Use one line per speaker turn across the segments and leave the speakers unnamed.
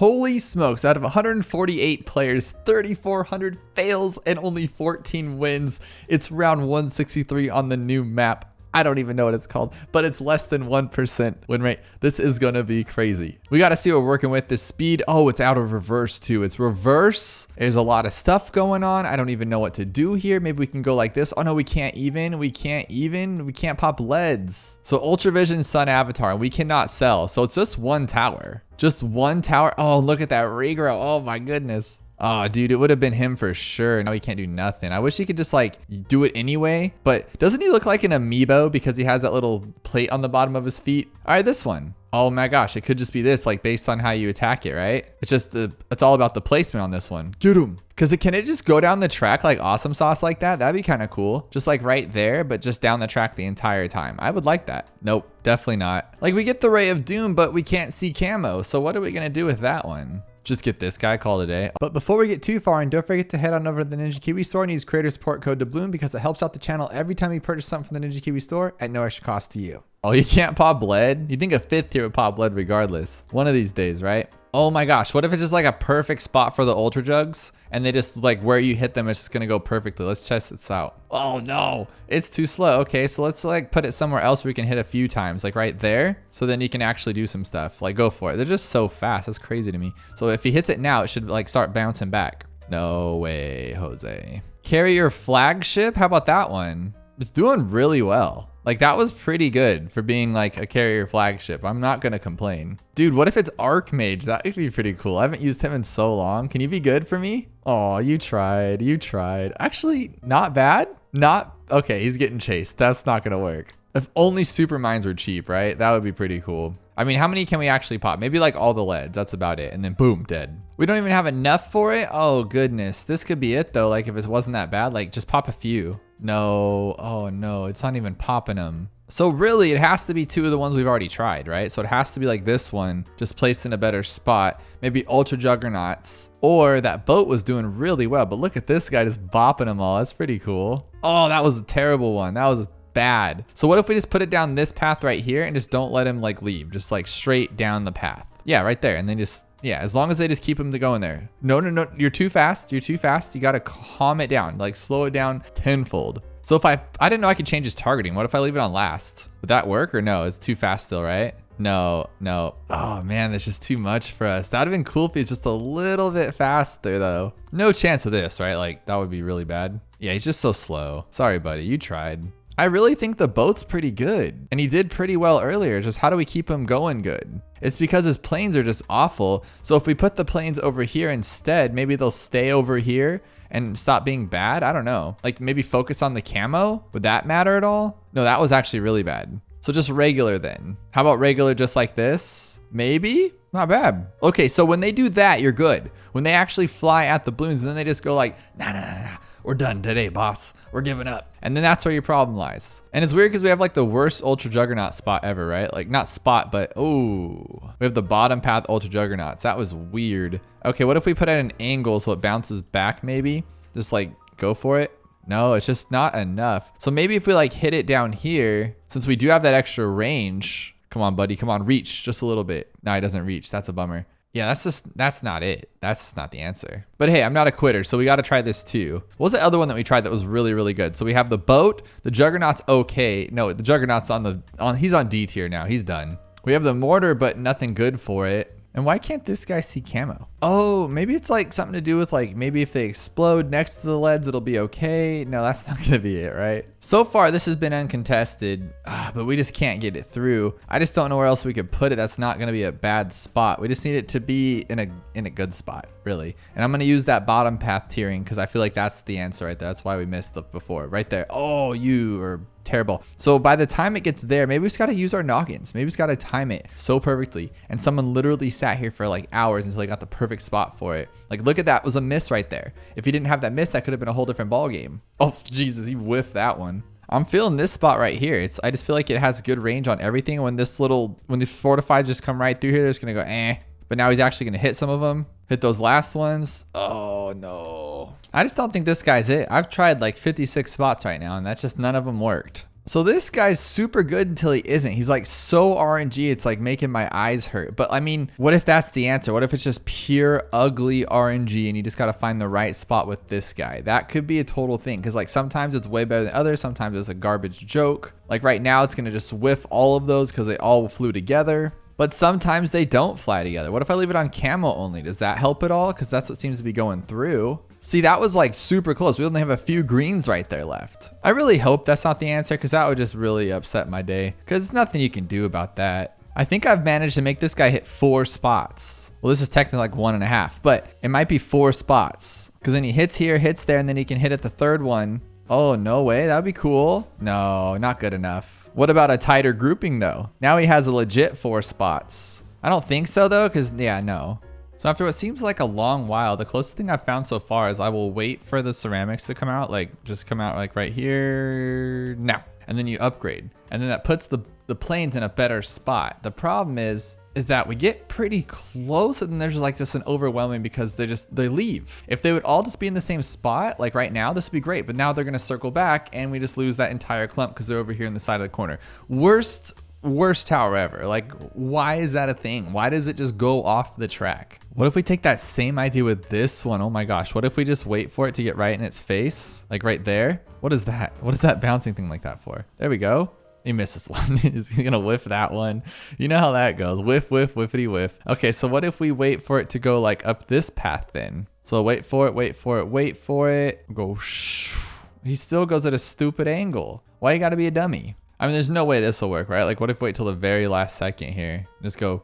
Holy smokes, out of 148 players, 3,400 fails and only 14 wins. It's round 163 on the new map. I don't even know what it's called, but it's less than 1% win rate. This is gonna be crazy. We gotta see what we're working with. The speed, oh, it's out of reverse too. It's reverse. There's a lot of stuff going on. I don't even know what to do here. Maybe we can go like this. Oh no, we can't even. We can't pop leads. So Ultra Vision Sun Avatar, we cannot sell. So it's just one tower. Just one tower. Oh, look at that regrow. Oh my goodness. Oh, dude, it would have been him for sure. Now he can't do nothing. I wish he could just like do it anyway, but doesn't he look like an amiibo because he has that little plate on the bottom of his feet? All right, this one. Oh my gosh, it could just be this, like based on how you attack it, right? It's just it's all about the placement on this one. Get him. Cause can it just go down the track like awesome sauce like that? That'd be kind of cool. Just like right there, but just down the track the entire time. I would like that. Nope, definitely not. Like we get the Ray of Doom, but we can't see Camo. So what are we gonna do with that one? Just get this guy, call it a day. But before we get too far, and don't forget to head on over to the Ninja Kiwi store and use creator support code Doubloon because it helps out the channel every time you purchase something from the Ninja Kiwi store at no extra cost to you. Oh, you can't pop bled? You think a 5th tier would pop bled regardless. One of these days, right? Oh my gosh, what if it's just like a perfect spot for the Ultra Jugs and they just like where you hit them, it's just gonna go perfectly. Let's test this out. Oh no, it's too slow. Okay, so let's like put it somewhere else where we can hit a few times, like right there. So then you can actually do some stuff, like go for it. They're just so fast, that's crazy to me. So if he hits it now, it should like start bouncing back. No way, Jose. Carrier Flagship, how about that one? It's doing really well. Like that was pretty good for being like a carrier flagship. I'm not gonna complain. Dude, what if it's Archmage? That would be pretty cool. I haven't used him in so long. Can you be good for me? Oh, you tried. Actually, not bad. Okay, he's getting chased. That's not gonna work. If only super mines were cheap, right? That would be pretty cool. I mean, how many can we actually pop? Maybe like all the leads. That's about it. And then boom, dead. We don't even have enough for it. Oh goodness. This could be it though. Like if it wasn't that bad, like just pop a few. No, oh no, it's not even popping them. So really it has to be 2 of the ones we've already tried, right? So it has to be like this one, just placed in a better spot, maybe Ultra Juggernauts, or that boat was doing really well, but look at this guy just bopping them all. That's pretty cool. Oh, that was a terrible one. That was bad. So what if we just put it down this path right here and just don't let him like leave, just like straight down the path. Yeah, right there. And then just, yeah, as long as they just keep him to going there. No, you're too fast. You're too fast. You got to calm it down, like slow it down tenfold. So if I didn't know I could change his targeting. What if I leave it on last? Would that work or no? It's too fast still, right? No. Oh man, that's just too much for us. That'd have been cool if it's just a little bit faster though. No chance of this, right? Like that would be really bad. Yeah, he's just so slow. Sorry, buddy, you tried. I really think the boat's pretty good and he did pretty well earlier. Just how do we keep him going good? It's because his planes are just awful. So if we put the planes over here instead, maybe they'll stay over here and stop being bad. I don't know. Like maybe focus on the camo. Would that matter at all? No, that was actually really bad. So just regular then. How about regular just like this? Maybe? Not bad. Okay, so when they do that, you're good. When they actually fly at the balloons and then they just go like, nah. We're done today, boss. We're giving up. And then that's where your problem lies. And it's weird because we have like the worst Ultra Juggernaut spot ever, right? Like not spot, but oh, we have the bottom path Ultra Juggernauts. That was weird. Okay, what if we put it at an angle so it bounces back maybe? Just like go for it. No, it's just not enough. So maybe if we like hit it down here, since we do have that extra range, come on, buddy, come on, reach just a little bit. No, he doesn't reach. That's a bummer. Yeah, that's not it. That's just not the answer. But hey, I'm not a quitter, so we got to try this too. What was the other one that we tried that was really, really good? So we have the boat, the Juggernaut's okay. No, the Juggernaut's he's on D tier now. He's done. We have the Mortar, but nothing good for it. And why can't this guy see camo? Oh, maybe it's like something to do with like, maybe if they explode next to the leads, it'll be okay. No, that's not gonna be it, right? So far, this has been uncontested, but we just can't get it through. I just don't know where else we could put it. That's not gonna be a bad spot. We just need it to be in a good spot, really. And I'm gonna use that bottom path tiering because I feel like that's the answer right there. That's why we missed it before, right there. Oh, you are terrible. So by the time it gets there, maybe we just got to use our noggins. Maybe we just got to time it so perfectly. And someone literally sat here for like hours until they got the perfect spot for it. Like, look at that. It was a miss right there. If he didn't have that miss, that could have been a whole different ball game. Oh, Jesus, he whiffed that one. I'm feeling this spot right here. I just feel like it has good range on everything. When the fortifieds just come right through here, they're just going to go, eh. But now he's actually going to hit some of them. Hit those last ones. Oh, no. I just don't think this guy's it. I've tried like 56 spots right now, and that's just none of them worked. So this guy's super good until he isn't. He's like so RNG, it's like making my eyes hurt. But I mean, what if that's the answer? What if it's just pure ugly RNG and you just got to find the right spot with this guy? That could be a total thing, because like sometimes it's way better than others. Sometimes it's a garbage joke. Like right now it's going to just whiff all of those because they all flew together. But sometimes they don't fly together. What if I leave it on camo only? Does that help at all? Because that's what seems to be going through. See, that was like super close. We only have a few greens right there left. I really hope that's not the answer, because that would just really upset my day, because there's nothing you can do about that. I think I've managed to make this guy hit 4 spots. Well, this is technically like 1.5, but it might be 4 spots, because then he hits here, hits there, and then he can hit at the third one. Oh, no way. That'd be cool. No, not good enough. What about a tighter grouping though? Now he has a legit 4 spots. I don't think so though, because yeah, no. So after what seems like a long while, the closest thing I've found so far is I will wait for the ceramics to come out, like just come out like right here now, and then you upgrade. And then that puts the planes in a better spot. The problem is that we get pretty close and then there's like just an overwhelming, because they leave. If they would all just be in the same spot, like right now, this would be great. But now they're gonna circle back and we just lose that entire clump because they're over here in the side of the corner. Worst tower ever. Like, why is that a thing? Why does it just go off the track? What if we take that same idea with this one? Oh my gosh, what if we just wait for it to get right in its face? Like right there? What is that? What is that bouncing thing like that for? There we go. He misses one. He's gonna whiff that one. You know how that goes. Whiff, whiff, whiffity whiff. Okay, so what if we wait for it to go like up this path then? So wait for it, wait for it, wait for it. Go shh. He still goes at a stupid angle. Why you gotta be a dummy? I mean, there's no way this will work, right? Like, what if we wait till the very last second here? Just go.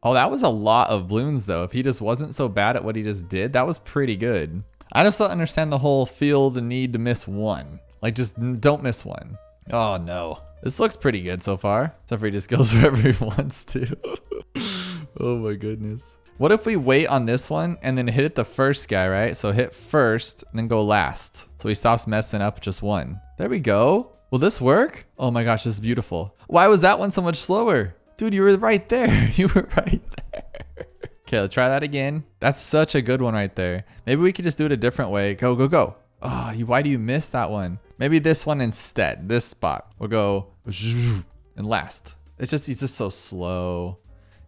Oh, that was a lot of balloons, though. If he just wasn't so bad at what he just did, that was pretty good. I just don't understand the whole feel the need to miss one. Like, just don't miss one. Oh, no. This looks pretty good so far. Except for he just goes wherever he wants to. Oh, my goodness. What if we wait on this one and then hit it the first guy, right? So hit first and then go last. So he stops messing up just one. There we go. Will this work? Oh my gosh, this is beautiful. Why was that one so much slower? Dude, you were right there. You were right there. Okay, let's try that again. That's such a good one right there. Maybe we could just do it a different way. Go, go, go. Oh, why do you miss that one? Maybe this one instead, this spot. We'll go and last. He's just so slow.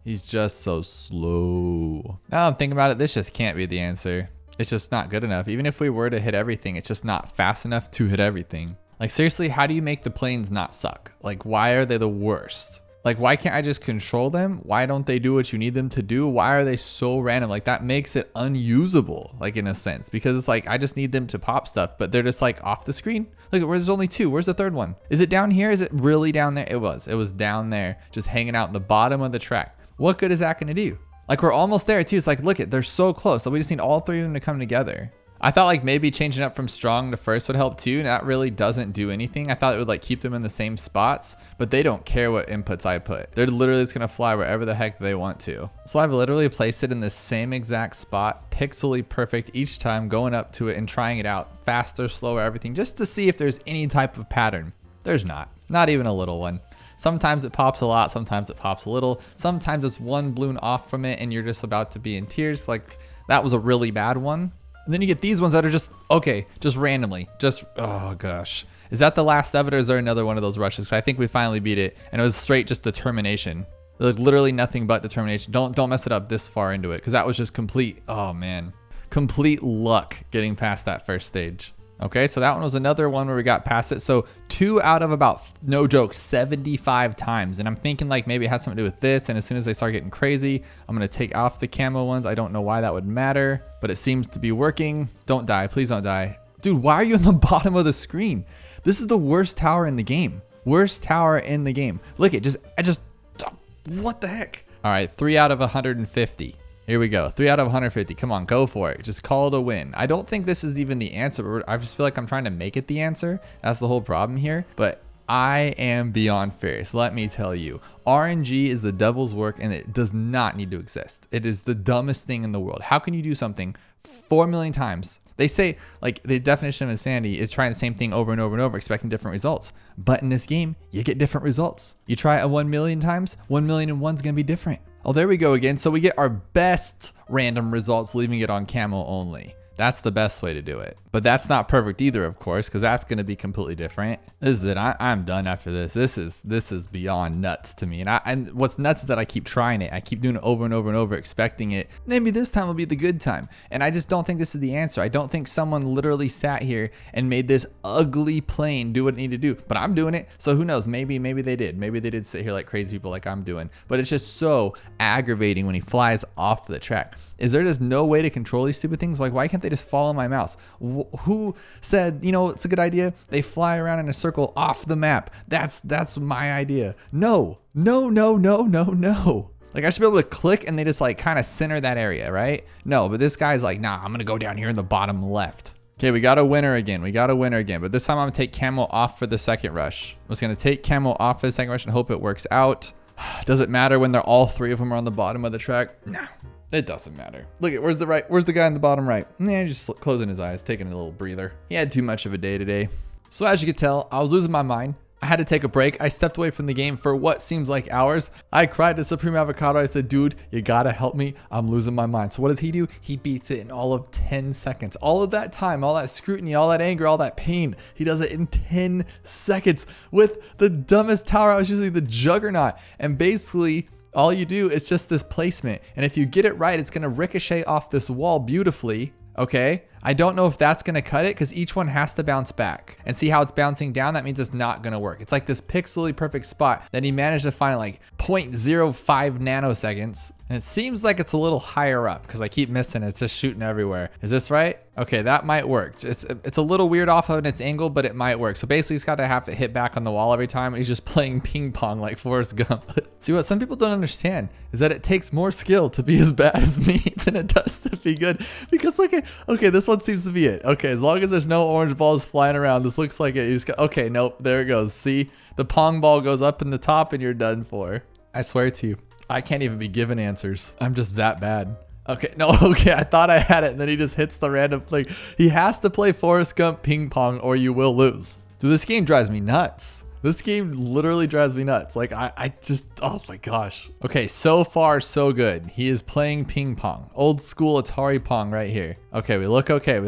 He's just so slow. Now I'm thinking about it, this just can't be the answer. It's just not good enough. Even if we were to hit everything, it's just not fast enough to hit everything. Like seriously, how do you make the planes not suck? Like why are they the worst? Like why can't I just control them? Why don't they do what you need them to do? Why are they so random? Like that makes it unusable, like in a sense, because it's like I just need them to pop stuff, but they're just like off the screen. Look, there's only 2. Where's the third one? Is it down here? Is it really down there? It was down there, just hanging out in the bottom of the track. What good is that gonna do? Like we're almost there too. It's like, look they're so close. So we just need all 3 of them to come together. I thought like maybe changing up from strong to first would help too. And that really doesn't do anything. I thought it would like keep them in the same spots, but they don't care what inputs I put. They're literally just gonna fly wherever the heck they want to. So I've literally placed it in the same exact spot, pixely perfect each time, going up to it and trying it out faster, slower, everything, just to see if there's any type of pattern. There's not even a little one. Sometimes it pops a lot, sometimes it pops a little. Sometimes it's one balloon off from it and you're just about to be in tears. Like that was a really bad one. And then you get these ones that are just, okay, just randomly, just, oh gosh. Is that the last of it or is there another one of those rushes? 'Cause I think we finally beat it and it was straight just determination. Like literally nothing but determination. Don't mess it up this far into it, because that was just complete, oh man, complete luck getting past that first stage. Okay, so that one was another one where we got past it. So 2 out of about, no joke, 75 times. And I'm thinking like maybe it had something to do with this. And as soon as they start getting crazy, I'm gonna take off the camo ones. I don't know why that would matter, but it seems to be working. Don't die, please don't die. Dude, why are you on the bottom of the screen? This is the worst tower in the game. Worst tower in the game. Look at what the heck? All right, 3 out of 150. Here we go. 3 out of 150. Come on, go for it. Just call it a win. I don't think this is even the answer. I just feel like I'm trying to make it the answer. That's the whole problem here. But I am beyond furious. Let me tell you. RNG is the devil's work and it does not need to exist. It is the dumbest thing in the world. How can you do something 4 million times? They say like the definition of insanity is trying the same thing over and over and over, expecting different results. But in this game, you get different results. You try it 1 million times, 1,000,001 is going to be different. Oh, there we go again. So we get our best random results, leaving it on camo only. That's the best way to do it. But that's not perfect either, of course, because that's going to be completely different. This is it. I'm done after this. This is beyond nuts to me. And what's nuts is that I keep trying it. I keep doing it over and over and over, expecting it. Maybe this time will be the good time. And I just don't think this is the answer. I don't think someone literally sat here and made this ugly plane do what it needed to do. But I'm doing it. So who knows? Maybe they did. Maybe they did sit here like crazy people like I'm doing. But it's just so aggravating when he flies off the track. Is there just no way to control these stupid things? Like, why can't they just follow my mouse? Who said, you know, it's a good idea? They fly around in a circle off the map. That's my idea. No. Like, I should be able to click and they just like kind of center that area, right? No, but this guy's like, nah, I'm gonna go down here in the bottom left. Okay, we got a winner again. But this time I'm gonna take Camo off for the second rush. I'm just gonna take Camo off for the second rush and hope it works out. Does it matter when they're all three of them are on the bottom of the track? No. It doesn't matter. Look at where's the guy in the bottom right? Yeah, just closing his eyes, taking a little breather. He had too much of a day today. So as you can tell, I was losing my mind. I had to take a break. I stepped away from the game for what seems like hours. I cried to Supreme Avocado. I said, dude, you gotta help me. I'm losing my mind. So what does he do? He beats it in all of 10 seconds. All of that time, all that scrutiny, all that anger, all that pain, he does it in 10 seconds with the dumbest tower. I was using the Juggernaut. And basically, all you do is just this placement. And if you get it right, it's gonna ricochet off this wall beautifully. Okay, I don't know if that's gonna cut it because each one has to bounce back. And see how it's bouncing down? That means it's not gonna work. It's like this pixely perfect spot that he managed to find like 0.05 nanoseconds. And it seems like it's a little higher up because I keep missing it. It's just shooting everywhere. Is this right? Okay, that might work. It's a little weird off of its angle, but it might work. So basically he's got to have to hit back on the wall every time. He's just playing ping pong like Forrest Gump. See, what some people don't understand is that it takes more skill to be as bad as me than it does to be good. Because look at, okay, this one seems to be it. Okay, as long as there's no orange balls flying around, this looks like it. You just go, okay, nope, there it goes. See, the pong ball goes up in the top and you're done for. I swear to you, I can't even be given answers. I'm just that bad. Okay, no, okay, I thought I had it, and then he just hits the random thing. He has to play Forrest Gump ping pong or you will lose. Dude, this game drives me nuts. This game literally drives me nuts. Like, I just, oh my gosh. Okay, so far, so good. He is playing ping pong. Old school Atari Pong right here. Okay, we look okay.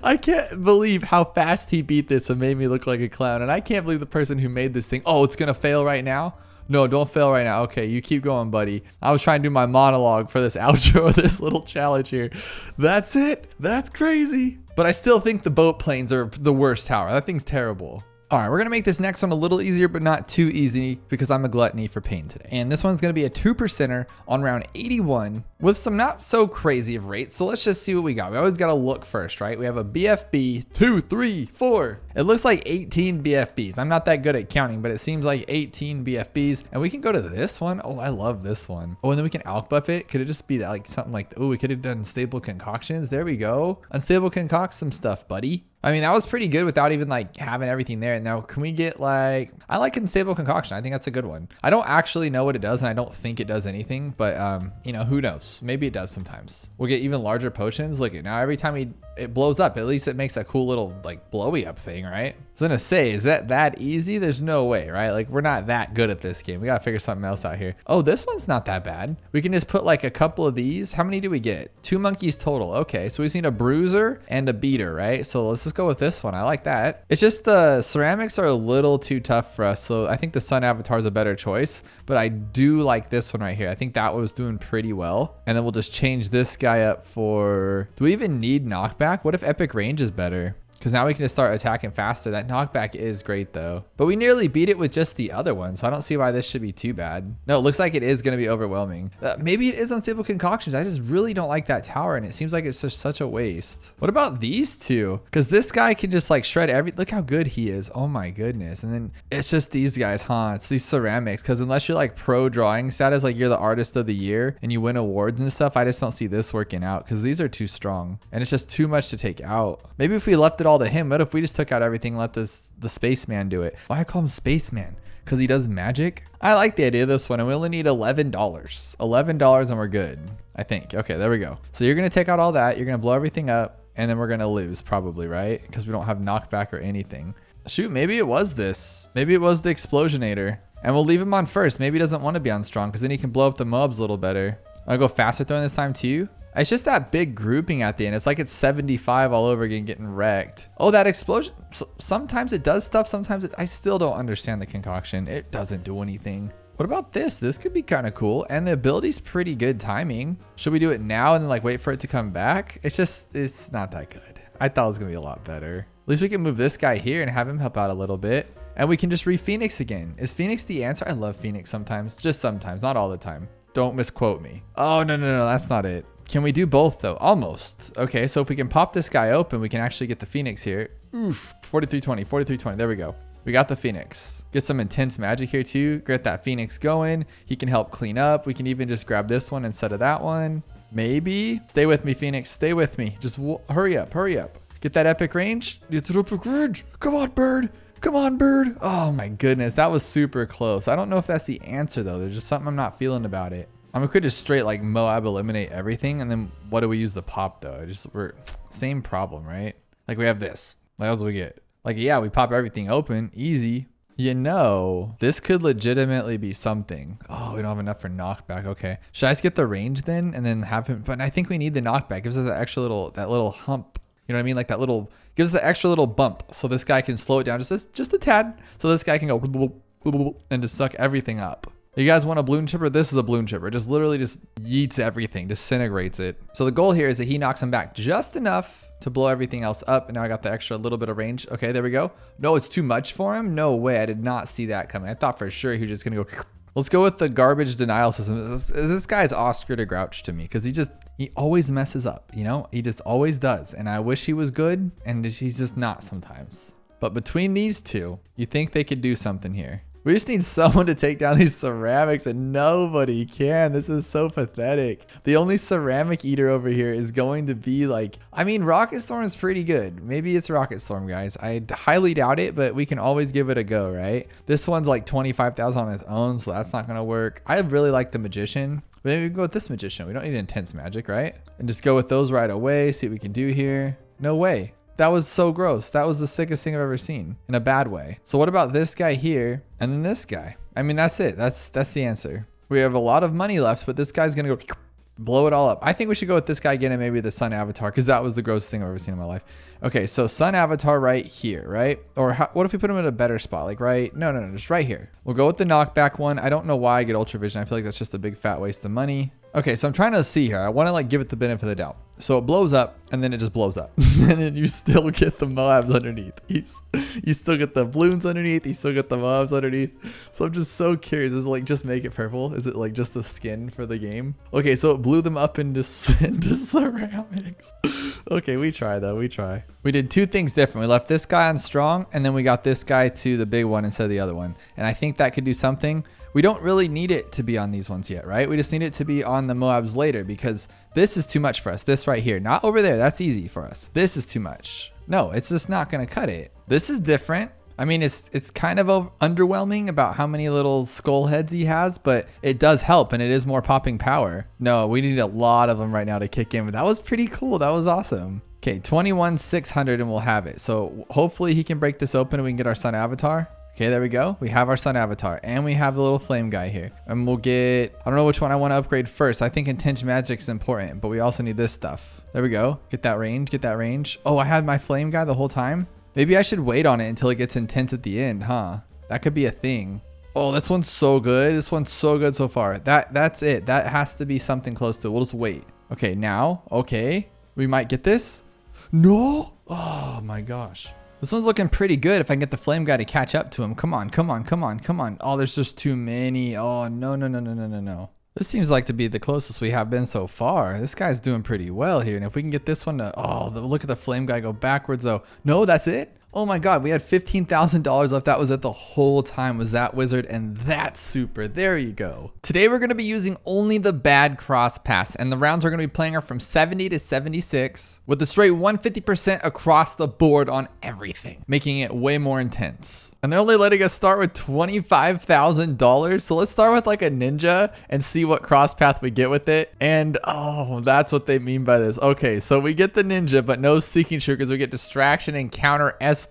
I can't believe how fast he beat this and made me look like a clown. And I can't believe the person who made this thing, oh, it's gonna fail right now? No, don't fail right now. Okay, you keep going, buddy. I was trying to do my monologue for this outro, this little challenge here. That's it. That's crazy. But I still think the boat planes are the worst tower. That thing's terrible. All right, we're gonna make this next one a little easier, but not too easy because I'm a gluttony for pain today. And this one's gonna be a 2%er on round 81 with some not so crazy of rates. So let's just see what we got. We always gotta look first, right? We have a BFB, 2, 3, 4. It looks like 18 BFBs. I'm not that good at counting, but it seems like 18 BFBs. And we can go to this one. Oh, I love this one. Oh, and then we can alk buff it. Could it just be that, like something like, oh, we could have done unstable concoctions. There we go. Unstable concoct some stuff, buddy. I mean, that was pretty good without even like having everything there. Now, can we get like, I like unstable concoction. I think that's a good one. I don't actually know what it does and I don't think it does anything, but you know, who knows? Maybe it does sometimes. We'll get even larger potions. Look at now, every time it blows up, at least it makes a cool little like blowy up thing, right? I was gonna say, is that easy? There's no way, right? Like we're not that good at this game. We gotta figure something else out here. Oh, this one's not that bad. We can just put like a couple of these. How many do we get? 2 monkeys total. Okay, so we just need a bruiser and a beater, right? So let's just go with this one. I like that. It's just the ceramics are a little too tough for us. So I think the sun avatar is a better choice, but I do like this one right here. I think that was doing pretty well. And then we'll just change this guy up for, do we even need knockback? What if epic range is better? Because now we can just start attacking faster. That knockback is great though. But we nearly beat it with just the other one. So I don't see why this should be too bad. No, it looks like it is going to be overwhelming. Maybe it is unstable concoctions. I just really don't like that tower. And it seems like it's just such a waste. What about these two? Because this guy can just like shred look how good he is. Oh my goodness. And then it's just these guys, huh? It's these ceramics. Because unless you're like pro drawing status, like you're the artist of the year and you win awards and stuff, I just don't see this working out because these are too strong. And it's just too much to take out. Maybe if we left it all to him, what if we just took out everything and let the spaceman do it? Why I call him spaceman? Because he does magic? I like the idea of this one, and we only need $11. $11 and we're good, I think. Okay, there we go. So you're going to take out all that. You're going to blow everything up, and then we're going to lose probably, right? Because we don't have knockback or anything. Shoot, maybe it was this. Maybe it was the explosionator. And we'll leave him on first. Maybe he doesn't want to be on strong because then he can blow up the MOABs a little better. I'll go faster throwing this time too. It's just that big grouping at the end. It's like it's 75 all over again, getting wrecked. Oh, that explosion. Sometimes it does stuff. Sometimes I still don't understand the concoction. It doesn't do anything. What about this? This could be kind of cool. And the ability's pretty good timing. Should we do it now and then like wait for it to come back? It's not that good. I thought it was gonna be a lot better. At least we can move this guy here and have him help out a little bit. And we can just re-Phoenix again. Is Phoenix the answer? I love Phoenix sometimes. Just sometimes, not all the time. Don't misquote me. Oh, no, that's not it. Can we do both though? Almost. Okay, so if we can pop this guy open, we can actually get the Phoenix here. Oof, 4320, 4320, there we go. We got the Phoenix. Get some intense magic here too. Get that Phoenix going. He can help clean up. We can even just grab this one instead of that one. Maybe. Stay with me, Phoenix, stay with me. Just hurry up, hurry up. Get that epic range. Get the epic range. Come on, bird. Come on, bird. Oh my goodness, that was super close. I don't know if that's the answer though. There's just something I'm not feeling about it. I mean, we could just straight like MOAB eliminate everything, and then what do we use the pop though? We're same problem, right? Like we have this. What else do we get? Like, yeah, we pop everything open, easy. You know, this could legitimately be something. Oh, we don't have enough for knockback. Okay, should I just get the range then, and then have him? But I think we need the knockback. Gives us that extra little hump. You know what I mean? Like that little gives the extra little bump, so this guy can slow it down just a tad. So this guy can go and just suck everything up. You guys want a balloon chipper? This is a balloon chipper. Just literally just yeets everything, disintegrates it. So the goal here is that he knocks him back just enough to blow everything else up. And now I got the extra little bit of range. Okay, there we go. No, it's too much for him. No way. I did not see that coming. I thought for sure he was just gonna go. Let's go with the garbage denial system. This guy's Oscar to Grouch to me because he always messes up, you know? He just always does. And I wish he was good, and he's just not sometimes. But between these two, you think they could do something here. We just need someone to take down these ceramics, and nobody can. This is so pathetic. The only ceramic eater over here is going to be like, I mean, Rocket Storm is pretty good. Maybe it's Rocket Storm, guys. I highly doubt it, but we can always give it a go, right? This one's like 25,000 on its own, so that's not gonna work. I really like the Magician. Maybe we can go with this Magician. We don't need intense magic, right? And just go with those right away, see what we can do here. No way. That was so gross. That was the sickest thing I've ever seen in a bad way. So what about this guy here and then this guy? I mean, that's it. That's the answer. We have a lot of money left, but this guy's gonna go blow it all up. I think we should go with this guy again and maybe the Sun Avatar, because that was the grossest thing I've ever seen in my life. Okay, so Sun Avatar right here, right? Or what if we put him in a better spot? Like right? No, just right here. We'll go with the knockback one. I don't know why I get Ultra Vision. I feel like that's just a big fat waste of money. Okay, so I'm trying to see here. I want to like give it the benefit of the doubt. So it blows up and then it just blows up. And then you still get the MOABs underneath. You still get the balloons underneath. You still get the MOABs underneath. So I'm just so curious. Is it like just make it purple? Is it like just the skin for the game? Okay, so it blew them up into ceramics. Okay, we try though. We try. We did two things different. We left this guy on strong and then we got this guy to the big one instead of the other one. And I think that could do something. We don't really need it to be on these ones yet, right? We just need it to be on the MOABs later because this is too much for us. This right here, not over there. That's easy for us. This is too much. No, it's just not gonna cut it. This is different. I mean, it's kind of underwhelming about how many little skull heads he has, but it does help and it is more popping power. No, we need a lot of them right now to kick in, but that was pretty cool. That was awesome. Okay, 21,600 and we'll have it. So hopefully he can break this open and we can get our Sun Avatar. Okay, there we go. We have our Sun Avatar and we have the little flame guy here. And we'll get, I don't know which one I want to upgrade first. I think Intense Magic is important, but we also need this stuff. There we go. Get that range, get that range. Oh, I had my flame guy the whole time. Maybe I should wait on it until it gets intense at the end, huh? That could be a thing. Oh, this one's so good. This one's so good so far. That's it. That has to be something close to it. We'll just wait. Okay, now, okay. We might get this. No. Oh my gosh. This one's looking pretty good if I can get the flame guy to catch up to him. Come on, come on, come on, come on. Oh, there's just too many. Oh, no. This seems like to be the closest we have been so far. This guy's doing pretty well here. And if we can get this one to, oh, look at the flame guy go backwards though. No, that's it. Oh my God, we had $15,000 left. That was it the whole time, was that wizard, and that's super. There you go. Today we're gonna be using only the bad cross pass, and the rounds we're gonna be playing are from 70 to 76 with a straight 150% across the board on everything, making it way more intense. And they're only letting us start with $25,000. So let's start with like a ninja and see what cross path we get with it. And oh, that's what they mean by this. Okay, so we get the ninja, but no seeking true because we get distraction and counter espionage.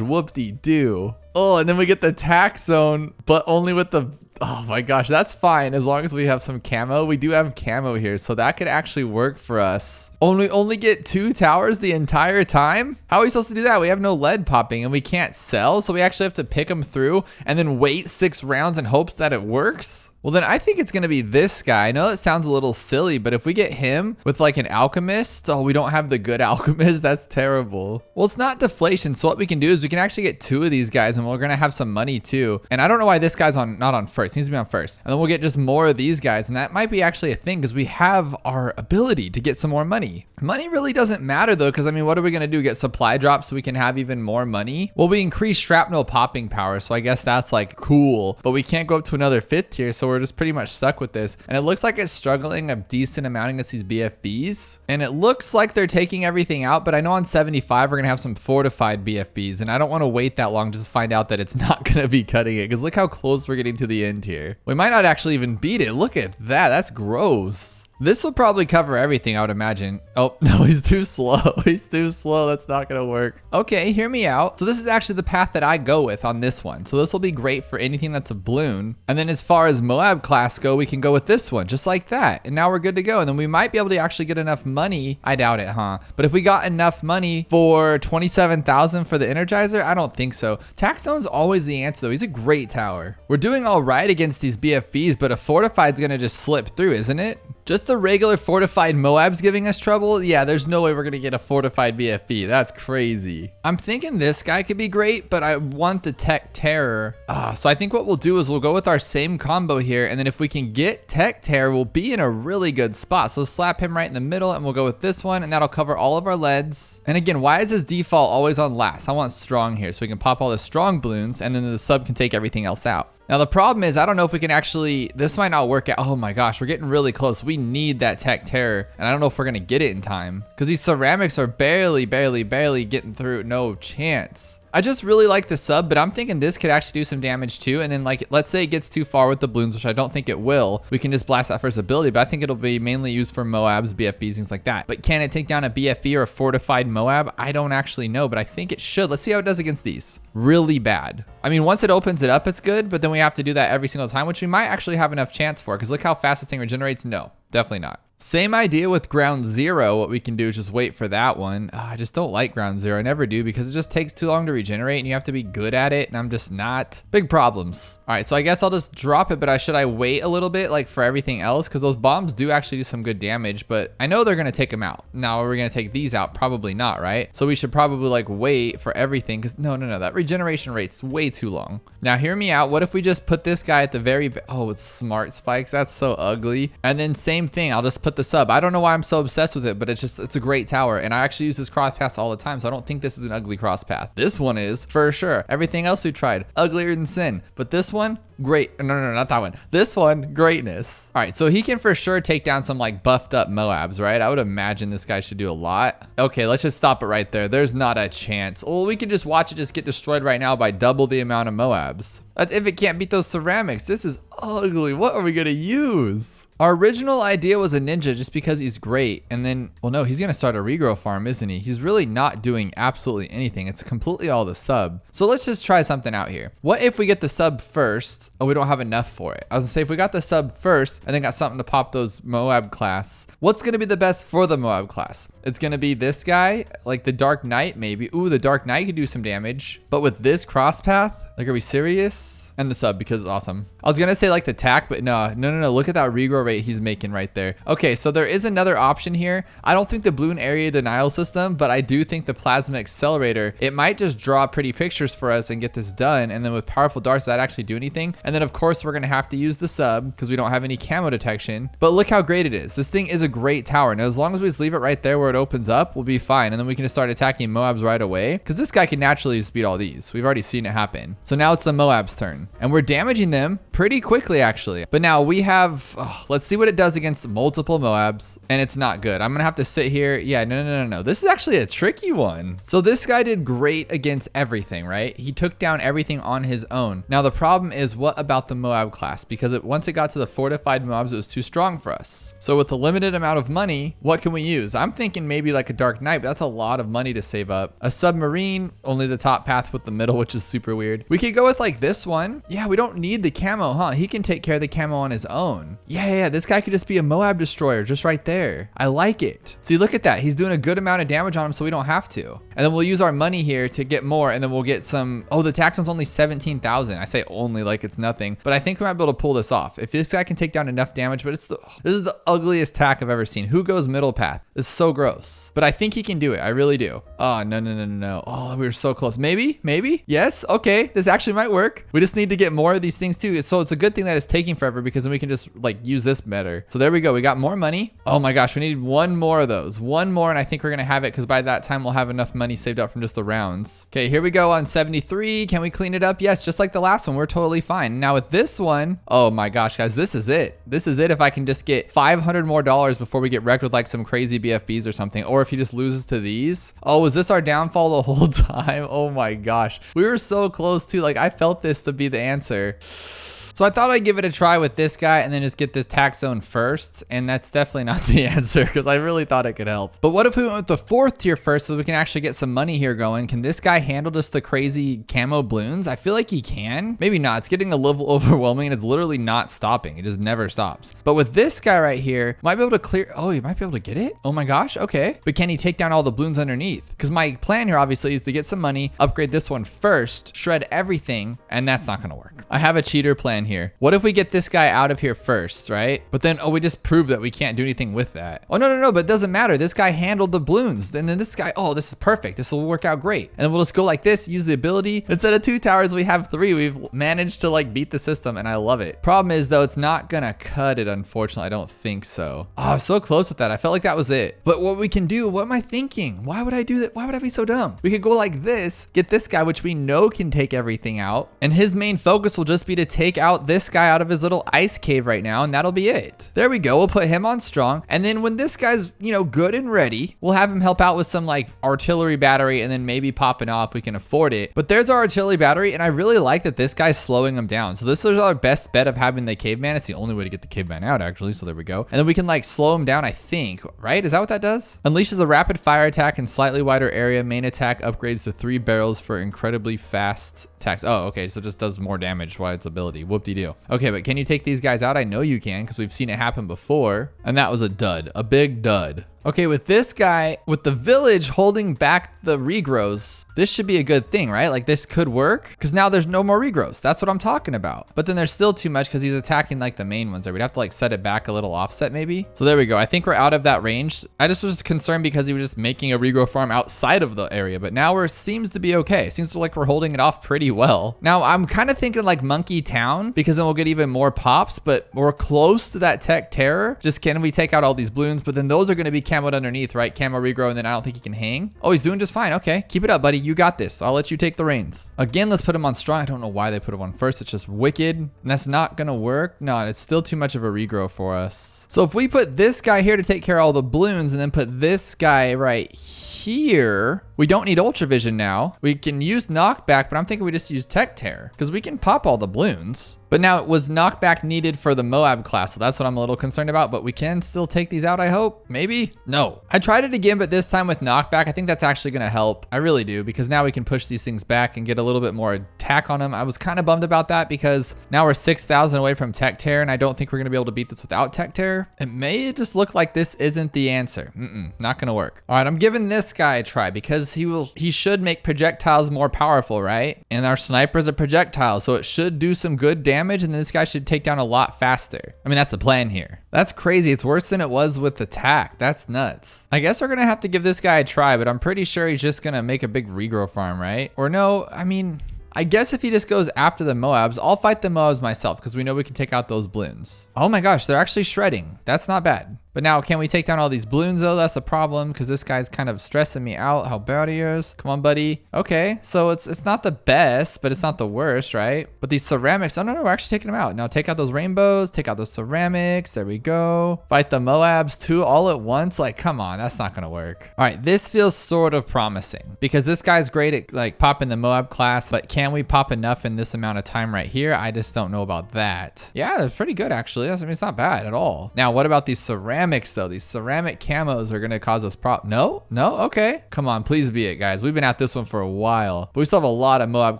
Whoop-de-doo. Oh, and then we get the tax zone, but only with the Oh my gosh, that's fine as long as we have some camo. We do have camo here, so that could actually work for us. Only get 2 towers the entire time? How are we supposed to do that? We have no lead popping and we can't sell, so we actually have to pick them through and then wait 6 rounds in hopes that it works? Well, then I think it's going to be this guy. I know it sounds a little silly, but if we get him with like an alchemist, oh, we don't have the good alchemist. That's terrible. Well, it's not deflation. So what we can do is we can actually get 2 of these guys and we're going to have some money too. And I don't know why this guy's not on first. He needs to be on first. And then we'll get just more of these guys. And that might be actually a thing because we have our ability to get some more money. Money really doesn't matter though, because I mean, what are we going to do? Get supply drops so we can have even more money? Well, we increase shrapnel popping power. So I guess that's like cool, but we can't go up to another 5th tier. So we're just pretty much stuck with this. And it looks like it's struggling a decent amount against these BFBs. And it looks like they're taking everything out, but I know on 75, we're going to have some fortified BFBs. And I don't want to wait that long just to find out that it's not going to be cutting it. Because look how close we're getting to the end here. We might not actually even beat it. Look at that. That's gross. This will probably cover everything, I would imagine. Oh, no, he's too slow. He's too slow. That's not going to work. Okay, hear me out. So this is actually the path that I go with on this one. So this will be great for anything that's a balloon. And then as far as MOAB class go, we can go with this one, just like that. And now we're good to go. And then we might be able to actually get enough money. I doubt it, huh? But if we got enough money for 27,000 for the Energizer, I don't think so. Takedown's always the answer, though. He's a great tower. We're doing all right against these BFBs, but a fortified's going to just slip through, isn't it? Just the regular fortified MOABs giving us trouble? Yeah, there's no way we're going to get a fortified BFB. That's crazy. I'm thinking this guy could be great, but I want the Tech Terror. So I think what we'll do is we'll go with our same combo here, and then if we can get Tech Terror, we'll be in a really good spot. So slap him right in the middle, and we'll go with this one, and that'll cover all of our leads. And again, why is this default always on last? I want strong here, so we can pop all the strong balloons, and then the sub can take everything else out. Now, the problem is, I don't know if we can actually, this might not work out. Oh my gosh, we're getting really close. We need that Tech Terror, and I don't know if we're going to get it in time because these ceramics are barely getting through. No chance. I just really like the sub, but I'm thinking this could actually do some damage too. And then like, let's say it gets too far with the balloons, which I don't think it will. We can just blast that first ability, but I think it'll be mainly used for MOABs, BFBs, things like that. But can it take down a BFB or a fortified MOAB? I don't actually know, but I think it should. Let's see how it does against these. Really bad. I mean, once it opens it up, it's good, but then we have to do that every single time, which we might actually have enough chance for, because look how fast this thing regenerates. No, definitely not. Same idea with ground 0. What we can do is just wait for that one. I just don't like ground 0. I never do because it just takes too long to regenerate and you have to be good at it. And I'm just not. Big problems. All right, so I guess I'll just drop it, but should I wait a little bit like for everything else? Because those bombs do actually do some good damage, but I know they're going to take them out. Now, are we going to take these out? Probably not, right? So we should probably like wait for everything because no, that regeneration rate's way too long. Now, hear me out. What if we just put this guy at the very, oh, it's smart spikes. That's so ugly. And then same thing. I'll just put the sub. I don't know why I'm so obsessed with it, but it's a great tower. And I actually use this cross path all the time. So I don't think this is an ugly cross path. This one is for sure. Everything else we tried, uglier than sin. But this one, great. No, not that one. This one, greatness. All right, so he can for sure take down some like buffed up MOABs, right? I would imagine this guy should do a lot. Okay, let's just stop it right there. There's not a chance. Well, we can just watch it just get destroyed right now by double the amount of MOABs. That's if it can't beat those ceramics. This is ugly. What are we gonna use? Our original idea was a ninja just because he's great. And then, well, no, he's going to start a regrow farm, isn't he? He's really not doing absolutely anything. It's completely all the sub. So let's just try something out here. What if we get the sub first? Oh, we don't have enough for it. I was going to say, if we got the sub first and then got something to pop those MOAB class, what's going to be the best for the MOAB class? It's going to be this guy, like the Dark Knight, maybe. Ooh, the Dark Knight could do some damage. But with this cross path, like, are we serious? And the sub because it's awesome. I was gonna say like the tack, but no. Look at that regrow rate he's making right there. Okay, so there is another option here. I don't think the balloon area denial system, but I do think the plasma accelerator, it might just draw pretty pictures for us and get this done. And then with powerful darts, does that actually do anything? And then of course we're gonna have to use the sub because we don't have any camo detection. But look how great it is. This thing is a great tower. Now as long as we just leave it right there where it opens up, we'll be fine. And then we can just start attacking MOABs right away because this guy can naturally just beat all these. We've already seen it happen. So now it's the MOABs turn. And we're damaging them pretty quickly, actually. But now we have, let's see what it does against multiple MOABs. And it's not good. I'm going to have to sit here. Yeah, no. This is actually a tricky one. So this guy did great against everything, right? He took down everything on his own. Now the problem is, what about the MOAB class? Because once it got to the fortified MOABs, it was too strong for us. So with a limited amount of money, what can we use? I'm thinking maybe like a Dark Knight, but that's a lot of money to save up. A submarine, only the top path with the middle, which is super weird. We could go with like this one. on. Yeah, we don't need the camo, huh? He can take care of the camo on his own. Yeah, this guy could just be a MOAB destroyer just right there. I like it. See, look at that. He's doing a good amount of damage on him, so we don't have to. And then we'll use our money here to get more, and then we'll get some. Oh, the tax one's only 17,000. I say only like it's nothing, but I think we might be able to pull this off. If this guy can take down enough damage, but this is the ugliest tack I've ever seen. Who goes middle path? It's so gross, but I think he can do it. I really do. Oh, no. Oh, we were so close. Maybe. Yes. Okay. This actually might work. We just need to get more of these things too. So it's a good thing that it's taking forever because then we can just like use this better. So there we go. We got more money. Oh my gosh. We need one more of those. One more. And I think we're going to have it because by that time we'll have enough money saved up from just the rounds. Okay. Here we go on 73. Can we clean it up? Yes. Just like the last one. We're totally fine. Now with this one, oh my gosh, guys, this is it. This is it. If I can just get $500 more before we get wrecked with like some crazy BFBs or something, or if he just loses to these. Oh, was this our downfall the whole time? Oh my gosh. We were so close too. Like I felt this to be the answer. So I thought I'd give it a try with this guy and then just get this tax zone first. And that's definitely not the answer because I really thought it could help. But what if we went with the 4th tier first so we can actually get some money here going? Can this guy handle just the crazy camo balloons? I feel like he can. Maybe not. It's getting a little overwhelming and it's literally not stopping. It just never stops. But with this guy right here, might be able to clear. Oh, he might be able to get it. Oh my gosh. Okay. But can he take down all the balloons underneath? Because my plan here obviously is to get some money, upgrade this one first, shred everything, and that's not going to work. I have a cheater plan here. What if we get this guy out of here first, right? But then, oh, we just proved that we can't do anything with that. Oh, no, but it doesn't matter. This guy handled the balloons. And then this guy, oh, this is perfect. This will work out great. And then we'll just go like this, use the ability. Instead of 2 towers, we have 3. We've managed to like beat the system and I love it. Problem is though, it's not gonna cut it, unfortunately. I don't think so. Oh, I was so close with that. I felt like that was it. But what we can do, what am I thinking? Why would I do that? Why would I be so dumb? We could go like this, get this guy, which we know can take everything out. And his main focus will just be to take out this guy out of his little ice cave right now, and that'll be it. There we go. We'll put him on strong, and then when this guy's, you know, good and ready, we'll have him help out with some like artillery battery, and then maybe popping off. We can afford it. But there's our artillery battery, and I really like that this guy's slowing him down. So this is our best bet of having the caveman. It's the only way to get the caveman out, actually. So there we go. And then we can like slow him down, I think, right? Is that what that does? Unleashes a rapid fire attack in slightly wider area. Main attack upgrades to 3 barrels for incredibly fast attacks. Oh, okay. So it just does more damage while its ability. Whoop-de-doo. Okay, but can you take these guys out? I know you can because we've seen it happen before. And that was a dud, a big dud. Okay, with this guy, with the village holding back the regrows, this should be a good thing, right? Like this could work because now there's no more regrows. That's what I'm talking about. But then there's still too much because he's attacking like the main ones there. We'd have to like set it back a little offset maybe. So there we go. I think we're out of that range. I just was concerned because he was just making a regrow farm outside of the area, but now we're seems to be okay. Seems like we're holding it off pretty well. Now I'm kind of thinking like Monkey Town because then we'll get even more pops, but we're close to that tech terror. Just can we take out all these balloons? But then those are going to be camoed underneath, right? Camo regrow, and then I don't think he can hang. Oh, he's doing just fine. Okay, keep it up, buddy. You got this. I'll let you take the reins. Again, let's put him on strong. I don't know why they put him on first. It's just wicked. And that's not going to work. No, it's still too much of a regrow for us. So if we put this guy here to take care of all the balloons and then put this guy right here, we don't need Ultra Vision now. We can use knockback, but I'm thinking we just use Tech Terror because we can pop all the balloons. But now it was knockback needed for the MOAB class, so that's what I'm a little concerned about, but we can still take these out, I hope. Maybe? No. I tried it again, but this time with knockback, I think that's actually going to help. I really do, because now we can push these things back and get a little bit more attack on them. I was kind of bummed about that because now we're 6,000 away from Tech Terror, and I don't think we're going to be able to beat this without Tech Terror. It may just look like this isn't the answer. Not going to work. All right, I'm giving this guy a try because he should make projectiles more powerful, right? And our sniper's a projectile, so it should do some good damage, and this guy should take down a lot faster. I mean, that's the plan here. That's crazy. It's worse than it was with attack. That's nuts. I guess we're gonna have to give this guy a try, but I'm pretty sure he's just gonna make a big regrow farm, right? Or no, I mean, I guess if he just goes after the MOABs, I'll fight the MOABs myself because we know we can take out those balloons. Oh my gosh, they're actually shredding. That's not bad. But now, can we take down all these balloons though? That's the problem because this guy's kind of stressing me out. How bad he is. Come on, buddy. Okay, so it's not the best, but it's not the worst, right? But these ceramics, oh no, we're actually taking them out. Now take out those rainbows, take out those ceramics. There we go. Fight the MOABs too all at once. Like, come on, that's not gonna work. All right, this feels sort of promising because this guy's great at like popping the MOAB class, but can we pop enough in this amount of time right here? I just don't know about that. Yeah, that's pretty good actually. I mean, it's not bad at all. Now, what about these ceramics? ceramics though. These ceramic camos are gonna cause us No? Okay. Come on, please be it, guys. We've been at this one for a while, but we still have a lot of MOAB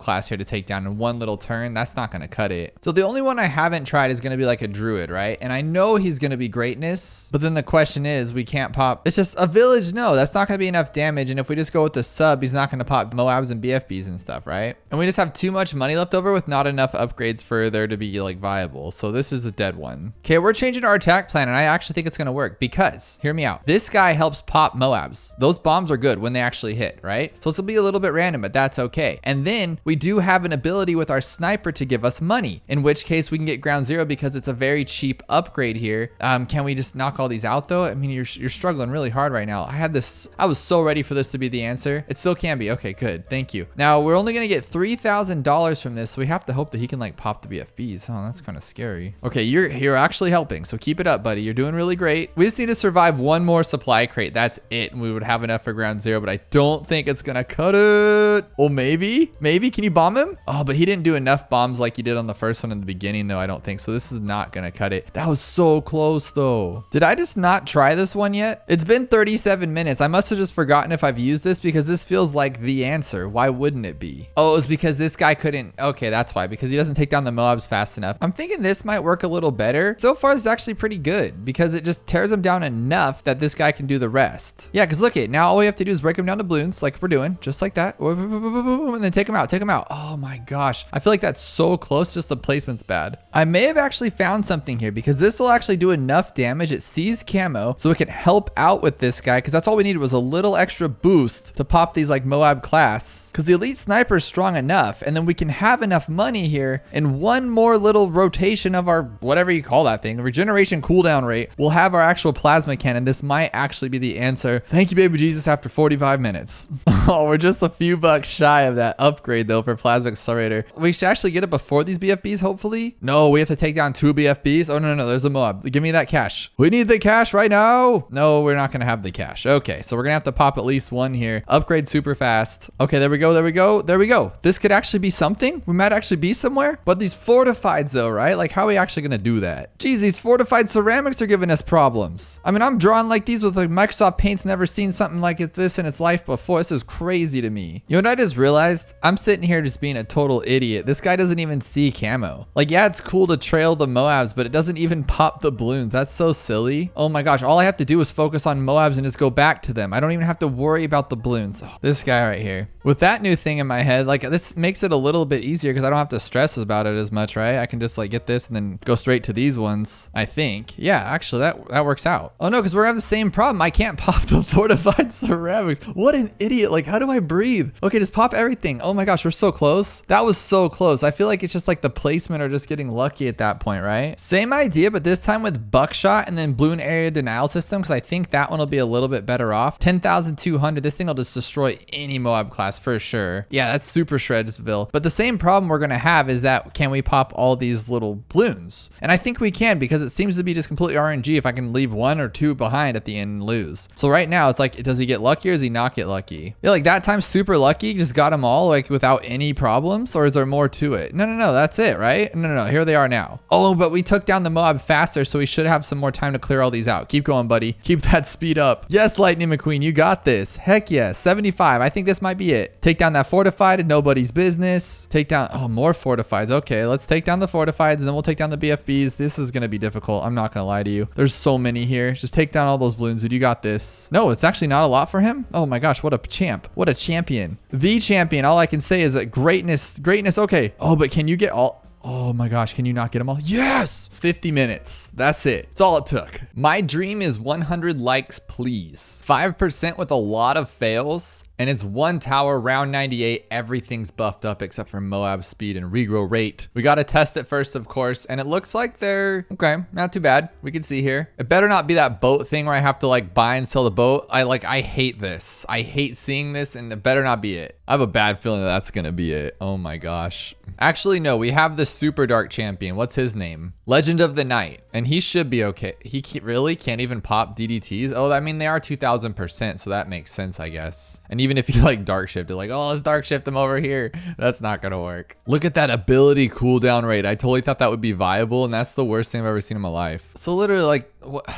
class here to take down in one little turn. That's not gonna cut it. So the only one I haven't tried is gonna be like a druid, right? And I know he's gonna be greatness, but then the question is, we can't pop. It's just a village. No, that's not gonna be enough damage. And if we just go with the sub, he's not gonna pop MOABs and BFBs and stuff, right? And we just have too much money left over with not enough upgrades for there to be like viable. So this is a dead one. Okay, we're changing our attack plan, and I actually think it's gonna work because, hear me out, this guy helps pop MOABs. Those bombs are good when they actually hit, right? So this will be a little bit random, but that's okay. And then we do have an ability with our sniper to give us money, in which case we can get ground zero because it's a very cheap upgrade here. Can we just knock all these out though? I mean, you're struggling really hard right now. I was so ready for this to be the answer. It still can be. Okay, good. Thank you. Now we're only gonna get $3,000 from this, so we have to hope that he can like pop the BFBs. Oh, that's kind of scary. Okay, you're actually helping, so keep it up, buddy. You're doing really great. We just need to survive one more supply crate. That's it, and we would have enough for ground zero, but I don't think it's gonna cut it. Oh, maybe. Can you bomb him? Oh, but he didn't do enough bombs like he did on the first one in the beginning though, I don't think. So this is not gonna cut it. That was so close though. Did I just not try this one yet? It's been 37 minutes. I must have just forgotten if I've used this because this feels like the answer. Why wouldn't it be? Oh, it's because this guy couldn't. Okay, that's why, because he doesn't take down the MOABs fast enough. I'm thinking this might work a little better. So far, it's actually pretty good because it just tears him down enough that this guy can do the rest. Yeah, because look it. Now all we have to do is break him down to balloons like we're doing, just like that. And then take him out. Oh my gosh. I feel like that's so close, just the placement's bad. I may have actually found something here because this will actually do enough damage. It sees Camo, so it can help out with this guy because that's all we needed was a little extra boost to pop these like MOAB class because the elite sniper is strong enough, and then we can have enough money here in one more little rotation of our whatever you call that thing, regeneration cooldown rate. We'll have our actual plasma cannon. This might actually be the answer. Thank you, baby Jesus, after 45 minutes. Oh, we're just a few bucks shy of that upgrade though for plasma accelerator. We should actually get it before these BFBs, hopefully. No, we have to take down 2 BFBs. Oh, no, there's a MOAB. Give me that cash. We need the cash right now. No, we're not gonna have the cash. Okay, so we're gonna have to pop at least one here. Upgrade super fast. Okay, there we go. This could actually be something. We might actually be somewhere. But these fortifieds though, right? Like, how are we actually gonna do that? Geez, these fortified ceramics are giving us problems. I mean, I'm drawing like these with like Microsoft Paint's never seen something like this in its life before. This is crazy to me. You know what I just realized? I'm sitting here just being a total idiot. This guy doesn't even see Camo. Like, yeah, it's cool to trail the MOABs, but it doesn't even pop the balloons. That's so silly. Oh my gosh, all I have to do is focus on MOABs and just go back to them. I don't even have to worry about the balloons. Oh, this guy right here. With that new thing in my head, like this makes it a little bit easier because I don't have to stress about it as much, right? I can just like get this and then go straight to these ones, I think. Yeah, actually that works out. Oh no, because we're having the same problem. I can't pop the fortified ceramics. What an idiot. Like, how do I breathe? Okay, just pop everything. Oh my gosh, we're so close. That was so close. I feel like it's just like the placement or just getting lucky at that point, right? Same idea, but this time with buckshot and then balloon area denial system, because I think that one will be a little bit better off. 10,200. This thing will just destroy any MOAB class for sure. Yeah, that's super Shredsville. But the same problem we're gonna have is that can we pop all these little balloons? And I think we can because it seems to be just completely RNG if I can leave 1 or 2 behind at the end and lose. So right now it's like, does he get lucky or does he not get lucky? Yeah, like that time super lucky, just got them all like without any problems, or is there more to it? No, that's it, right? No, here they are now. Oh, but we took down the MOAB faster, so we should have some more time to clear all these out. Keep going, buddy. Keep that speed up. Yes, Lightning McQueen, you got this. Heck yes, 75. I think this might be it. Take down that fortified and nobody's business. Take down, oh, more fortifieds. Okay, let's take down the fortifieds and then we'll take down the BFBs. This is gonna be difficult. I'm not gonna lie to you. There's so many here. Just take down all those balloons, dude. You got this. No, it's actually not a lot for him. Oh my gosh, what a champ. What a champion. The champion. All I can say is that greatness. Okay. Oh, but can you get all... Oh my gosh, can you not get them all? Yes! 50 minutes. That's it. That's all it took. My dream is 100 likes, please. 5% with a lot of fails. And it's 1 tower, round 98. Everything's buffed up except for MOAB speed and regrow rate. We got to test it first, of course. And it looks like they're okay. Not too bad. We can see here. It better not be that boat thing where I have to like buy and sell the boat. I hate this. I hate seeing this, and it better not be it. I have a bad feeling that that's going to be it. Oh my gosh. Actually, no, we have the super dark champion. What's his name? Legend of the Night. And he should be okay. He really can't even pop DDTs. Oh, I mean, they are 2000%. So that makes sense, I guess. And even if you like dark shift it, like, oh, let's dark shift them over here. That's not gonna work. Look at that ability cooldown rate. I totally thought that would be viable, and that's the worst thing I've ever seen in my life. So literally, like, what?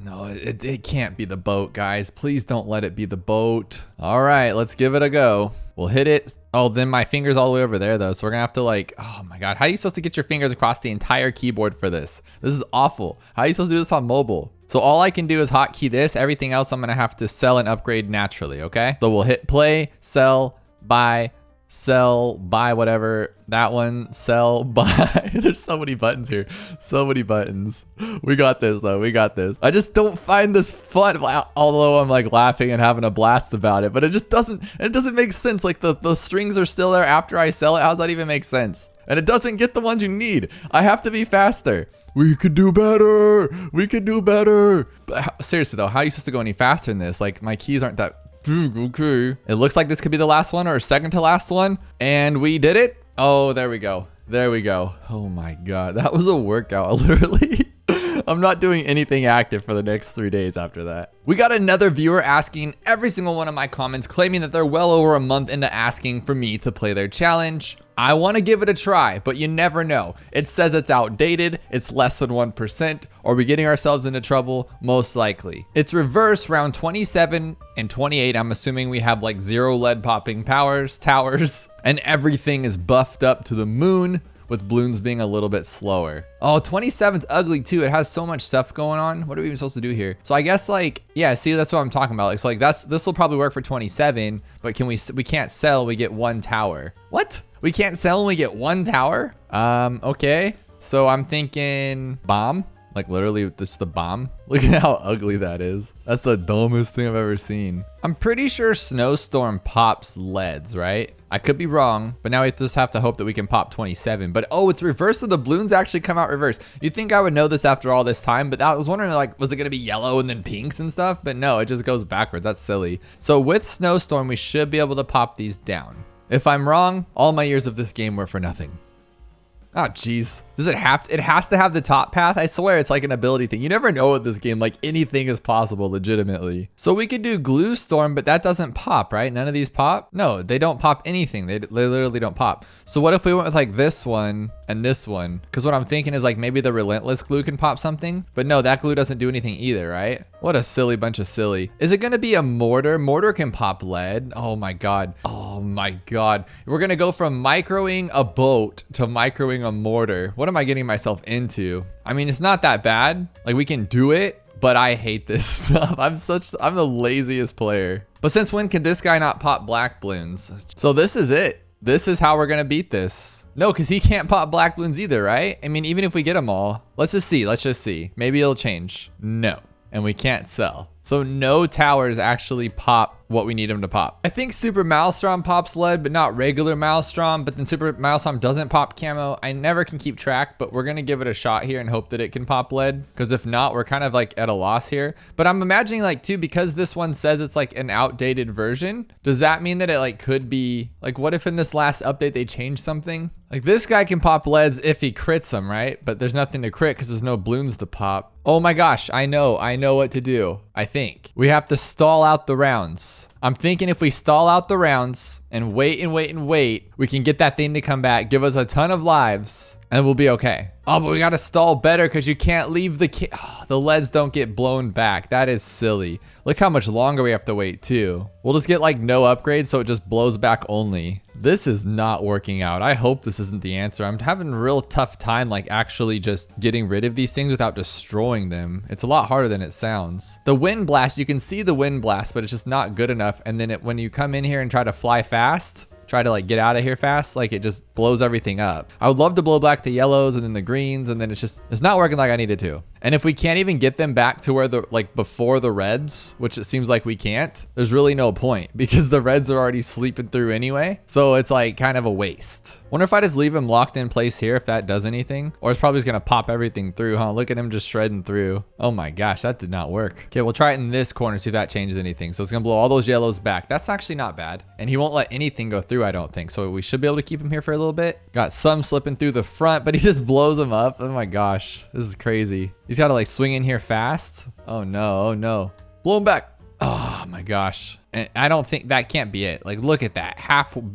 No, it can't be the boat, guys. Please don't let it be the boat. All right, let's give it a go. We'll hit it. Oh, then my finger's all the way over there though. So we're gonna have to like, oh my God. How are you supposed to get your fingers across the entire keyboard for this? This is awful. How are you supposed to do this on mobile? So all I can do is hotkey this. Everything else I'm gonna have to sell and upgrade naturally, okay? So we'll hit play, sell, buy, whatever. That one, sell, buy. There's so many buttons here. So many buttons. We got this though, we got this. I just don't find this fun, although I'm like laughing and having a blast about it, but it doesn't make sense. Like the strings are still there after I sell it. How does that even make sense? And it doesn't get the ones you need. I have to be faster. We could do better. We could do better. But seriously though, how are you supposed to go any faster than this? Like my keys aren't that. Okay. It looks like this could be the last one or second to last one. And we did it. Oh, there we go. There we go. Oh my God. That was a workout, literally. I'm not doing anything active for the next 3 days after that. We got another viewer asking every single one of my comments, claiming that they're well over a month into asking for me to play their challenge. I want to give it a try, but you never know. It says it's outdated, it's less than 1%. Are we getting ourselves into trouble? Most likely. It's reverse round 27 and 28. I'm assuming we have like 0 lead popping towers, and everything is buffed up to the moon, with balloons being a little bit slower. Oh, 27's ugly too. It has so much stuff going on. What are we even supposed to do here? So I guess like, yeah, see, that's what I'm talking about. Like, so like this will probably work for 27, but we can't sell, we get 1 tower. What? We can't sell and we get 1 tower? Okay. So I'm thinking bomb. Like literally just the bomb. Look at how ugly that is. That's the dumbest thing I've ever seen. I'm pretty sure Snowstorm pops leads, right? I could be wrong, but now we just have to hope that we can pop 27. But oh, it's reverse, so the balloons actually come out reverse. You'd think I would know this after all this time, but I was wondering like, was it gonna be yellow and then pinks and stuff? But no, it just goes backwards. That's silly. So with Snowstorm, we should be able to pop these down. If I'm wrong, all my years of this game were for nothing. Oh, geez. Does it has to have the top path? I swear it's like an ability thing. You never know with this game, like anything is possible legitimately. So we could do Glue Storm, but that doesn't pop, right? None of these pop? No, they don't pop anything. They literally don't pop. So what if we went with like this one and this one? Because what I'm thinking is like maybe the Relentless glue can pop something, but no, that glue doesn't do anything either, right? What a silly bunch of silly. Is it gonna be a Mortar? Mortar can pop lead. Oh my God. Oh my God. We're gonna go from microing a boat to microing a mortar. What am I getting myself into? I mean, it's not that bad. Like we can do it, but I hate this stuff. I'm the laziest player. But since when can this guy not pop black balloons? So this is it. This is how we're gonna beat this. No, because he can't pop black balloons either, right? I mean, even if we get them all, let's just see. Maybe it'll change. No, and we can't sell. So no towers actually pop what we need them to pop. I think Super Maelstrom pops lead, but not regular Maelstrom. But then Super Maelstrom doesn't pop camo. I never can keep track, but we're gonna give it a shot here and hope that it can pop lead. Because if not, we're kind of like at a loss here. But I'm imagining like too, because this one says it's like an outdated version, does that mean that it like could be like, what if in this last update they changed something? Like this guy can pop leads if he crits them, right? But there's nothing to crit because there's no balloons to pop. Oh my gosh, I know what to do. I think we have to stall out the rounds. I'm thinking if we stall out the rounds and wait, we can get that thing to come back, give us a ton of lives, and we'll be okay. Oh, but we gotta stall better because you can't leave the leads don't get blown back. That is silly. Look how much longer we have to wait too. We'll just get like no upgrades, so it just blows back only. This is not working out. I hope this isn't the answer. I'm having a real tough time like actually just getting rid of these things without destroying them. It's a lot harder than it sounds. The wind blast, you can see the wind blast, but it's just not good enough. And then when you come in here and try to fly fast, try to like get out of here fast, like it just blows everything up. I would love to blow back the yellows and then the greens, and then it's not working like I need it to. And if we can't even get them back to where like before the reds, which it seems like we can't, there's really no point because the reds are already sleeping through anyway. So it's like kind of a waste. Wonder if I just leave him locked in place here, if that does anything, or it's probably just gonna pop everything through, huh? Look at him just shredding through. Oh my gosh, that did not work. Okay, we'll try it in this corner, see if that changes anything. So it's gonna blow all those yellows back. That's actually not bad. And he won't let anything go through, I don't think. So we should be able to keep him here for a little bit. Got some slipping through the front, but he just blows them up. Oh my gosh, this is crazy. He's got to like swing in here fast. Oh no, oh no. Blow him back. Oh my gosh. And I don't think that can't be it. Like, look at that.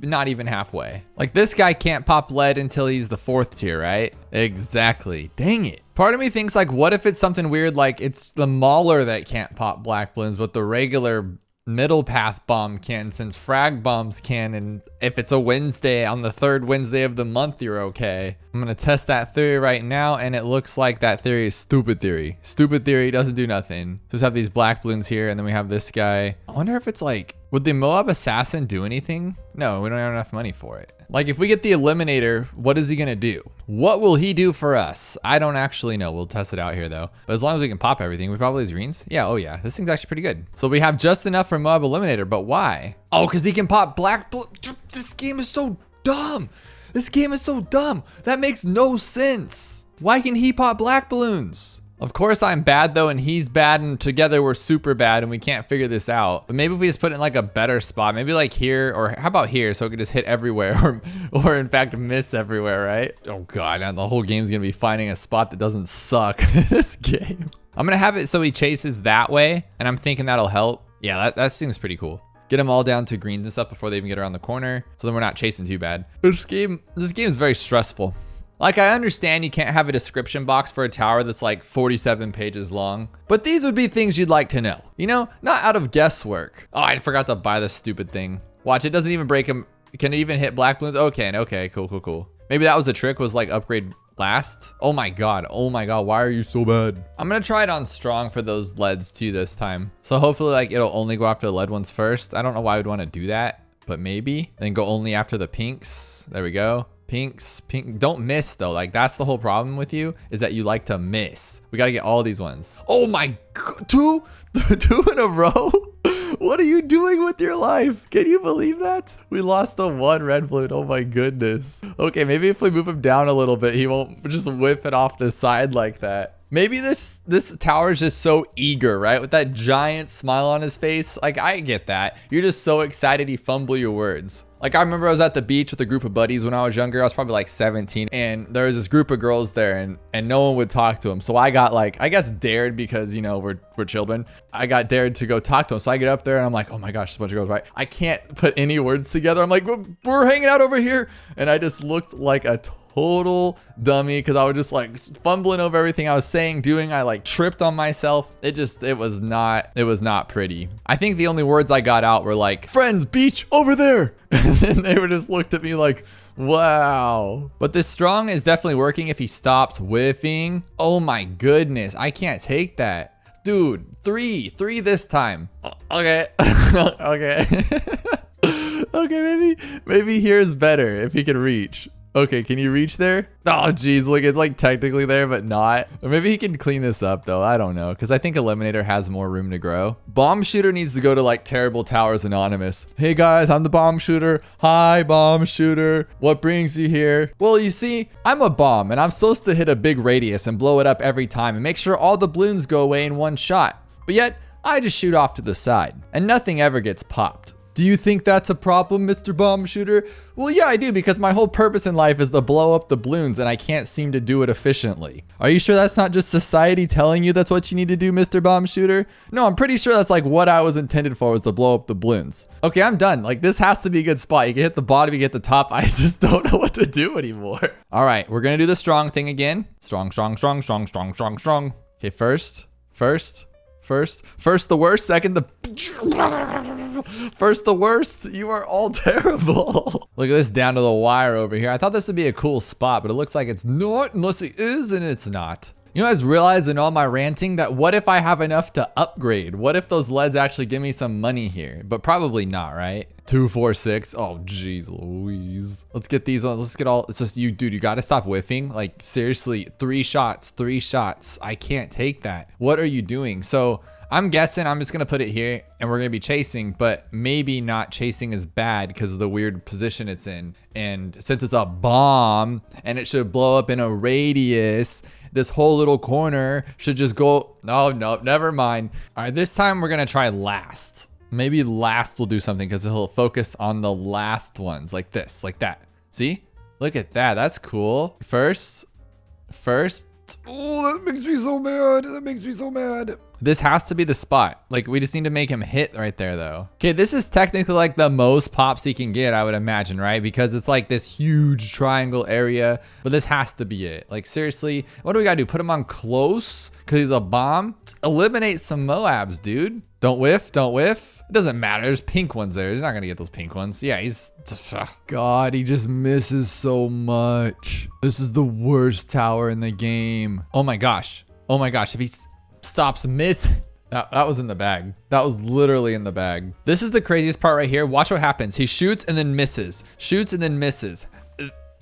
Not even halfway. Like, this guy can't pop lead until he's the 4th tier, right? Exactly. Dang it. Part of me thinks, like, what if it's something weird, like it's the Mauler that can't pop black balloons, but the regular middle path bomb can, since frag bombs can, and if it's a Wednesday on the 3rd Wednesday of the month, you're okay. I'm gonna test that theory right now, and it looks like that theory is stupid theory. Stupid theory doesn't do nothing. Just have these black balloons here, and then we have this guy. I wonder if it's like, would the MOAB assassin do anything? No, we don't have enough money for it. Like, if we get the eliminator, what is he gonna do? What will he do for us? I don't actually know. We'll test it out here though. But as long as we can pop everything, we probably use greens. Yeah, oh yeah, this thing's actually pretty good. So we have just enough for MOAB eliminator, but why? Oh, because he can pop black. This game is so dumb. This game is so dumb. That makes no sense. Why can he pop black balloons? Of course I'm bad though, and he's bad, and together we're super bad, and we can't figure this out. But maybe if we just put it in like a better spot, maybe like here, or how about here, so it can just hit everywhere, or in fact miss everywhere, right? Oh god, now the whole game's gonna be finding a spot that doesn't suck. This game. I'm gonna have it so he chases that way, and I'm thinking that'll help. Yeah, that seems pretty cool. Get them all down to greens and stuff before they even get around the corner, so then we're not chasing too bad. This game is very stressful. Like, I understand you can't have a description box for a tower that's like 47 pages long, but these would be things you'd like to know, you know, not out of guesswork. Oh, I forgot to buy this stupid thing. Watch, it doesn't even break them. Can it even hit black balloons? Okay, cool. Maybe that was a trick, was like upgrade last. Oh my god, why are you so bad? I'm gonna try it on strong for those leads too this time. So hopefully like it'll only go after the lead ones first. I don't know why I would want to do that, but maybe. Then go only after the pinks. There we go. Pinks, don't miss though. Like, that's the whole problem with you, is that you like to miss. We got to get all these ones. Oh my god, two in a row. What are you doing with your life? Can you believe that? We lost the 1 red balloon. Oh my goodness. Okay, maybe if we move him down a little bit, he won't just whip it off the side like that. Maybe this tower is just so eager, right? With that giant smile on his face. Like, I get that. You're just so excited you fumble your words. Like, I remember I was at the beach with a group of buddies when I was younger. I was probably like 17, and there was this group of girls there, and no one would talk to them. So I got like, I guess dared, because, you know, we're children. I got dared to go talk to them. So I get up there and I'm like, oh my gosh, there's a bunch of girls, right? I can't put any words together. I'm like, we're hanging out over here. And I just looked like a total dummy, because I was just like fumbling over everything I was saying, doing. I like tripped on myself. It was not pretty. I think the only words I got out were like, friends, beach over there. And then they were just looked at me like, wow. But this strong is definitely working if he stops whiffing. Oh my goodness, I can't take that. Dude, three this time. Okay. Okay. Okay, maybe here's better if he can reach. Okay, can you reach there? Oh, geez, look, it's like technically there, but not. Or maybe he can clean this up, though. I don't know, because I think Eliminator has more room to grow. Bomb Shooter needs to go to, like, Terrible Towers Anonymous. Hey, guys, I'm the Bomb Shooter. Hi, Bomb Shooter. What brings you here? Well, you see, I'm a bomb, and I'm supposed to hit a big radius and blow it up every time and make sure all the balloons go away in one shot. But yet, I just shoot off to the side, and nothing ever gets popped. Do you think that's a problem, Mr. Bomb Shooter? Well, yeah, I do, because my whole purpose in life is to blow up the balloons, and I can't seem to do it efficiently. Are you sure that's not just society telling you that's what you need to do, Mr. Bomb Shooter? No, I'm pretty sure that's like what I was intended for, was to blow up the balloons. Okay, I'm done. Like, this has to be a good spot. You can hit the bottom, you get the top. I just don't know what to do anymore. All right, we're gonna do the strong thing again. Strong. Okay, first the worst, second the first the worst. You are all terrible. Look at this down to the wire over here. I thought this would be a cool spot, but it looks like it's not, unless it is, and it's not. You know, I was realizing all my ranting that what if I have enough to upgrade? What if those leads actually give me some money here? But probably not, right? 2, 4, 6. Oh, geez Louise. Let's get these on. Let's get all. It's just you, dude. You got to stop whiffing. Like, seriously, 3 shots. I can't take that. What are you doing? So I'm guessing I'm just going to put it here, and we're going to be chasing, but maybe not chasing is bad because of the weird position it's in. And since it's a bomb and it should blow up in a radius, this whole little corner should just go. Oh, no, never mind. All right, this time we're going to try last. Maybe last will do something because he'll focus on the last ones, like this, like that. See? Look at that. That's cool. First. Oh, that makes me so mad. That makes me so mad. This has to be the spot. Like, we just need to make him hit right there, though. Okay, this is technically like the most pops he can get, I would imagine, right? Because it's like this huge triangle area, but this has to be it. Like, seriously, what do we gotta do? Put him on close because he's a bomb? Eliminate some MOABs, dude. Don't whiff, don't whiff. It doesn't matter. There's pink ones there. He's not gonna get those pink ones. Yeah, he's... God, he just misses so much. This is the worst tower in the game. Oh my gosh. Oh my gosh. If he stops miss... That was in the bag. That was literally in the bag. This is the craziest part right here. Watch what happens. He shoots and then misses. Shoots and then misses.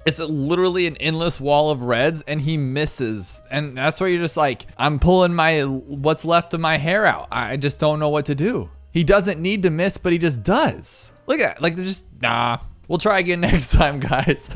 It's literally an endless wall of reds and he misses. And that's where you're just like, I'm pulling what's left of my hair out. I just don't know what to do. He doesn't need to miss, but he just does. Look at that. Like, just, nah. We'll try again next time, guys.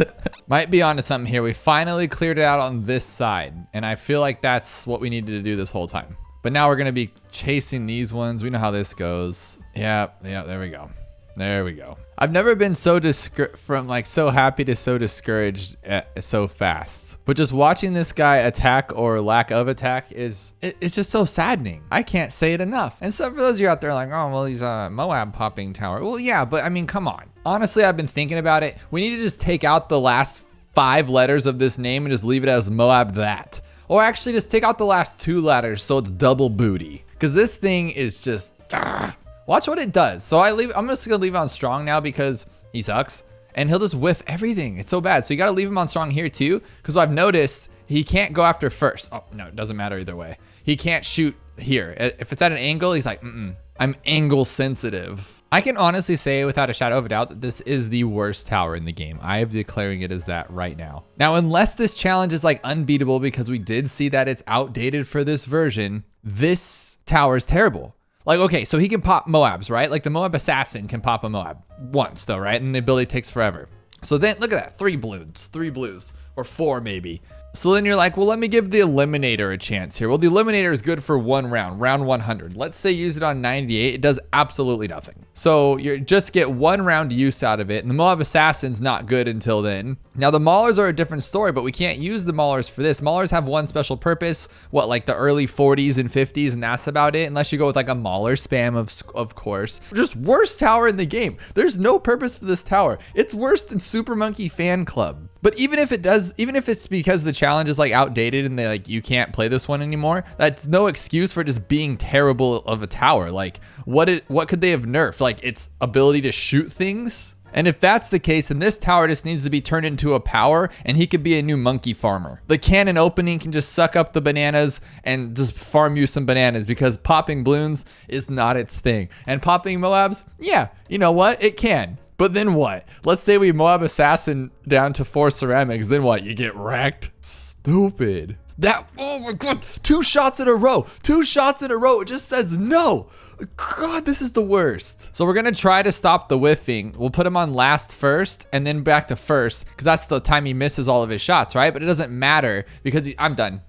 Might be onto something here. We finally cleared it out on this side. And I feel like that's what we needed to do this whole time. But now we're going to be chasing these ones. We know how this goes. Yeah, there we go. There we go. I've never been so so happy to so discouraged so fast. But just watching this guy attack or lack of attack it's just so saddening. I can't say it enough. And so for those of you out there like, oh, well, he's a MOAB popping tower. Well, yeah, but I mean, come on. Honestly, I've been thinking about it. We need to just take out the last 5 letters of this name and just leave it as MOAB that. Or actually just take out the last 2 letters so it's double booty. Because this thing is just... Watch what it does. So I'm just gonna leave it on strong now because he sucks. And he'll just whiff everything. It's so bad. So you gotta leave him on strong here too. Because I've noticed he can't go after first. Oh, no, it doesn't matter either way. He can't shoot here. If it's at an angle, he's like, I'm angle sensitive. I can honestly say without a shadow of a doubt that this is the worst tower in the game. I am declaring it as that right now. Now, unless this challenge is like unbeatable because we did see that it's outdated for this version, this tower is terrible. Like, okay, so he can pop MOABs, right? Like the MOAB assassin can pop a MOAB once though, right? And the ability takes forever. So then look at that, 3 blues, or 4 maybe. So then you're like, well, let me give the Eliminator a chance here. Well, the Eliminator is good for 1 round, round 100. Let's say use it on 98. It does absolutely nothing. So you just get 1 round use out of it. And the MOAB Assassin's not good until then. Now the Maulers are a different story, but we can't use the Maulers for this. Maulers have one special purpose, like the early 40s and 50s, and that's about it. Unless you go with like a Mauler spam, of course. Just worst tower in the game. There's no purpose for this tower. It's worse than Super Monkey Fan Club. But even if it's because the challenge is like outdated and they like you can't play this one anymore, that's no excuse for just being terrible of a tower. Like what could they have nerfed? Like its ability to shoot things? And if that's the case, then this tower just needs to be turned into a power and he could be a new monkey farmer. The cannon opening can just suck up the bananas and just farm you some bananas because popping balloons is not its thing. And popping MOABs, yeah, you know what? It can. But then what? Let's say we MOAB Assassin down to 4 ceramics. Then what? You get wrecked? Stupid. Oh my God, 2 shots in a row. 2 shots in a row. It just says no. God, this is the worst. So we're gonna try to stop the whiffing. We'll put him on last first and then back to first because that's the time he misses all of his shots, right? But it doesn't matter because I'm done.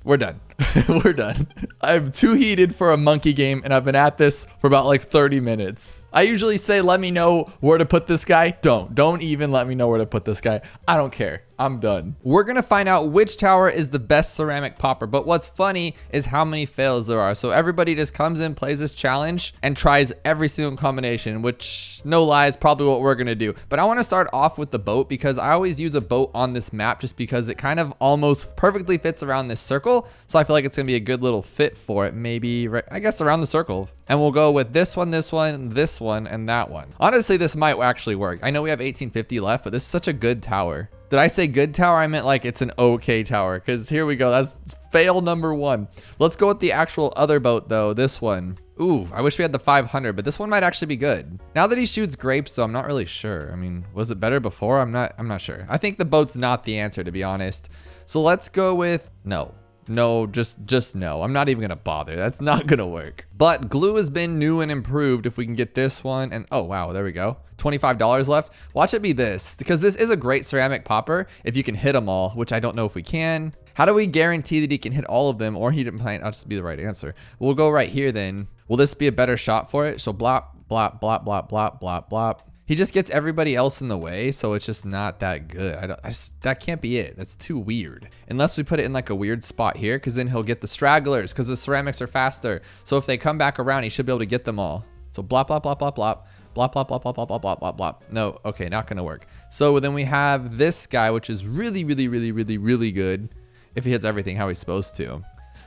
We're done. We're done. I'm too heated for a monkey game and I've been at this for about like 30 minutes. I usually say, let me know where to put this guy. Don't even let me know where to put this guy. I don't care. I'm done. We're gonna find out which tower is the best ceramic popper. But what's funny is how many fails there are. So everybody just comes in, plays this challenge and tries every single combination, which no lie is probably what we're gonna do. But I wanna start off with the boat because I always use a boat on this map just because it kind of almost perfectly fits around this circle. So I feel like it's gonna be a good little fit for it. Maybe, I guess around the circle. And we'll go with this one, and that one. Honestly, this might actually work. I know we have 1850 left, but this is such a good tower. Did I say good tower? I meant like it's an okay tower because here we go. That's fail number 1. Let's go with the actual other boat though. This one. Ooh, I wish we had the 500, but this one might actually be good. Now that he shoots grapes though, I'm not really sure. I mean, was it better before? I'm not sure. I think the boat's not the answer, to be honest. So let's go with no, just no. I'm not even gonna bother. That's not gonna work. But glue has been new and improved. If we can get this one and oh wow, there we go. $25 left. Watch it be this because this is a great ceramic popper if you can hit them all, which I don't know if we can. How do we guarantee that he can hit all of them or he didn't might not just be the right answer? We'll go right here then. Will this be a better shot for it? So blop, blop, blop, blop, blop, blop, blop. He just gets everybody else in the way, so it's just not that good. That can't be it. That's too weird. Unless we put it in like a weird spot here, because then he'll get the stragglers, because the ceramics are faster. So if they come back around, he should be able to get them all. So blop, blop, blop, blop, blop. Blop, blop, blop, blop, blop, blop, blop, blop, blop. No, okay, not gonna work. So then we have this guy, which is really, really, really, really, really good if he hits everything how he's supposed to.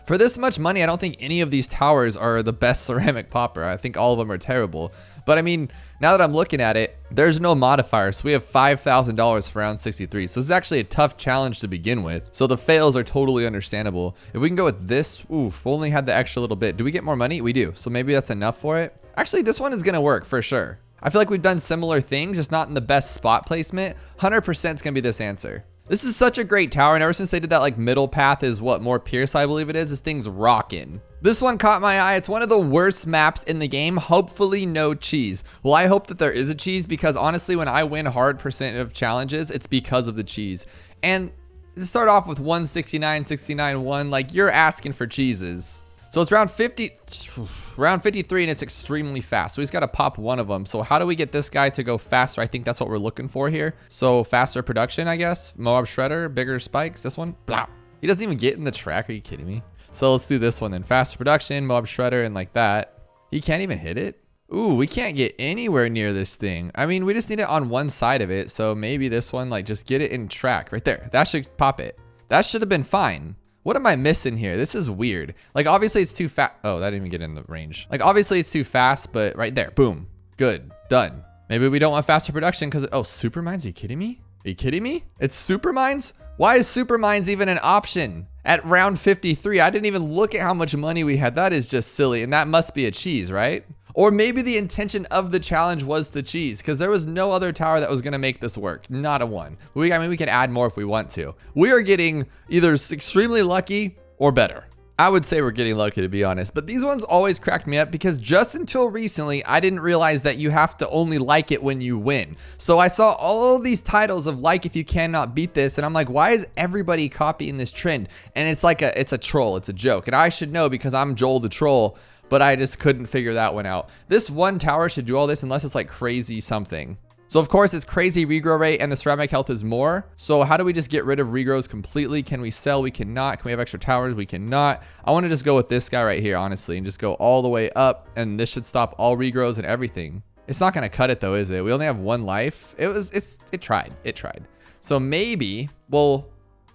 For this much money, I don't think any of these towers are the best ceramic popper. I think all of them are terrible. But I mean, now that I'm looking at it, there's no modifier. So we have $5,000 for round 63. So this is actually a tough challenge to begin with. So the fails are totally understandable. If we can go with this, oof, we only had the extra little bit. Do we get more money? We do. So maybe that's enough for it. Actually, this one is gonna work for sure. I feel like we've done similar things, just not in the best spot placement. 100% is gonna be this answer. This is such a great tower, and ever since they did that like middle path is what, more Pierce, I believe it is, this thing's rocking. This one caught my eye. It's one of the worst maps in the game. Hopefully no cheese. Well, I hope that there is a cheese, because honestly, when I win hard percent of challenges, it's because of the cheese. And to start off with 169, 69, 1, like you're asking for cheeses. So it's round 53, and it's extremely fast. So he's got to pop one of them. So how do we get this guy to go faster? I think that's what we're looking for here. So faster production, I guess. MOAB shredder, bigger spikes. This one, blah. He doesn't even get in the track. Are you kidding me? So let's do this one then. Faster production, MOAB shredder, and like that. He can't even hit it. Ooh, we can't get anywhere near this thing. I mean, we just need it on one side of it. So maybe this one, like just get it in track right there. That should pop it. That should have been fine. What am I missing here? This is weird. Like, obviously it's too fast. Oh, that didn't even get in the range. Like, obviously it's too fast, but right there, boom, good, done. Maybe we don't want faster production because, oh, super mines, are you kidding me? Are you kidding me? It's super mines? Why is super mines even an option at round 53? I didn't even look at how much money we had. That is just silly. And that must be a cheese, right? Or maybe the intention of the challenge was the cheese, because there was no other tower that was going to make this work. Not a one. I mean, we can add more if we want to. We are getting either extremely lucky or better. I would say we're getting lucky, to be honest. But these ones always cracked me up, because just until recently, I didn't realize that you have to only like it when you win. So I saw all these titles of like if you cannot beat this, and I'm like, why is everybody copying this trend? And it's like it's a troll. It's a joke. And I should know because I'm Joel the Troll. But I just couldn't figure that one out. This one tower should do all this unless it's like crazy something. So of course it's crazy regrow rate and the ceramic health is more. So how do we just get rid of regrows completely? Can we sell? We cannot. Can we have extra towers? We cannot. I want to just go with this guy right here, honestly, and just go all the way up, and this should stop all regrows and everything. It's not going to cut it though, is it? We only have one life. It tried. So maybe, well,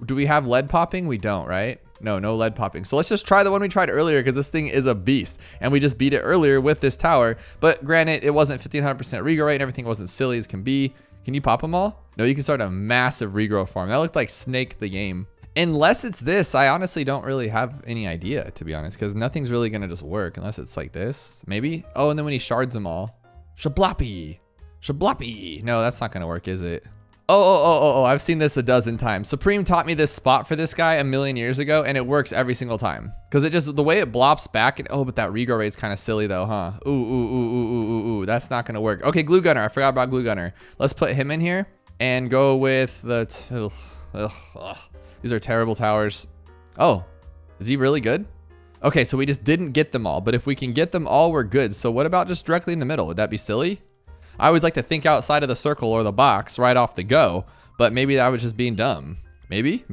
do we have lead popping? We don't, right? No lead popping. So let's just try the one we tried earlier, because this thing is a beast. And we just beat it earlier with this tower. But granted, it wasn't 1500% regrow rate and everything wasn't silly as can be. Can you pop them all? No, you can start a massive regrow farm. That looked like Snake the game. Unless it's this, I honestly don't really have any idea, to be honest, because nothing's really going to just work unless it's like this. Maybe? Oh, and then when he shards them all. Shabloppy. No, that's not going to work, is it? Oh, I've seen this a dozen times. Supreme taught me this spot for this guy a million years ago, and it works every single time. Because it just, the way it blops back, and oh, but that regrow rate's kind of silly though, huh? Ooh, that's not gonna work. Okay, Glue Gunner, I forgot about Glue Gunner. Let's put him in here and go with the, these are terrible towers. Oh, is he really good? Okay, so we just didn't get them all, but if we can get them all, we're good. So what about just directly in the middle? Would that be silly? I always like to think outside of the circle or the box right off the go, but maybe I was just being dumb. Maybe?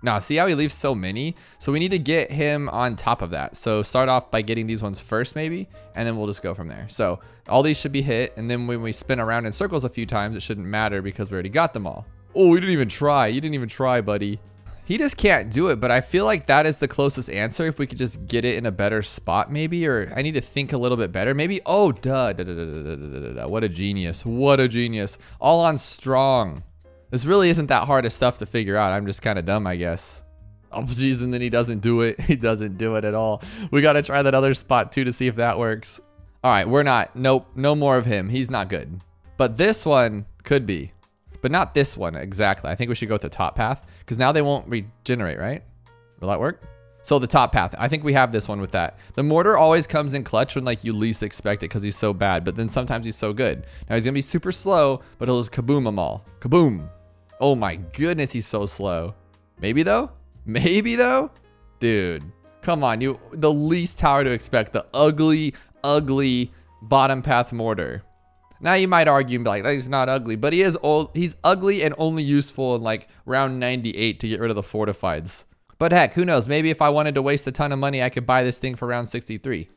No, see how he leaves so many? So we need to get him on top of that. So start off by getting these ones first maybe, and then we'll just go from there. So all these should be hit, and then when we spin around in circles a few times, it shouldn't matter because we already got them all. Oh, we didn't even try. You didn't even try, buddy. He just can't do it, but I feel like that is the closest answer. If we could just get it in a better spot maybe, or I need to think a little bit better. Maybe, oh, duh. What a genius. All on strong. This really isn't that hard of stuff to figure out. I'm just kind of dumb, I guess. Oh, geez, and then he doesn't do it. He doesn't do it at all. We got to try that other spot too to see if that works. All right, we're not. Nope, no more of him. He's not good. But this one could be. But not this one exactly. I think we should go with the top path because now they won't regenerate, right? Will that work? So the top path, I think we have this one with that. The Mortar always comes in clutch when like you least expect it because he's so bad, but then sometimes he's so good. Now he's gonna be super slow, but he'll just kaboom them all. Kaboom. Oh my goodness, he's so slow. Maybe though? Dude, come on, the least tower to expect, the ugly bottom path Mortar. Now you might argue and be like, he's not ugly, but he is old. He's ugly and only useful in like round 98 to get rid of the fortifieds. But heck, who knows? Maybe if I wanted to waste a ton of money, I could buy this thing for round 63.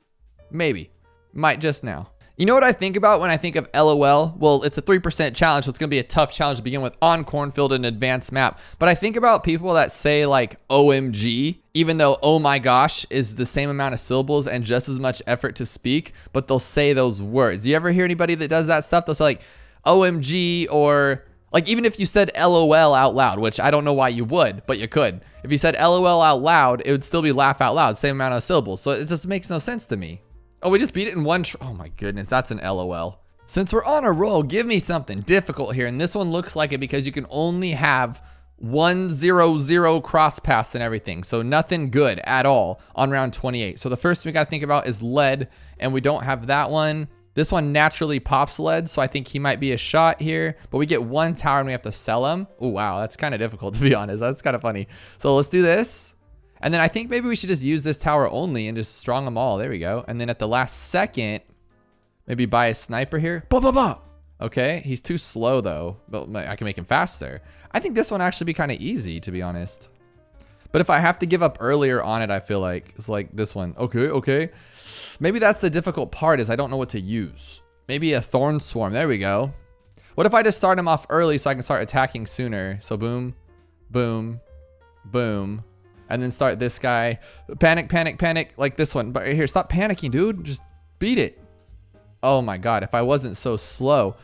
Maybe. Might just now. You know what I think about when I think of LOL? Well, it's a 3% challenge, so it's going to be a tough challenge to begin with on Cornfield, an advanced map. But I think about people that say like OMG, even though oh my gosh is the same amount of syllables and just as much effort to speak, but they'll say those words. You ever hear anybody that does that stuff? They'll say like OMG, or like even if you said LOL out loud, which I don't know why you would, but you could. If you said LOL out loud, it would still be laugh out loud, same amount of syllables. So it just makes no sense to me. Oh, we just beat it in one. Oh my goodness, that's an LOL. Since we're on a roll, give me something difficult here. And this one looks like it because you can only have 1-0-0 cross pass and everything. So nothing good at all on round 28. So the first thing we got to think about is lead, and we don't have that one. This one naturally pops lead, so I think he might be a shot here. But we get one tower and we have to sell him. Oh, wow, that's kind of difficult to be honest. That's kind of funny. So let's do this. And then I think maybe we should just use this tower only and just strong them all. There we go. And then at the last second, maybe buy a sniper here. Blah, blah, blah. Okay, he's too slow though, but I can make him faster. I think this one actually be kind of easy, to be honest. But if I have to give up earlier on it, I feel like it's like this one. Okay. Maybe that's the difficult part, is I don't know what to use. Maybe a thorn swarm. There we go. What if I just start him off early so I can start attacking sooner? So boom, boom, boom. And then start this guy. Panic, panic, panic. Like this one. But right here, stop panicking, dude. Just beat it. Oh my God, if I wasn't so slow.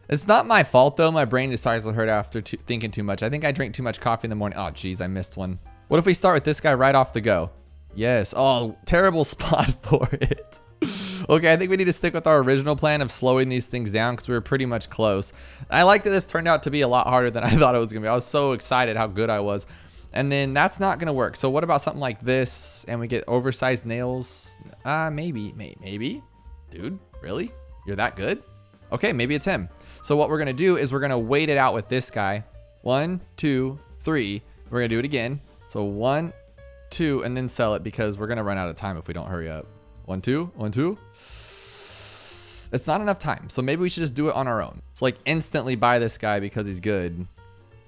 It's not my fault though. My brain just starts to hurt after thinking too much. I think I drank too much coffee in the morning. Oh geez, I missed one. What if we start with this guy right off the go? Yes. Oh, terrible spot for it. Okay, I think we need to stick with our original plan of slowing these things down because we were pretty much close. I like that this turned out to be a lot harder than I thought it was going to be. I was so excited how good I was. And then that's not going to work. So what about something like this and we get oversized nails? Maybe. Dude, really? You're that good? Okay, maybe it's him. So what we're going to do is we're going to wait it out with this guy. 1, 2, 3. We're going to do it again. So 1, 2, and then sell it because we're going to run out of time if we don't hurry up. 1, 2, 1, 2. It's not enough time. So maybe we should just do it on our own. So like instantly buy this guy because he's good.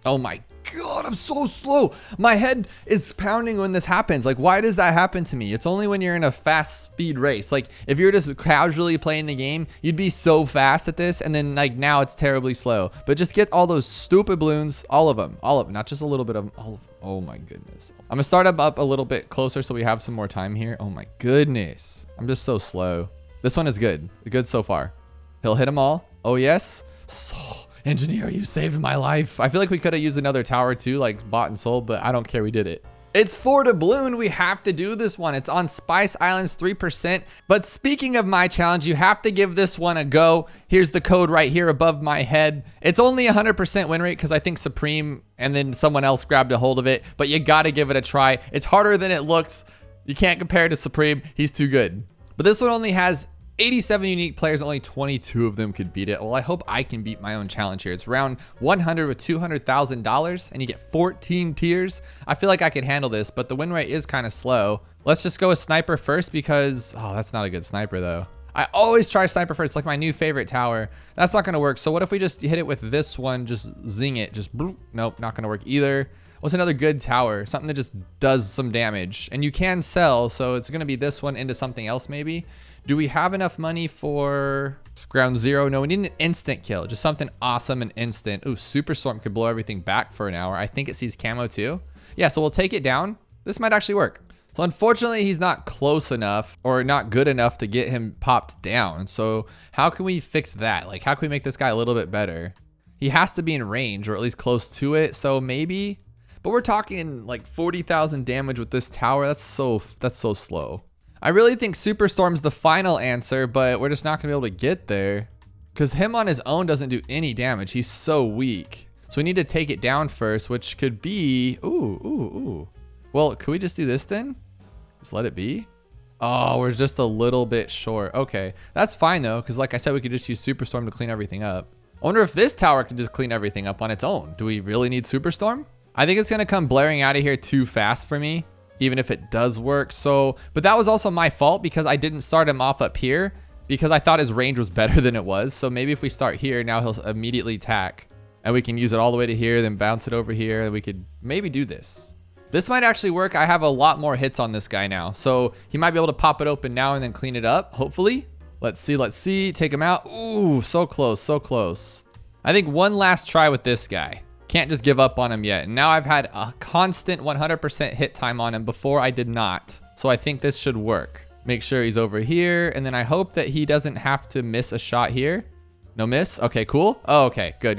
Oh my God, I'm so slow. My head is pounding when this happens. Like, why does that happen to me? It's only when you're in a fast speed race. Like if you're just casually playing the game, you'd be so fast at this. And then like now it's terribly slow, but just get all those stupid balloons, all of them, not just a little bit of them, all of them. Oh my goodness. I'm gonna start up a little bit closer so we have some more time here. Oh my goodness. I'm just so slow. This one is good. Good so far. He'll hit them all. Oh yes. So engineer, you saved my life. I feel like we could have used another tower too, like bought and sold, but I don't care. We did it. It's for the balloon. We have to do this one. It's on Spice Islands 3%. But speaking of my challenge, you have to give this one a go. Here's the code right here above my head. It's only 100% win rate because I think Supreme and then someone else grabbed a hold of it, but you got to give it a try. It's harder than it looks. You can't compare to Supreme. He's too good. But this one only has 87 unique players, only 22 of them could beat it. Well, I hope I can beat my own challenge here. It's round 100 with $200,000 and you get 14 tiers. I feel like I could handle this, but the win rate is kind of slow. Let's just go with sniper first because, oh, that's not a good sniper though. I always try sniper first, like my new favorite tower. That's not gonna work. So what if we just hit it with this one, just zing it, just bloop. Nope, not gonna work either. What's another good tower? Something that just does some damage and you can sell. So it's gonna be this one into something else maybe. Do we have enough money for ground 0? No, we need an instant kill. Just something awesome and instant. Ooh, Super Storm could blow everything back for an hour. I think it sees Camo too. Yeah, so we'll take it down. This might actually work. So unfortunately, he's not close enough or not good enough to get him popped down. So how can we fix that? Like, how can we make this guy a little bit better? He has to be in range or at least close to it. So maybe, but we're talking like 40,000 damage with this tower. That's so slow. I really think Superstorm's the final answer, but we're just not gonna be able to get there because him on his own doesn't do any damage. He's so weak. So we need to take it down first, which could be, ooh. Well, could we just do this then? Just let it be. Oh, we're just a little bit short. Okay, that's fine though, because like I said, we could just use Superstorm to clean everything up. I wonder if this tower can just clean everything up on its own. Do we really need Superstorm? I think it's gonna come blaring out of here too fast for me, even if it does work. So, but that was also my fault because I didn't start him off up here because I thought his range was better than it was. So maybe if we start here, now he'll immediately tack and we can use it all the way to here, then bounce it over here, and we could maybe do this. This might actually work. I have a lot more hits on this guy now. So he might be able to pop it open now and then clean it up, hopefully. Let's see. Take him out. Ooh, so close, so close. I think one last try with this guy. Can't just give up on him yet. And now I've had a constant 100% hit time on him. Before I did not. So I think this should work. Make sure he's over here. And then I hope that he doesn't have to miss a shot here. No miss? Okay, cool. Oh, okay. Good.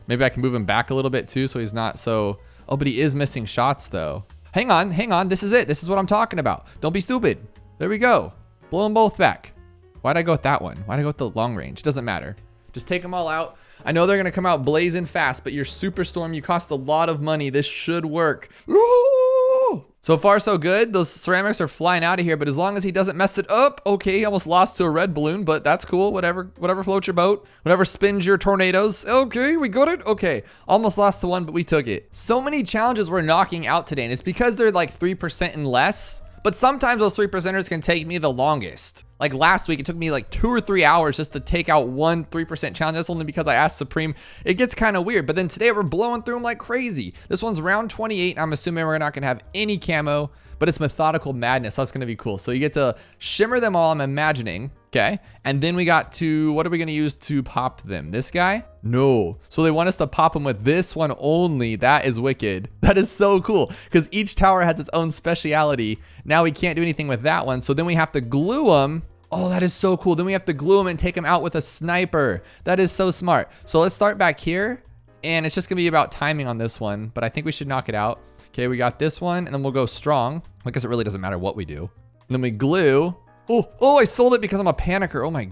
Maybe I can move him back a little bit too so he's not so... Oh, but he is missing shots though. Hang on. This is it. This is what I'm talking about. Don't be stupid. There we go. Blow them both back. Why'd I go with that one? Why'd I go with the long range? Doesn't matter. Just take them all out. I know they're going to come out blazing fast, but your Superstorm, you cost a lot of money. This should work. Ooh! So far, so good. Those ceramics are flying out of here, but as long as he doesn't mess it up. Okay, he almost lost to a red balloon, but that's cool. Whatever floats your boat. Whatever spins your tornadoes. Okay, we got it. Okay, almost lost to one, but we took it. So many challenges we're knocking out today, and it's because they're like 3% and less. But sometimes those 3%ers can take me the longest. Like last week, it took me like 2 or 3 hours just to take out one 3% challenge. That's only because I asked Supreme. It gets kind of weird. But then today we're blowing through them like crazy. This one's round 28. I'm assuming we're not going to have any camo, but it's methodical madness. So that's going to be cool. So you get to shimmer them all, I'm imagining. Okay. And then we got to, what are we going to use to pop them? This guy? No. So they want us to pop them with this one only. That is wicked. That is so cool because each tower has its own speciality. Now we can't do anything with that one. So then we have to glue them. Oh, that is so cool. Then we have to glue them and take them out with a sniper. That is so smart. So let's start back here. And it's just going to be about timing on this one. But I think we should knock it out. Okay, we got this one. And then we'll go strong. I guess it really doesn't matter what we do. And then we glue. Oh, I sold it because I'm a panicker. Oh my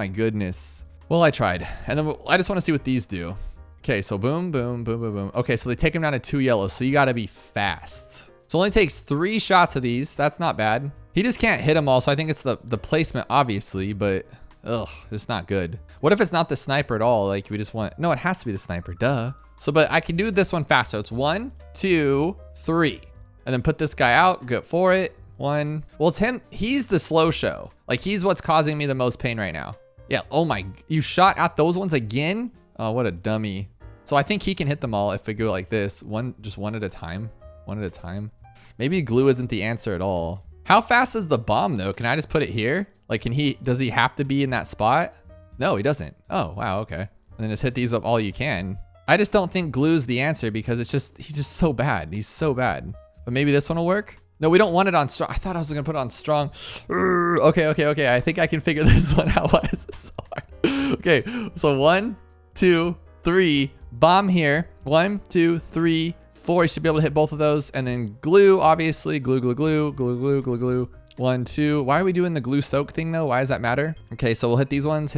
goodness. Well, I tried. And then I just want to see what these do. Okay, so boom. Okay, so they take them down to 2 yellows. So you got to be fast. So it only takes 3 shots of these. That's not bad. He just can't hit them all. So I think it's the placement, obviously. But, ugh, it's not good. What if it's not the sniper at all? Like, we just want... No, it has to be the sniper. Duh. So, but I can do this one fast. So it's 1, 2, 3. And then put this guy out. Go for it. 1. Well, it's him. He's the slow show. Like, he's what's causing me the most pain right now. Yeah. Oh my. You shot at those ones again? Oh, what a dummy. So I think he can hit them all if we go like this. Just one at a time. One at a time. Maybe glue isn't the answer at all. How fast is the bomb though? Can I just put it here? Like, does he have to be in that spot? No, he doesn't. Oh, wow. Okay. And then just hit these up all you can. I just don't think glue's the answer because he's just so bad. He's so bad. But maybe this one will work. No, we don't want it on strong. I thought I was going to put it on strong. Okay. I think I can figure this one out. Why is this so hard? Okay, so 1, 2, 3. Bomb here. 1, 2, 3, 4. You should be able to hit both of those. And then glue, obviously. Glue. 1, 2. Why are we doing the glue soak thing, though? Why does that matter? Okay, so we'll hit these ones,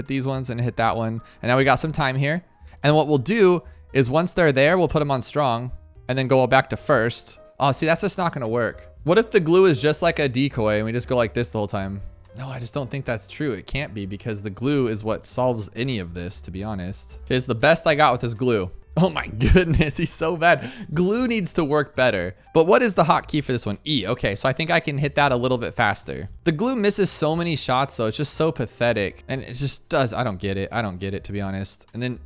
and hit that one. And now we got some time here. And what we'll do is once they're there, we'll put them on strong. And then go back to first. Oh, see, that's just not going to work. What if the glue is just like a decoy and we just go like this the whole time? No, I just don't think that's true. It can't be because the glue is what solves any of this, to be honest. Okay, it's the best I got with this glue. Oh my goodness, he's so bad. Glue needs to work better. But what is the hotkey for this one? E. Okay, so I think I can hit that a little bit faster. The glue misses so many shots though. It's just so pathetic. And it just does. I don't get it, to be honest. And then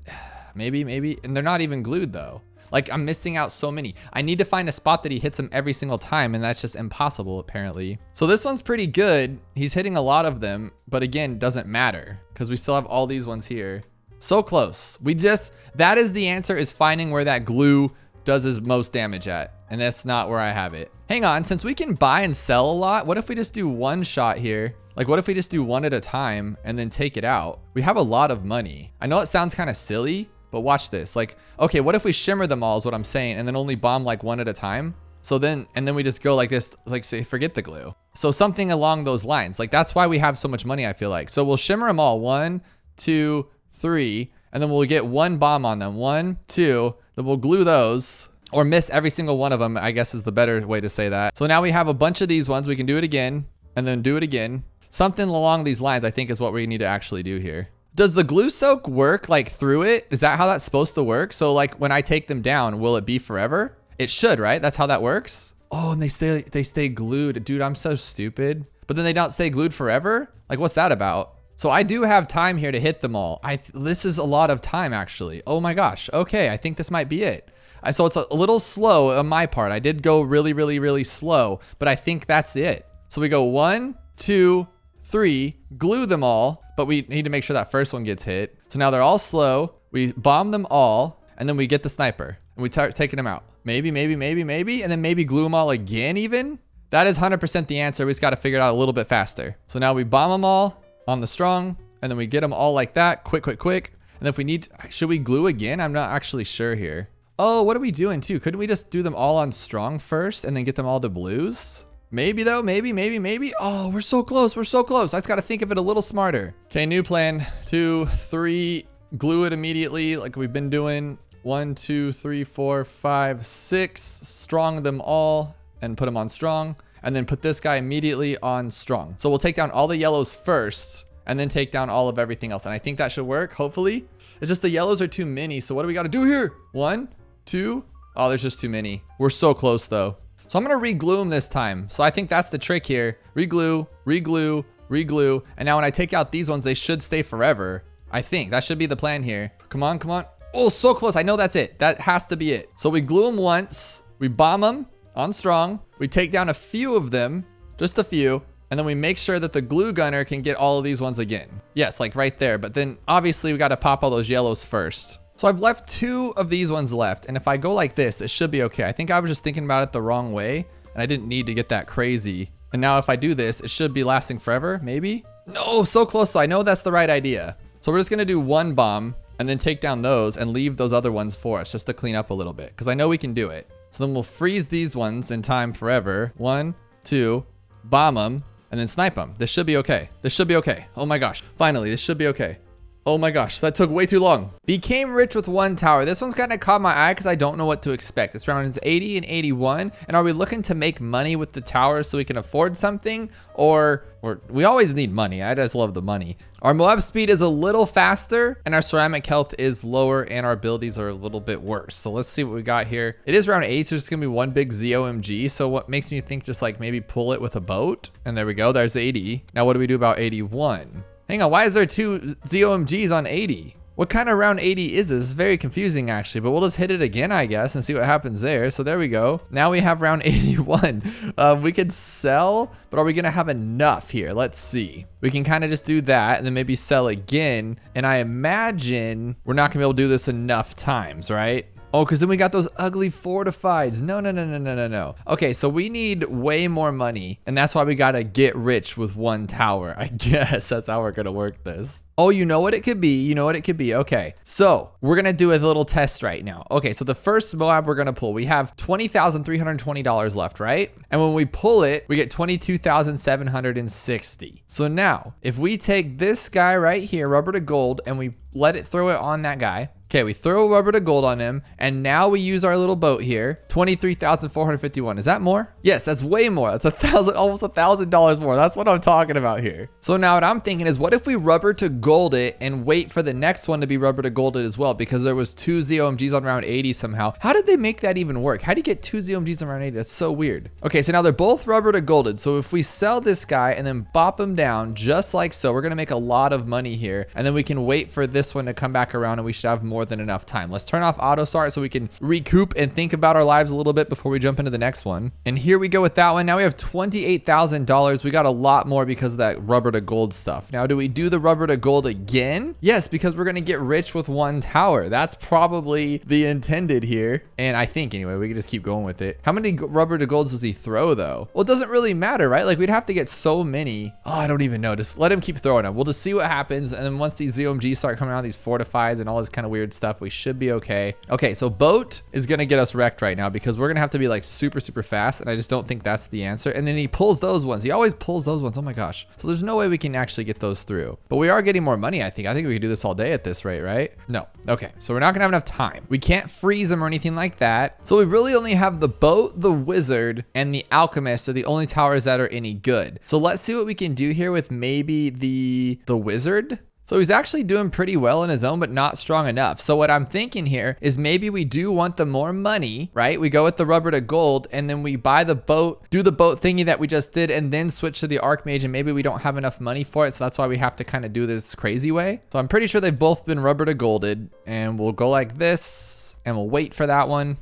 maybe. And they're not even glued though. Like, I'm missing out so many. I need to find a spot that he hits them every single time, and that's just impossible, apparently. So this one's pretty good. He's hitting a lot of them, but again, doesn't matter because we still have all these ones here. So close. That is the answer, is finding where that glue does his most damage at, and that's not where I have it. Hang on, since we can buy and sell a lot, what if we just do one shot here? Like, what if we just do one at a time and then take it out? We have a lot of money. I know it sounds kind of silly, but watch this. Like, okay, what if we shimmer them all is what I'm saying, and then only bomb like one at a time? So then, and then we just go like this, like say, forget the glue. So something along those lines. Like, that's why we have so much money, I feel like. So we'll shimmer them all. 1, 2, 3, and then we'll get one bomb on them. 1, 2, then we'll glue those, or miss every single one of them, I guess is the better way to say that. So now we have a bunch of these ones. We can do it again, and then do it again. Something along these lines, I think, is what we need to actually do here. Does the glue soak work like through it? Is that how that's supposed to work? So like when I take them down, will it be forever? It should, right? That's how that works. Oh, and they stay glued. Dude, I'm so stupid. but then they don't say glued forever. Like, what's that about? So I do have time here to hit them all. This is a lot of time actually. Oh my gosh. Okay, I think this might be it. So it's a little slow on my part. I did go really slow, but I think that's it. So we go 1, 2, 3, glue them all, but we need to make sure that first one gets hit. So now they're all slow. We bomb them all, and then we get the sniper, and we start taking them out. Maybe, and then maybe glue them all again even. That is 100% the answer. We just got to figure it out a little bit faster. So now we bomb them all on the strong, and then we get them all like that, quick. And if we need, should we glue again? I'm not actually sure here. Oh, what are we doing too? Couldn't we just do them all on strong first and then get them all to blues? Maybe though, maybe. Oh, we're so close. I just got to think of it a little smarter. Okay, new plan. 2, 3, glue it immediately like we've been doing. 1, 2, 3, 4, 5, 6. Strong them all and put them on strong. And then put this guy immediately on strong. So we'll take down all the yellows first and then take down all of everything else. And I think that should work, hopefully. It's just the yellows are too many. So what do we got to do here? 1, 2. Oh, there's just too many. We're so close though. So I'm going to re-glue them this time. So I think that's the trick here. Reglue. And now when I take out these ones, they should stay forever. I think that should be the plan here. Come on. Oh, so close. I know that's it. That has to be it. So we glue them once. We bomb them on strong. We take down a few of them, just a few. And then we make sure that the glue gunner can get all of these ones again. Yes, like right there. But then obviously we got to pop all those yellows first. So I've left 2 of these ones left. And if I go like this, it should be okay. I think I was just thinking about it the wrong way. And I didn't need to get that crazy. And now if I do this, it should be lasting forever, maybe? No, so close. So I know that's the right idea. So we're just going to do 1 bomb and then take down those and leave those other ones for us just to clean up a little bit. Because I know we can do it. So then we'll freeze these ones in time forever. 1, 2, bomb them, and then snipe them. This should be okay. Oh my gosh. Finally, this should be okay. Oh my gosh, that took way too long. Became rich with 1 tower. This one's kind of caught my eye because I don't know what to expect. It's rounds 80 and 81. And are we looking to make money with the tower so we can afford something? Or we always need money. I just love the money. Our MOAB speed is a little faster and our ceramic health is lower and our abilities are a little bit worse. So let's see what we got here. It is round 8, so it's gonna be 1 big ZOMG. So what makes me think just like maybe pull it with a boat? And there we go, there's 80. Now what do we do about 81? Hang on, why is there 2 ZOMGs on 80? What kind of round 80 is this? It's very confusing actually, but we'll just hit it again, I guess, and see what happens there. So there we go. Now we have round 81. We could sell, but are we gonna have enough here? Let's see. We can kind of just do that and then maybe sell again. And I imagine we're not gonna be able to do this enough times, right? Oh, because then we got those ugly fortifieds. No. Okay, so we need way more money. And that's why we got to get rich with 1 tower. I guess that's how we're going to work this. Oh, you know what it could be? Okay, so we're going to do a little test right now. Okay, so the first MOAB we're going to pull, we have $20,320 left, right? And when we pull it, we get $22,760. So now, if we take this guy right here, rubber to gold, and we let it throw it on that guy. Okay, we throw rubber to gold on him, and now we use our little boat here. 23,451. Is that more? Yes, that's way more. That's almost $1,000 more. That's what I'm talking about here. So now what I'm thinking is, what if we rubber to gold it and wait for the next one to be rubber to golded as well? Because there was 2 ZOMGs on round 80 somehow. How did they make that even work? How do you get 2 ZOMGs on round 80? That's so weird. Okay, so now they're both rubber to golded. So if we sell this guy and then bop him down just like so, we're gonna make a lot of money here, and then we can wait for this one to come back around, and we should have more than enough time. Let's turn off auto start so we can recoup and think about our lives a little bit before we jump into the next one. And here we go with that one. Now we have $28,000. We got a lot more because of that rubber to gold stuff. Now, do we do the rubber to gold again? Yes, because we're going to get rich with 1 tower. That's probably the intended here. And I think anyway, we can just keep going with it. How many rubber to golds does he throw though? Well, it doesn't really matter, right? Like we'd have to get so many. Oh, I don't even know. Just let him keep throwing them. We'll just see what happens. And then once these ZOMGs start coming out, these fortifieds and all this kind of weird stuff, we should be okay. Okay, so boat is gonna get us wrecked right now because we're gonna have to be like super fast, and I just don't think that's the answer. And then he pulls those ones. He always pulls those ones. Oh my gosh. So there's no way we can actually get those through. But we are getting more money, I think. I think we could do this all day at this rate, right? No. Okay, so we're not gonna have enough time. We can't freeze them or anything like that. So we really only have the boat, the wizard, and the alchemist are the only towers that are any good. So let's see what we can do here with maybe the wizard. So he's actually doing pretty well in his own, but not strong enough. So what I'm thinking here is maybe we do want the more money, right? We go with the rubber to gold and then we buy the boat, do the boat thingy that we just did, and then switch to the Archmage, and maybe we don't have enough money for it. So that's why we have to kind of do this crazy way. So I'm pretty sure they've both been rubber to golded, and we'll go like this and we'll wait for that one.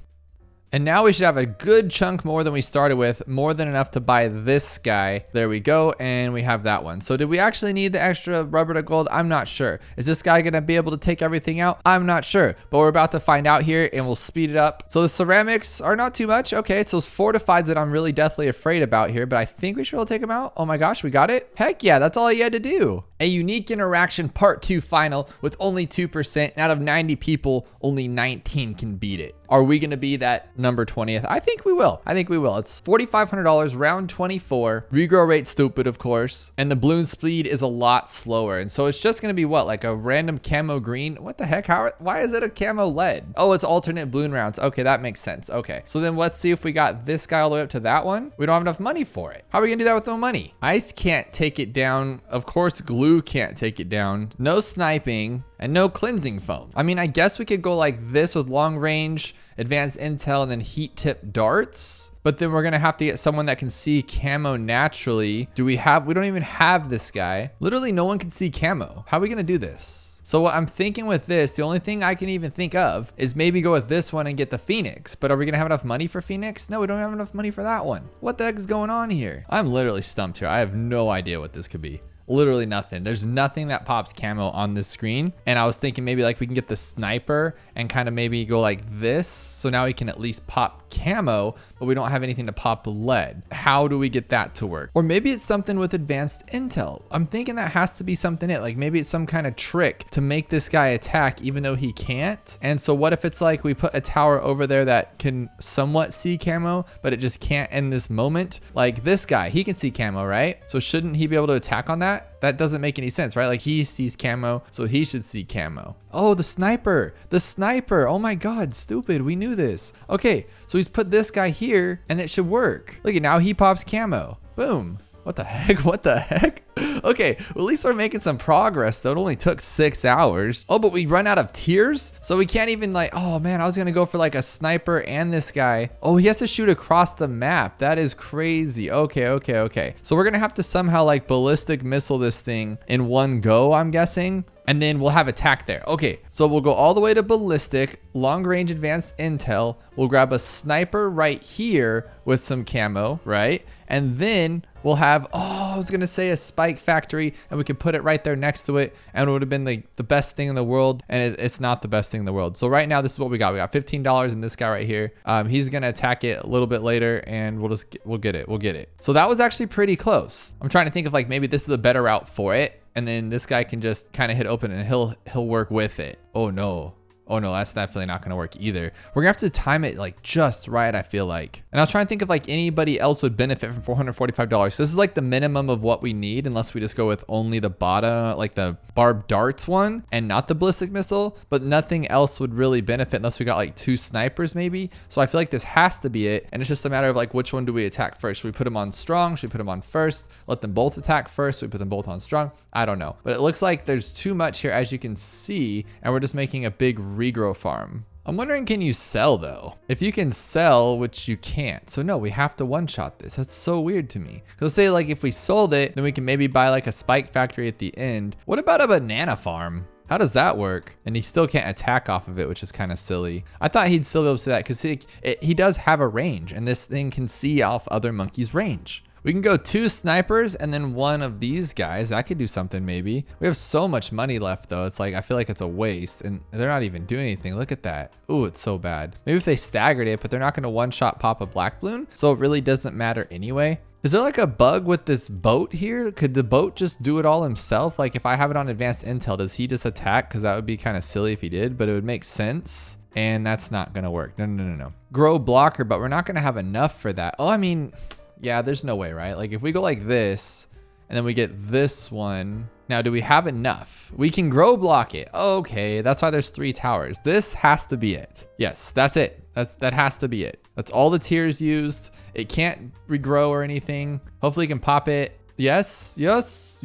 And now we should have a good chunk more than we started with, more than enough to buy this guy. There we go, and we have that one. So did we actually need the extra rubber to gold? I'm not sure. Is this guy gonna be able to take everything out? I'm not sure, but we're about to find out here, and we'll speed it up. So the ceramics are not too much. Okay, it's those fortifieds that I'm really deathly afraid about here, but I think we should be able to take them out. Oh my gosh, we got it? Heck yeah, that's all you had to do. A unique interaction part 2 final with only 2%. And out of 90 people, only 19 can beat it. Are we going to be that number 20th? I think we will. I think we will. It's $4,500, round 24. Regrow rate stupid, of course. And the balloon speed is a lot slower. And so it's just going to be what? Like a random camo green? What the heck? Why is it a camo lead? Oh, it's alternate balloon rounds. Okay, that makes sense. Okay. So then let's see if we got this guy all the way up to that one. We don't have enough money for it. How are we going to do that with no money? Ice can't take it down. Of course, glue can't take it down. No sniping. And no cleansing foam. I mean, I guess we could go like this with long range, advanced intel, and then heat tip darts. But then we're gonna have to get someone that can see camo naturally. We don't even have this guy. Literally no one can see camo. How are we gonna do this? So what I'm thinking with this, the only thing I can even think of is maybe go with this one and get the Phoenix. But are we gonna have enough money for Phoenix? No, we don't have enough money for that one. What the heck is going on here? I'm literally stumped here. I have no idea what this could be. Literally nothing. There's nothing that pops camo on this screen. And I was thinking maybe like we can get the sniper and kind of maybe go like this. So now we can at least pop camo, but we don't have anything to pop lead. How do we get that to work? Or maybe it's something with advanced intel. I'm thinking that has to be something like maybe it's some kind of trick to make this guy attack even though he can't. And so what if it's like we put a tower over there that can somewhat see camo, but it just can't in this moment? Like this guy, he can see camo, right? So shouldn't he be able to attack on that? That doesn't make any sense, right? Like he sees camo, so he should see camo. Oh, the sniper. Oh my God, stupid. We knew this. Okay, so he's put this guy here and it should work. Look at now he pops camo. Boom. What the heck? What the heck? Okay, well, at least we're making some progress though. It only took 6 hours. Oh, but we run out of tiers? So we can't even like, oh man, I was gonna go for like a sniper and this guy. Oh, he has to shoot across the map. That is crazy. Okay. So we're gonna have to somehow like ballistic missile this thing in one go, I'm guessing. And then we'll have attack there. Okay, so we'll go all the way to ballistic, long range advanced intel. We'll grab a sniper right here with some camo, right? And then we'll have, oh, I was gonna say a spike factory, and we could put it right there next to it, and it would have been the best thing in the world, and it's not the best thing in the world. So right now, this is what we got. We got $15 in this guy right here. He's gonna attack it a little bit later, and we'll get it. So that was actually pretty close. I'm trying to think of like maybe this is a better route for it. And then this guy can just kind of hit open and he'll work with it. Oh no, that's definitely not gonna work either. We're gonna have to time it like just right, I feel like. And I was trying to think if like anybody else would benefit from $445. So this is like the minimum of what we need, unless we just go with only the bottom, like the barbed darts one and not the ballistic missile, but nothing else would really benefit unless we got like 2 snipers maybe. So I feel like this has to be it. And it's just a matter of like, which one do we attack first? Should we put them on strong? Should we put them on first? Let them both attack first? Should we put them both on strong? I don't know. But it looks like there's too much here, as you can see, and we're just making a big regrow farm. I'm wondering, can you sell though? If you can sell, which you can't. So no, we have to one-shot this. That's so weird to me. So say like if we sold it, then we can maybe buy like a spike factory at the end. What about a banana farm? How does that work? And he still can't attack off of it, which is kind of silly. I thought he'd still be able to do that because he does have a range, and this thing can see off other monkeys' range. We can go 2 snipers and then 1 of these guys. That could do something maybe. We have so much money left though. It's like, I feel like it's a waste, and they're not even doing anything. Look at that. Ooh, it's so bad. Maybe if they staggered it, but they're not gonna one-shot pop a black balloon, so it really doesn't matter anyway. Is there like a bug with this boat here? Could the boat just do it all himself? Like if I have it on advanced intel, does he just attack? Because that would be kind of silly if he did, but it would make sense. And that's not gonna work. No. Grow blocker, but we're not gonna have enough for that. Oh, I mean, yeah, there's no way, right? Like if we go like this and then we get this one. Now, do we have enough? We can grow block it. Okay, that's why there's 3 towers. This has to be it. Yes, that's it. That has to be it. That's all the tiers used. It can't regrow or anything. Hopefully you can pop it. Yes.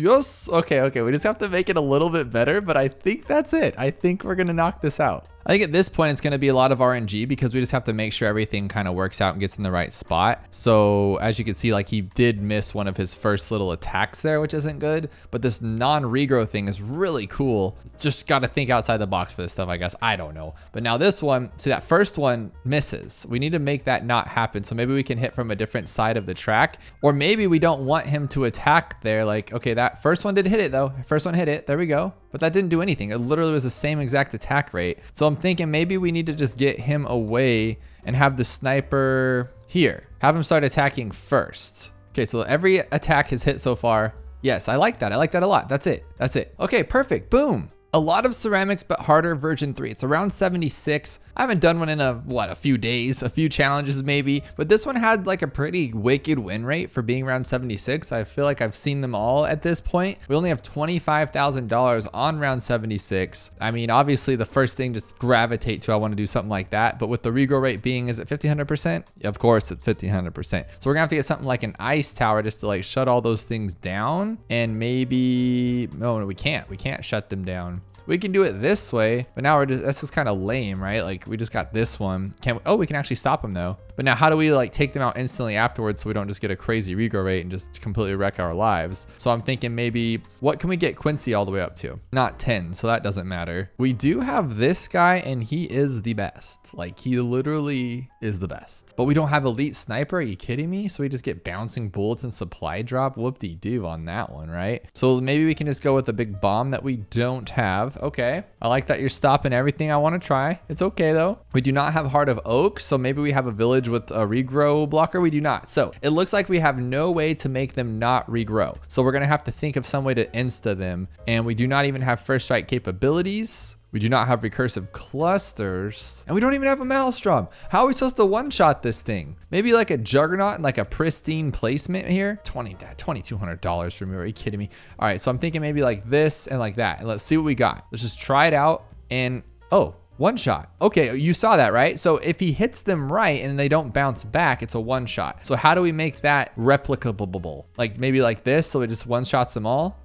Yes. Okay, okay. We just have to make it a little bit better, but I think that's it. I think we're going to knock this out. I think at this point, it's going to be a lot of RNG because we just have to make sure everything kind of works out and gets in the right spot. So as you can see, like he did miss one of his first little attacks there, which isn't good. But this non-regrow thing is really cool. Just got to think outside the box for this stuff, I guess. I don't know. But now this one, see that first one misses. We need to make that not happen. So maybe we can hit from a different side of the track. Or maybe we don't want him to attack there. Like, okay, that first one did hit it though. First one hit it. There we go. But that didn't do anything. It literally was the same exact attack rate. So I'm thinking maybe we need to just get him away and have the sniper here. Have him start attacking first. Okay, so every attack has hit so far. Yes, I like that. I like that a lot. That's it. That's it. Okay, perfect. Boom. A lot of ceramics, but harder version 3. It's around 76. I haven't done one in a few days, a few challenges maybe, but this one had like a pretty wicked win rate for being around 76. I feel like I've seen them all at this point. We only have $25,000 on round 76. I mean, obviously the first thing just gravitate to, I want to do something like that, but with the regrow rate being, is it 1500%? Of course it's 1500%. So we're gonna have to get something like an ice tower just to like shut all those things down, and maybe, no, we can't shut them down. We can do it this way, but now that's just kind of lame, right? Like we just got this one. Oh, we can actually stop them though. But now how do we like take them out instantly afterwards so we don't just get a crazy regrow rate and just completely wreck our lives? So I'm thinking maybe, what can we get Quincy all the way up to? Not 10, so that doesn't matter. We do have this guy and he is the best. Like he literally is the best. But we don't have elite sniper, are you kidding me? So we just get bouncing bullets and supply drop. Whoop-de-doo on that one, right? So maybe we can just go with a big bomb that we don't have. Okay, I like that you're stopping everything I want to try. It's okay though. We do not have Heart of Oak, so maybe we have a village with a regrow blocker. We do not. So it looks like we have no way to make them not regrow. So we're gonna have to think of some way to insta them, and we do not even have first strike capabilities. We do not have recursive clusters, and we don't even have a maelstrom. How are we supposed to one-shot this thing? Maybe like a juggernaut and like a pristine placement here. $2,200 for me. Are you kidding me? All right, so I'm thinking maybe like this and like that, and let's see what we got. Let's just try it out. And oh, one shot. Okay, you saw that, right? So if he hits them right and they don't bounce back, it's a one shot. So how do we make that replicable? Like maybe like this, so it just one shots them all?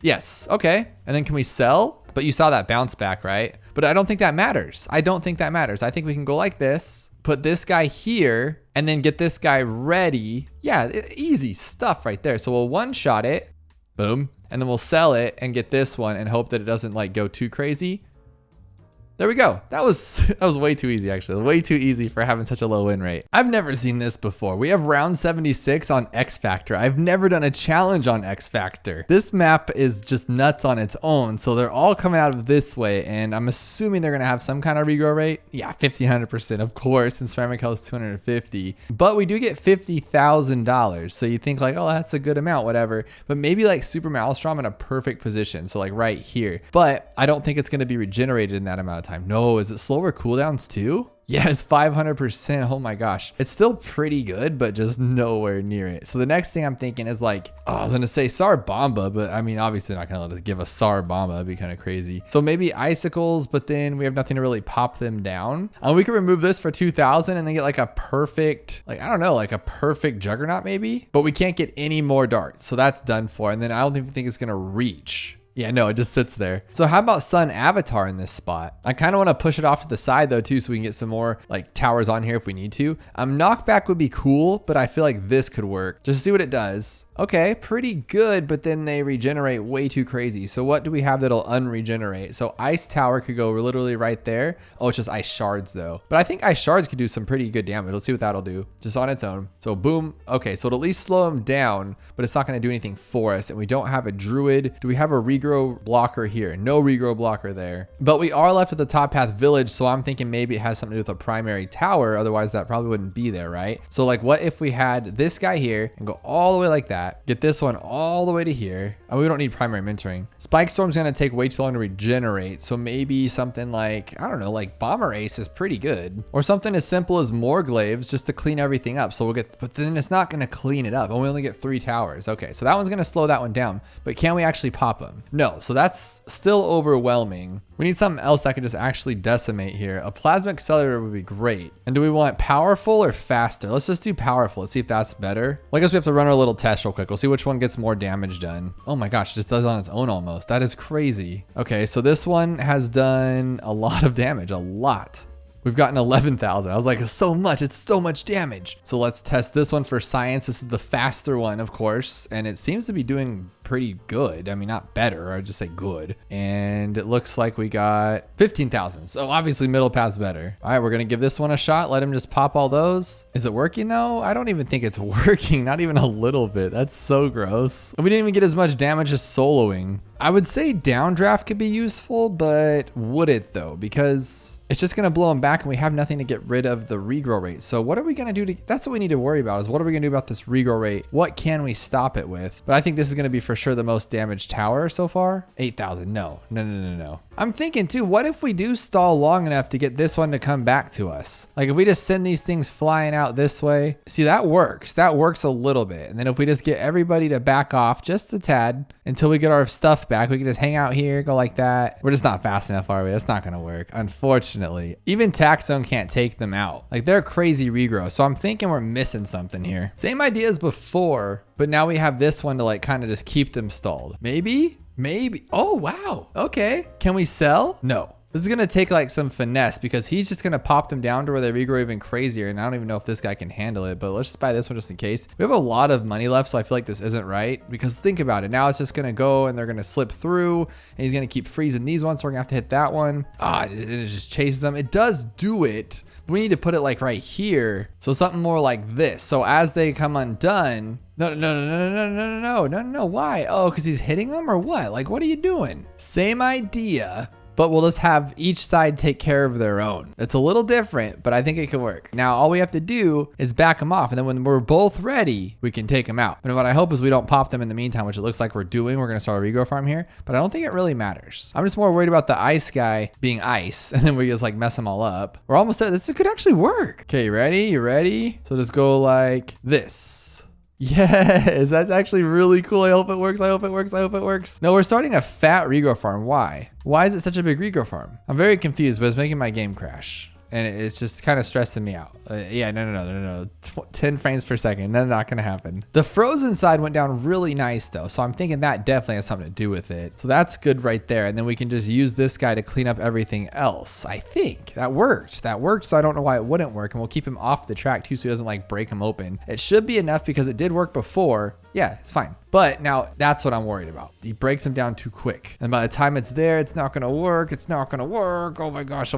Yes, okay. And then can we sell? But you saw that bounce back, right? But I don't think that matters. I don't think that matters. I think we can go like this, put this guy here, and then get this guy ready. Yeah, easy stuff right there. So we'll one shot it, boom, and then we'll sell it and get this one and hope that it doesn't like go too crazy. There we go. That was way too easy, actually. Way too easy for having such a low win rate. I've never seen this before. We have round 76 on X Factor. I've never done a challenge on X Factor. This map is just nuts on its own. So they're all coming out of this way, and I'm assuming they're gonna have some kind of regrow rate. Yeah, 1500%, of course, and ceramic health is 250. But we do get $50,000. So you think like, oh, that's a good amount, whatever. But maybe like Super Maelstrom in a perfect position. So like right here. But I don't think it's gonna be regenerated in that amount of time. No, is it slower cooldowns too? Yes, 500%. Oh my gosh. It's still pretty good, but just nowhere near it. So the next thing I'm thinking is like, oh, I was gonna say SAR Bomba, but I mean, obviously not gonna give a SAR Bomba. That'd be kind of crazy. So maybe icicles, but then we have nothing to really pop them down. We could remove this for 2,000 and then get like a perfect, like, I don't know, like a perfect juggernaut maybe, but we can't get any more darts. So that's done for. And then I don't even think it's gonna reach. Yeah, no, it just sits there. So how about Sun Avatar in this spot? I kind of want to push it off to the side though too, so we can get some more like towers on here if we need to. Knockback would be cool, but I feel like this could work. Just to see what it does. Okay, pretty good, but then they regenerate way too crazy. So what do we have that'll unregenerate? So Ice Tower could go literally right there. Oh, it's just Ice Shards though. But I think Ice Shards could do some pretty good damage. Let's see what that'll do just on its own. So boom. Okay, so it'll at least slow him down, but it's not going to do anything for us. And we don't have a Druid. Do we have a regrow blocker here? No regrow blocker there. But we are left with the top path village, so I'm thinking maybe it has something to do with a primary tower. Otherwise, that probably wouldn't be there, right? So like, what if we had this guy here and go all the way like that? Get this one all the way to here. And we don't need primary mentoring. Spike Storm's gonna take way too long to regenerate. So maybe something like, I don't know, like Bomber Ace is pretty good. Or something as simple as Morglaves just to clean everything up. So we'll get, but then it's not gonna clean it up. And we only get 3 towers. Okay, so that one's gonna slow that one down. But can we actually pop them? No, so that's still overwhelming. We need something else that can just actually decimate here. A plasma accelerator would be great. And do we want powerful or faster? Let's just do powerful. Let's see if that's better. Well, I guess we have to run our little test real quick. We'll see which one gets more damage done. Oh my gosh, it just does it on its own almost. That is crazy. Okay, so this one has done a lot of damage, a lot. We've gotten 11,000. I was like, so much, it's so much damage. So let's test this one for science. This is the faster one, of course, and it seems to be doing pretty good. I mean, not better, I'd just say good. And it looks like we got 15,000. So obviously middle path's better. All right, we're gonna give this one a shot. Let him just pop all those. Is it working though? I don't even think it's working, not even a little bit. That's so gross. And we didn't even get as much damage as soloing. I would say downdraft could be useful, but would it though? Because it's just gonna blow them back and we have nothing to get rid of the regrow rate. So what are we gonna do to, that's what we need to worry about, is what are we gonna do about this regrow rate? What can we stop it with? But I think this is gonna be for sure the most damaged tower so far. 8,000, no. I'm thinking too, what if we do stall long enough to get this one to come back to us? Like if we just send these things flying out this way, see that works a little bit. And then if we just get everybody to back off just a tad until we get our stuff back, we can just hang out here, go like that. We're just not fast enough, are we? That's not gonna work, unfortunately. Even Taxone can't take them out. Like they're crazy regrow. So I'm thinking we're missing something here. Same idea as before, but now we have this one to like kind of just keep them stalled. Maybe. Oh, wow. Okay. Can we sell? No. This is going to take like some finesse because he's just going to pop them down to where they regrow even crazier. And I don't even know if this guy can handle it, but let's just buy this one just in case. We have a lot of money left, so I feel like this isn't right, because think about it. Now it's just going to go and they're going to slip through and he's going to keep freezing these ones. So we're going to have to hit that one. It just chases them. It does do it, but we need to put it like right here. So something more like this. So as they come undone, no. Why? Oh, because he's hitting them or what? Like, what are you doing? Same idea, but we'll just have each side take care of their own. It's a little different, but I think it can work. Now, all we have to do is back them off. And then when we're both ready, we can take them out. And what I hope is we don't pop them in the meantime, which it looks like we're doing. We're going to start a regrow farm here, but I don't think it really matters. I'm just more worried about the ice guy being ice. And then we just like mess them all up. We're almost there. This could actually work. Okay, you ready? You ready? So just go like this. Yes, that's actually really cool. I hope it works. No, we're starting a fat regrow farm. Why? Why is it such a big regrow farm? I'm very confused, but it's making my game crash. And it's just kind of stressing me out. No. 10 frames per second. That's not gonna happen. The frozen side went down really nice though. So I'm thinking that definitely has something to do with it. So that's good right there. And then we can just use this guy to clean up everything else. I think that worked. So I don't know why it wouldn't work. And we'll keep him off the track too, so he doesn't like break him open. It should be enough because it did work before. Yeah, it's fine. But now that's what I'm worried about. He breaks them down too quick. And by the time it's there, it's not gonna work. Oh my gosh.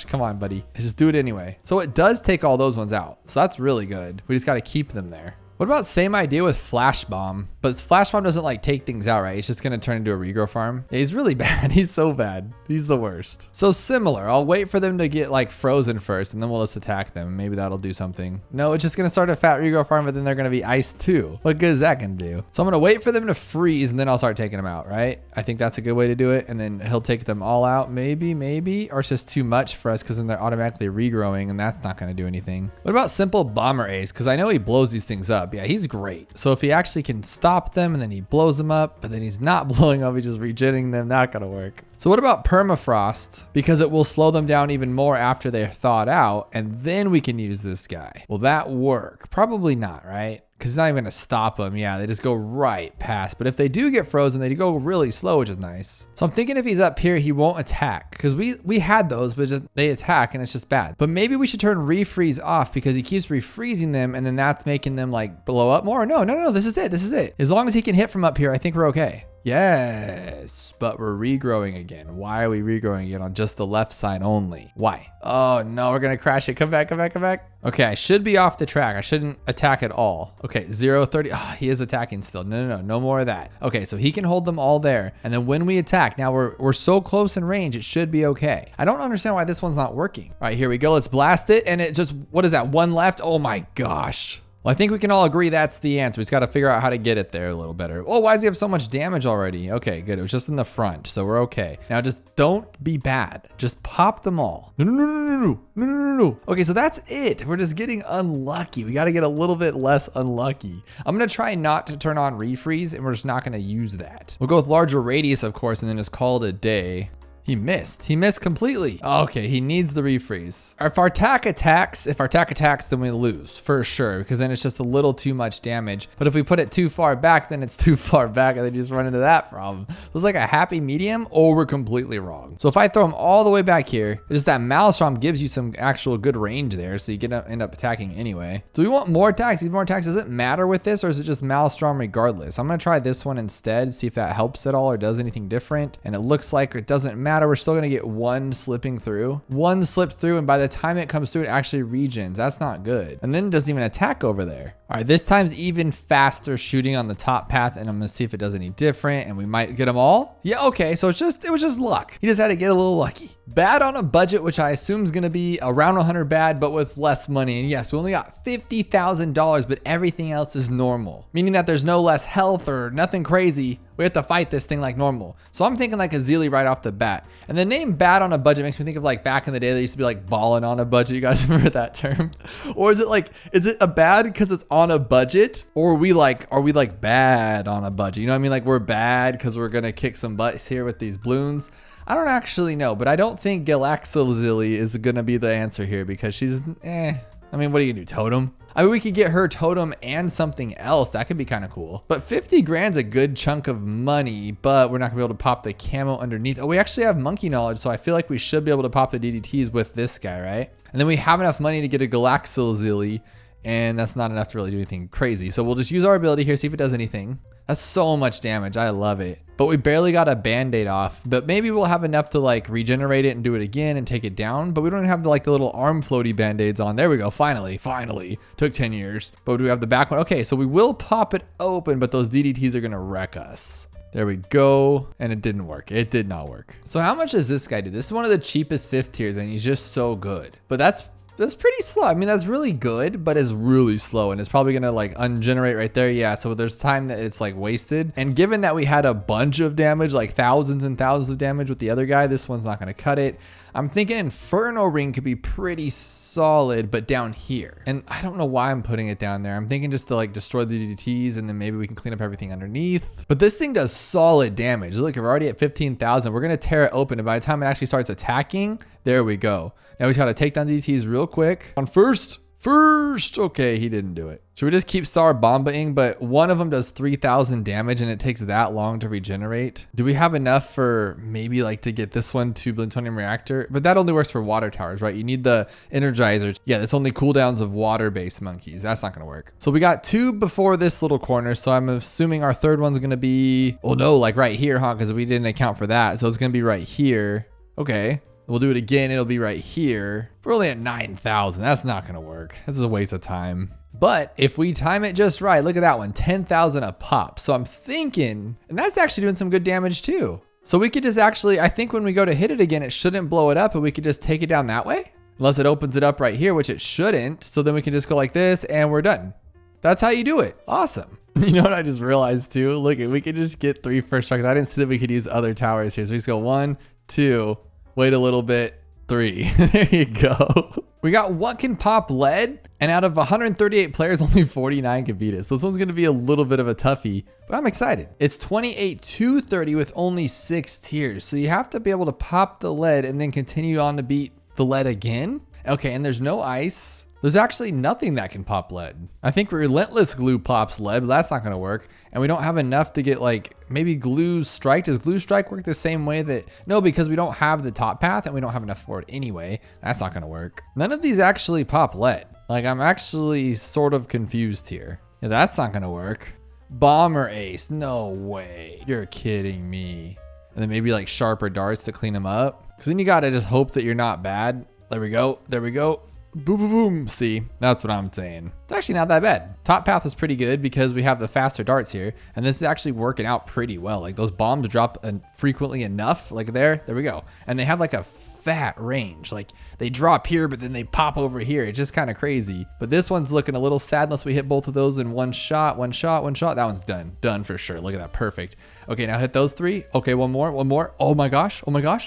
Come on, buddy. Just do it anyway. So it does take all those ones out. So that's really good. We just gotta keep them there. What about same idea with Flash Bomb? But Flash Bomb doesn't like take things out, right? It's just gonna turn into a regrow farm. Yeah, he's really bad. He's so bad. He's the worst. So similar. I'll wait for them to get like frozen first and then we'll just attack them. Maybe that'll do something. No, it's just gonna start a fat regrow farm, but then they're gonna be iced too. What good is that gonna do? So I'm gonna wait for them to freeze and then I'll start taking them out, right? I think that's a good way to do it. And then he'll take them all out, maybe, or it's just too much for us because then they're automatically regrowing and that's not gonna do anything. What about simple bomber ace? Because I know he blows these things up. Yeah, he's great. So if he actually can stop them and then he blows them up, but then he's not blowing up, he's just regenning them, not gonna work. So what about permafrost? Because it will slow them down even more after they're thawed out, and then we can use this guy. Will that work? Probably not, right? Because it's not even gonna stop them. Yeah, they just go right past. But if they do get frozen, they go really slow, which is nice. So I'm thinking if he's up here, he won't attack. Because we had those, but just, they attack and it's just bad. But maybe we should turn refreeze off because he keeps refreezing them and then that's making them like blow up more. No, this is it. As long as he can hit from up here, I think we're okay. Yes, but we're regrowing again. Why are we regrowing again on just the left side only? Why? Oh no, we're gonna crash it. Come back. Okay, I should be off the track. I shouldn't attack at all. Okay, 0-30. Oh, he is attacking still. No more of that. Okay, so he can hold them all there. And then when we attack, now we're so close in range, it should be okay. I don't understand why this one's not working. All right, here we go. Let's blast it. And it just, what is that? One left? Oh my gosh. Well, I think we can all agree that's the answer. We just got to figure out how to get it there a little better. Oh, why does he have so much damage already? Okay, good. It was just in the front, so we're okay. Now just don't be bad. Just pop them all. No, no, no, no, no, no, no, no, no. Okay, so that's it. We're just getting unlucky. We got to get a little bit less unlucky. I'm going to try not to turn on refreeze, and we're just not going to use that. We'll go with larger radius, of course, and then just call it a day. He missed. He missed completely. Okay, he needs the refreeze. If our attack attacks, then we lose for sure, because then it's just a little too much damage. But if we put it too far back, then it's too far back, and then you just run into that problem. So it's like a happy medium, or we're completely wrong. So if I throw him all the way back here, it's just that Maelstrom gives you some actual good range there, so you can end up attacking anyway. So we want more attacks. These more attacks, does it matter with this, or is it just Maelstrom regardless? I'm gonna try this one instead, see if that helps at all or does anything different. And it looks like it doesn't matter. We're still gonna get one slipping through. One slipped through, and by the time it comes through, it actually regens. That's not good. And then it doesn't even attack over there. All right, this time's even faster shooting on the top path, and I'm gonna see if it does any different, and we might get them all. Yeah, okay, so it was just luck. He just had to get a little lucky. Bad on a budget, which I assume is gonna be around 100 bad, but with less money. And yes, we only got $50,000, but everything else is normal, meaning that there's no less health or nothing crazy. We have to fight this thing like normal. So I'm thinking like a Zealy right off the bat. And the name bad on a budget makes me think of like back in the day, they used to be like balling on a budget. You guys remember that term? Or is it a bad because it's on a budget? Or are we like bad on a budget? You know what I mean? Like we're bad because we're going to kick some butts here with these balloons. I don't actually know, but I don't think Galaxilzilly is going to be the answer here because she's, I mean, what are you going to do? Totem? I mean, we could get her totem and something else. That could be kind of cool. But 50 grand's a good chunk of money, but we're not gonna be able to pop the camo underneath. Oh, we actually have monkey knowledge, so I feel like we should be able to pop the DDTs with this guy, right? And then we have enough money to get a Galaxilzilly, and that's not enough to really do anything crazy. So we'll just use our ability here, see if it does anything. That's so much damage. I love it. But we barely got a band-aid off, but maybe we'll have enough to like regenerate it and do it again and take it down. But we don't have the little arm floaty band-aids on. There we go. Finally. Took 10 years, but do we have the back one? Okay, so we will pop it open, but those DDTs are gonna wreck us. There we go. And it didn't work. It did not work. So how much does this guy do? This is one of the cheapest 5th tiers, and he's just so good. But that's pretty slow. I mean, that's really good, but it's really slow, and it's probably gonna like ungenerate right there. Yeah, so there's time that it's like wasted. And given that we had a bunch of damage, like thousands and thousands of damage with the other guy, this one's not gonna cut it. I'm thinking Inferno Ring could be pretty solid, but down here. And I don't know why I'm putting it down there. I'm thinking just to like destroy the DDTs, and then maybe we can clean up everything underneath. But this thing does solid damage. Look, we're already at 15,000. We're gonna tear it open, and by the time it actually starts attacking, there we go. Now we just gotta take down DDTs real quick. On first. Okay, he didn't do it. Should we just keep Star Bombaing? But one of them does 3,000 damage, and it takes that long to regenerate. Do we have enough for maybe like to get this one to Plutonium Reactor? But that only works for water towers, right? You need the Energizers. Yeah, that's only cooldowns of water-based monkeys. That's not gonna work. So we got 2 before this little corner, so I'm assuming our 3rd one's gonna be, well, no, like right here, huh? Because we didn't account for that. So it's gonna be right here. Okay. We'll do it again. It'll be right here. We're only at 9,000. That's not going to work. This is a waste of time. But if we time it just right, look at that one, 10,000 a pop. So I'm thinking, and that's actually doing some good damage too. So we could just actually, I think when we go to hit it again, it shouldn't blow it up, and we could just take it down that way. Unless it opens it up right here, which it shouldn't. So then we can just go like this and we're done. That's how you do it. Awesome. You know what I just realized too? Look, we could just get 3 first strikes. I didn't see that we could use other towers here. So we just go 1, 2, wait a little bit, 3. There you go. We got what can pop lead, and out of 138 players, only 49 can beat it. So this one's gonna be a little bit of a toughie, but I'm excited. It's 28-230 with only 6 tiers. So you have to be able to pop the lead and then continue on to beat the lead again. Okay, and there's no ice. There's actually nothing that can pop lead. I think Relentless Glue pops lead, but that's not gonna work. And we don't have enough to get like, maybe Glue Strike. Does Glue Strike work the same way that, no, because we don't have the top path and we don't have enough for it anyway. That's not gonna work. None of these actually pop lead. Like I'm actually sort of confused here. Yeah, that's not gonna work. Bomber Ace, no way. You're kidding me. And then maybe like sharper darts to clean them up. Cause then you gotta just hope that you're not bad. There we go, there we go. Boom, boom, boom. See, that's what I'm saying. It's actually not that bad. Top path is pretty good because we have the faster darts here. And this is actually working out pretty well. Like those bombs drop frequently enough. Like there we go. And they have like a fat range. Like they drop here, but then they pop over here. It's just kind of crazy. But this one's looking a little sad unless we hit both of those in one shot. That one's done for sure. Look at that, perfect. Okay, now hit those 3. Okay, one more. Oh my gosh,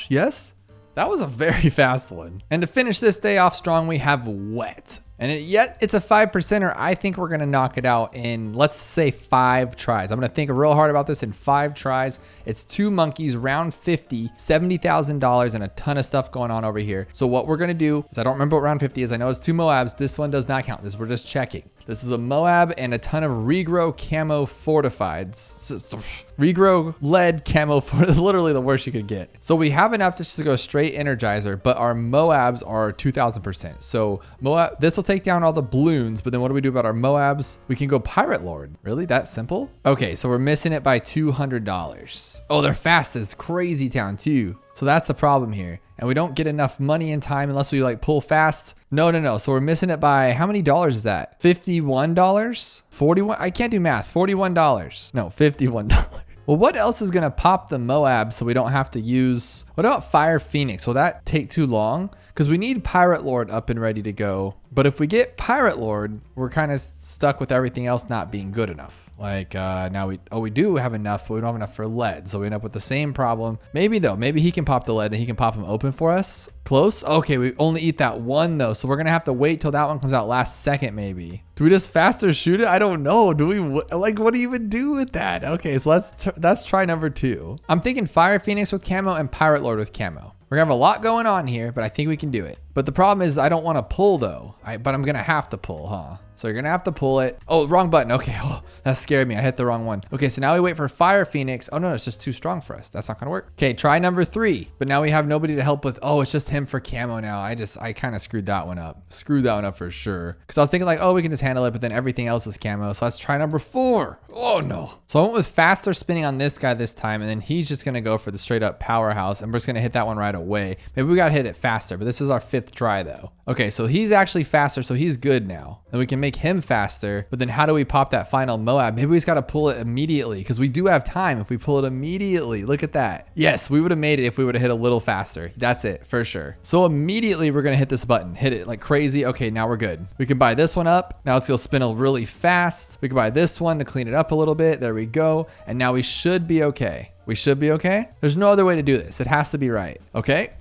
yes. That was a very fast one. And to finish this day off strong, we have wet. And it's a 5%er. I think we're gonna knock it out in, let's say 5 tries. I'm gonna think real hard about this in 5 tries. It's 2 monkeys, round 50, $70,000 and a ton of stuff going on over here. So what we're gonna do is, I don't remember what round 50 is. I know it's 2 MOABs. This one does not count. We're just checking. This is a MOAB and a ton of Regrow Camo fortifieds. Regrow lead camo for literally the worst you could get. So we have enough just to go straight Energizer, but our MOABs are 2,000%. So MOAB, this will take down all the balloons, but then what do we do about our MOABs? We can go Pirate Lord. Really? That simple? Okay, so we're missing it by $200. Oh, they're fast as crazy town too. So that's the problem here. And we don't get enough money in time unless we like pull fast. No. So we're missing it by, how many dollars is that? $51? 41? I can't do math. $41. No, $51. Well, what else is gonna pop the MOAB so we don't have to use, what about Fire Phoenix? Will that take too long? Because we need Pirate Lord up and ready to go. But if we get Pirate Lord, we're kind of stuck with everything else not being good enough. Like now we do have enough, but we don't have enough for lead. So we end up with the same problem. Maybe he can pop the lead and he can pop them open for us. Close. Okay, we only eat that one though. So we're gonna have to wait till that one comes out last second maybe. Do we just faster shoot it? I don't know. Do we, like, what do you even do with that? Okay, so let's try number 2. I'm thinking Fire Phoenix with camo and Pirate Lord with camo. We're gonna have a lot going on here, but I think we can do it. But the problem is I don't want to pull though. But I'm gonna have to pull, huh? So you're gonna have to pull it. Oh, wrong button. Okay, oh, that scared me. I hit the wrong one. Okay, so now we wait for Fire Phoenix. Oh no, it's just too strong for us. That's not gonna work. Okay, try number 3. But now we have nobody to help with. Oh, it's just him for camo now. I kind of screwed that one up. Screwed that one up for sure. Because I was thinking like, oh, we can just handle it, but then everything else is camo. So let's try number 4. Oh no. So I went with faster spinning on this guy this time, and then he's just gonna go for the straight up powerhouse, and we're just gonna hit that one right away. Maybe we gotta hit it faster, but this is our 5th try though. Okay, so he's actually faster, so he's good now. Then we can make him faster, but then how do we pop that final MOAB? Maybe we just gotta pull it immediately, because we do have time if we pull it immediately. Look at that. Yes, we would have made it if we would have hit a little faster. That's it, for sure. So immediately we're gonna hit this button, hit it like crazy. Okay, now we're good. We can buy this one up. Now it's gonna spin really fast. We can buy this one to clean it up a little bit. There we go. And now we should be okay. We should be okay. There's no other way to do this. It has to be right. Okay.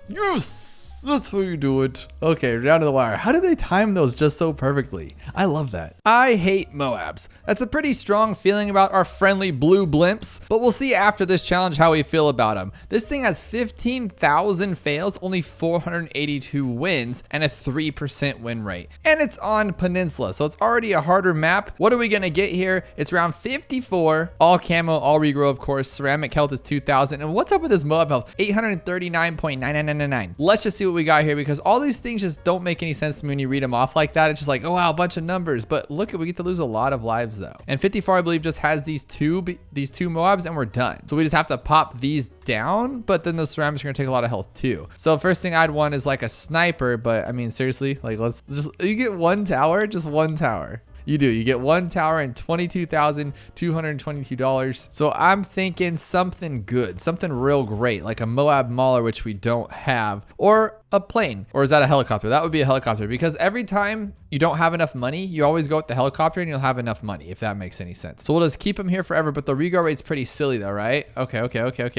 Yes. That's how you do it. Okay, down to the wire. How do they time those just so perfectly? I love that. I hate MOABs. That's a pretty strong feeling about our friendly blue blimps, but we'll see after this challenge how we feel about them. This thing has 15,000 fails, only 482 wins, and a 3% win rate. And it's on Peninsula, so it's already a harder map. What are we gonna get here? It's round 54, all camo, all regrow, of course. Ceramic health is 2,000. And what's up with this MOAB health? 839.9999. Let's just see what we got here, because all these things just don't make any sense to me when you read them off like that. It's just like, oh wow, a bunch of numbers, but look, we get to lose a lot of lives though. And 54, I believe, just has these two MOABs and we're done. So we just have to pop these down, but then those ceramics are gonna take a lot of health too. So first thing I'd want is like a sniper, but I mean seriously, like let's just, you get one tower, just one tower. You do. You get one tower and $22,222. So I'm thinking something good, something real great, like a MOAB Mauler, which we don't have, or a plane. Or is that a helicopter? That would be a helicopter, because every time you don't have enough money, you always go with the helicopter and you'll have enough money, if that makes any sense. So we'll just keep him here forever, but the regrow rate's pretty silly though, right? Okay.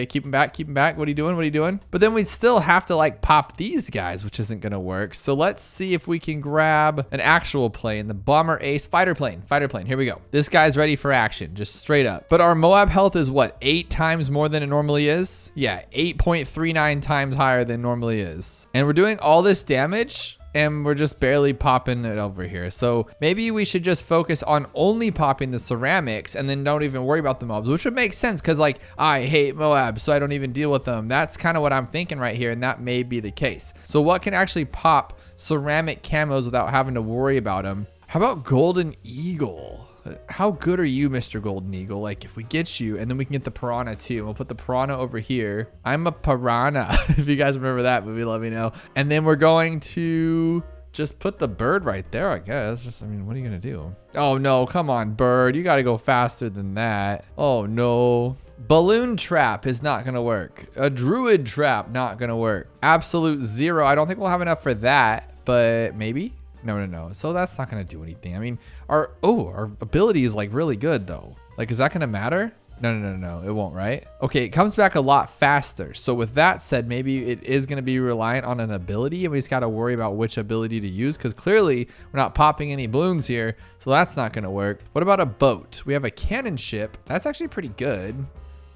Keep him back. What are you doing? But then we'd still have to like pop these guys, which isn't gonna work. So let's see if we can grab an actual plane, the Bomber Ace fighter plane. Here we go. This guy's ready for action, just straight up. But our MOAB health is what, 8 times more than it normally is? Yeah, 8.39 times higher than normally is. And we're doing all this damage and we're just barely popping it over here. So maybe we should just focus on only popping the ceramics and then don't even worry about the mobs, which would make sense, because like I hate MOAB, so I don't even deal with them. That's kind of what I'm thinking right here, and that may be the case. So what can actually pop ceramic camos without having to worry about them? How about Golden Eagle? How good are you, Mr. Golden Eagle? Like if we get you, and then we can get the piranha too. We'll put the piranha over here. I'm a piranha. If you guys remember that movie, let me know. And then we're going to just put the bird right there, I guess. Just, I mean, what are you gonna do? Oh no, come on, bird. You gotta go faster than that. Oh no. Balloon trap is not gonna work. A druid trap, not gonna work. Absolute 0. I don't think we'll have enough for that, but maybe? No. So that's not gonna do anything. I mean, our ability is like really good though. Like, is that gonna matter? No, it won't, right? Okay, it comes back a lot faster. So with that said, maybe it is gonna be reliant on an ability, and we just gotta worry about which ability to use, because clearly we're not popping any balloons here, so that's not gonna work. What about a boat? We have a cannon ship. That's actually pretty good.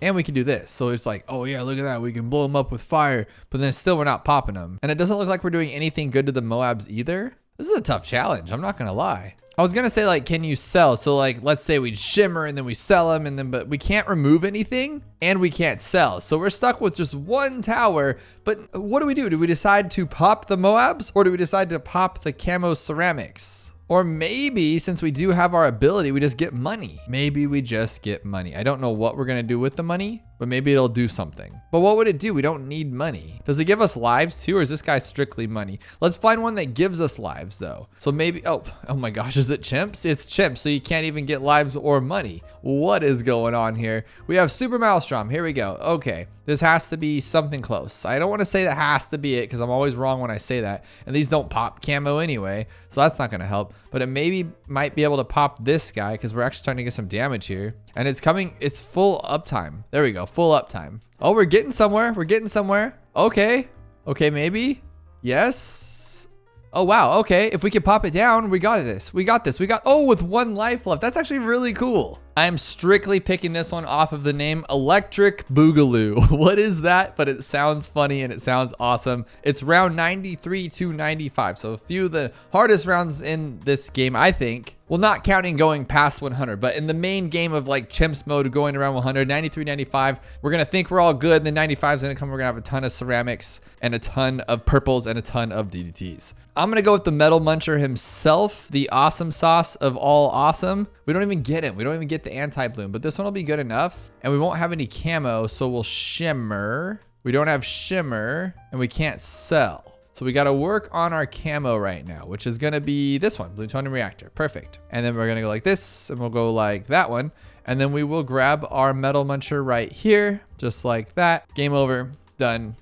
And we can do this. So it's like, oh yeah, look at that. We can blow them up with fire, but then still we're not popping them. And it doesn't look like we're doing anything good to the MOABs either. This is a tough challenge. I'm not gonna lie. I was gonna say, like, can you sell? So like, let's say we shimmer and then we sell them, and then, but we can't remove anything and we can't sell. So we're stuck with just one tower. But what do we do? Do we decide to pop the MOABs, or do we decide to pop the camo ceramics? Or maybe, since we do have our ability, we just get money. Maybe we just get money. I don't know what we're gonna do with the money, but maybe it'll do something. But what would it do? We don't need money. Does it give us lives too, or is this guy strictly money? Let's find one that gives us lives though. So maybe, oh my gosh, is it chimps? It's chimps, so you can't even get lives or money. What is going on here? We have Super Maelstrom. Here we go. Okay, this has to be something close. I don't want to say that has to be it, because I'm always wrong when I say that. And these don't pop camo anyway, so that's not gonna help. But it maybe might be able to pop this guy, because we're actually starting to get some damage here. And it's coming, it's full uptime. There we go, full uptime. Oh, we're getting somewhere. We're getting somewhere. Okay, maybe. Yes. Oh, wow. Okay, if we can pop it down, we got this. We got, oh, with 1 life left. That's actually really cool. I'm strictly picking this one off of the name Electric Boogaloo. What is that? But it sounds funny and it sounds awesome. It's round 93 to 95. So a few of the hardest rounds in this game, I think. Well, not counting going past 100, but in the main game of like chimps mode going around 100, 93, 95, we're going to think we're all good. And then 95 is going to come. We're going to have a ton of ceramics and a ton of purples and a ton of DDTs. I'm going to go with the Metal Muncher himself, the awesome sauce of all awesome. We don't even get it. We don't even get the anti-bloom, but this one will be good enough. And we won't have any camo, so we'll shimmer. We don't have shimmer, and we can't sell. So we got to work on our camo right now, which is going to be this one, Plutonium Reactor. Perfect. And then we're going to go like this, and we'll go like that one. And then we will grab our Metal Muncher right here, just like that. Game over. Done.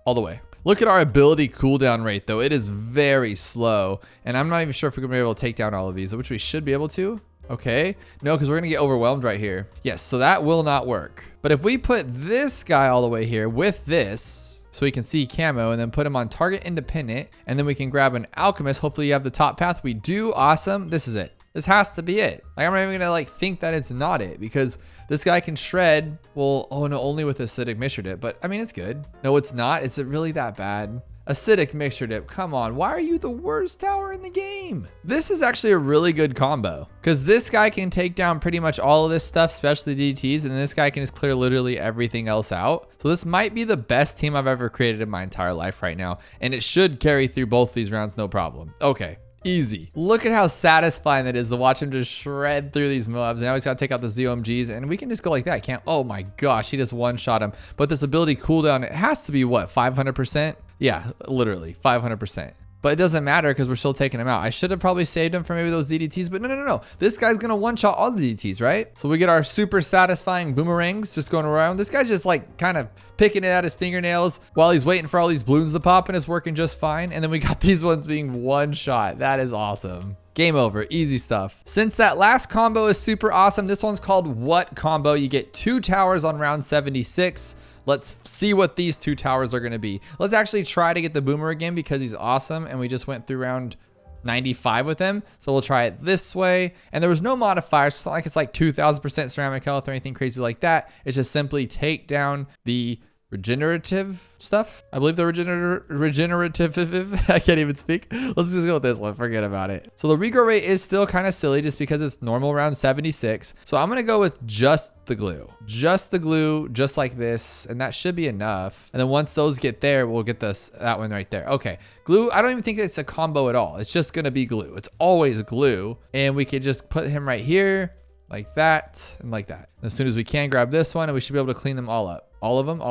All the way. Look at our ability cooldown rate, though. It is very slow. And I'm not even sure if we're going to be able to take down all of these, which we should be able to. Okay. No, because we're going to get overwhelmed right here. Yes, so that will not work. But if we put this guy all the way here with this, so we can see camo, and then put him on target independent, and then we can grab an alchemist. Hopefully you have the top path. We do. Awesome. This is it. This has to be it. Like, I'm not even gonna like think that it's not it, because this guy can shred. Well, oh no, only with acidic mixture dip, but I mean, it's good. No, it's not. Is it really that bad? Acidic mixture dip, come on. Why are you the worst tower in the game? This is actually a really good combo, because this guy can take down pretty much all of this stuff, especially DTs, and this guy can just clear literally everything else out. So this might be the best team I've ever created in my entire life right now, and it should carry through both these rounds, no problem. Okay. Easy. Look at how satisfying it is to watch him just shred through these MOABs. And now he's got to take out the ZOMGs, and we can just go like that. Can't. Oh my gosh, he just one-shot him. But this ability cooldown, it has to be what, 500%? Yeah, literally 500%. But it doesn't matter, because we're still taking him out. I should have probably saved him for maybe those DDTs, but no. This guy's gonna one-shot all the DDTs, right? So we get our super satisfying boomerangs just going around. This guy's just like kind of picking it at his fingernails while he's waiting for all these balloons to pop, and it's working just fine. And then we got these ones being one-shot. That is awesome. Game over. Easy stuff. Since that last combo is super awesome, this one's called What Combo. You get 2 towers on round 76. Let's see what these 2 towers are going to be. Let's actually try to get the boomer again, because he's awesome, and we just went through round 95 with him. So we'll try it this way. And there was no modifiers. It's not like it's like 2000% ceramic health or anything crazy like that. It's just simply take down the regenerative stuff. I believe the regenerative, I can't even speak. Let's just go with this one. Forget about it. So the regrow rate is still kind of silly, just because it's normal round 76. So I'm going to go with just the glue, just like this. And that should be enough. And then once those get there, we'll get that one right there. Okay. Glue. I don't even think it's a combo at all. It's just going to be glue. It's always glue. And we could just put him right here like that and like that. And as soon as we can, grab this one, and we should be able to clean them all up. All of them.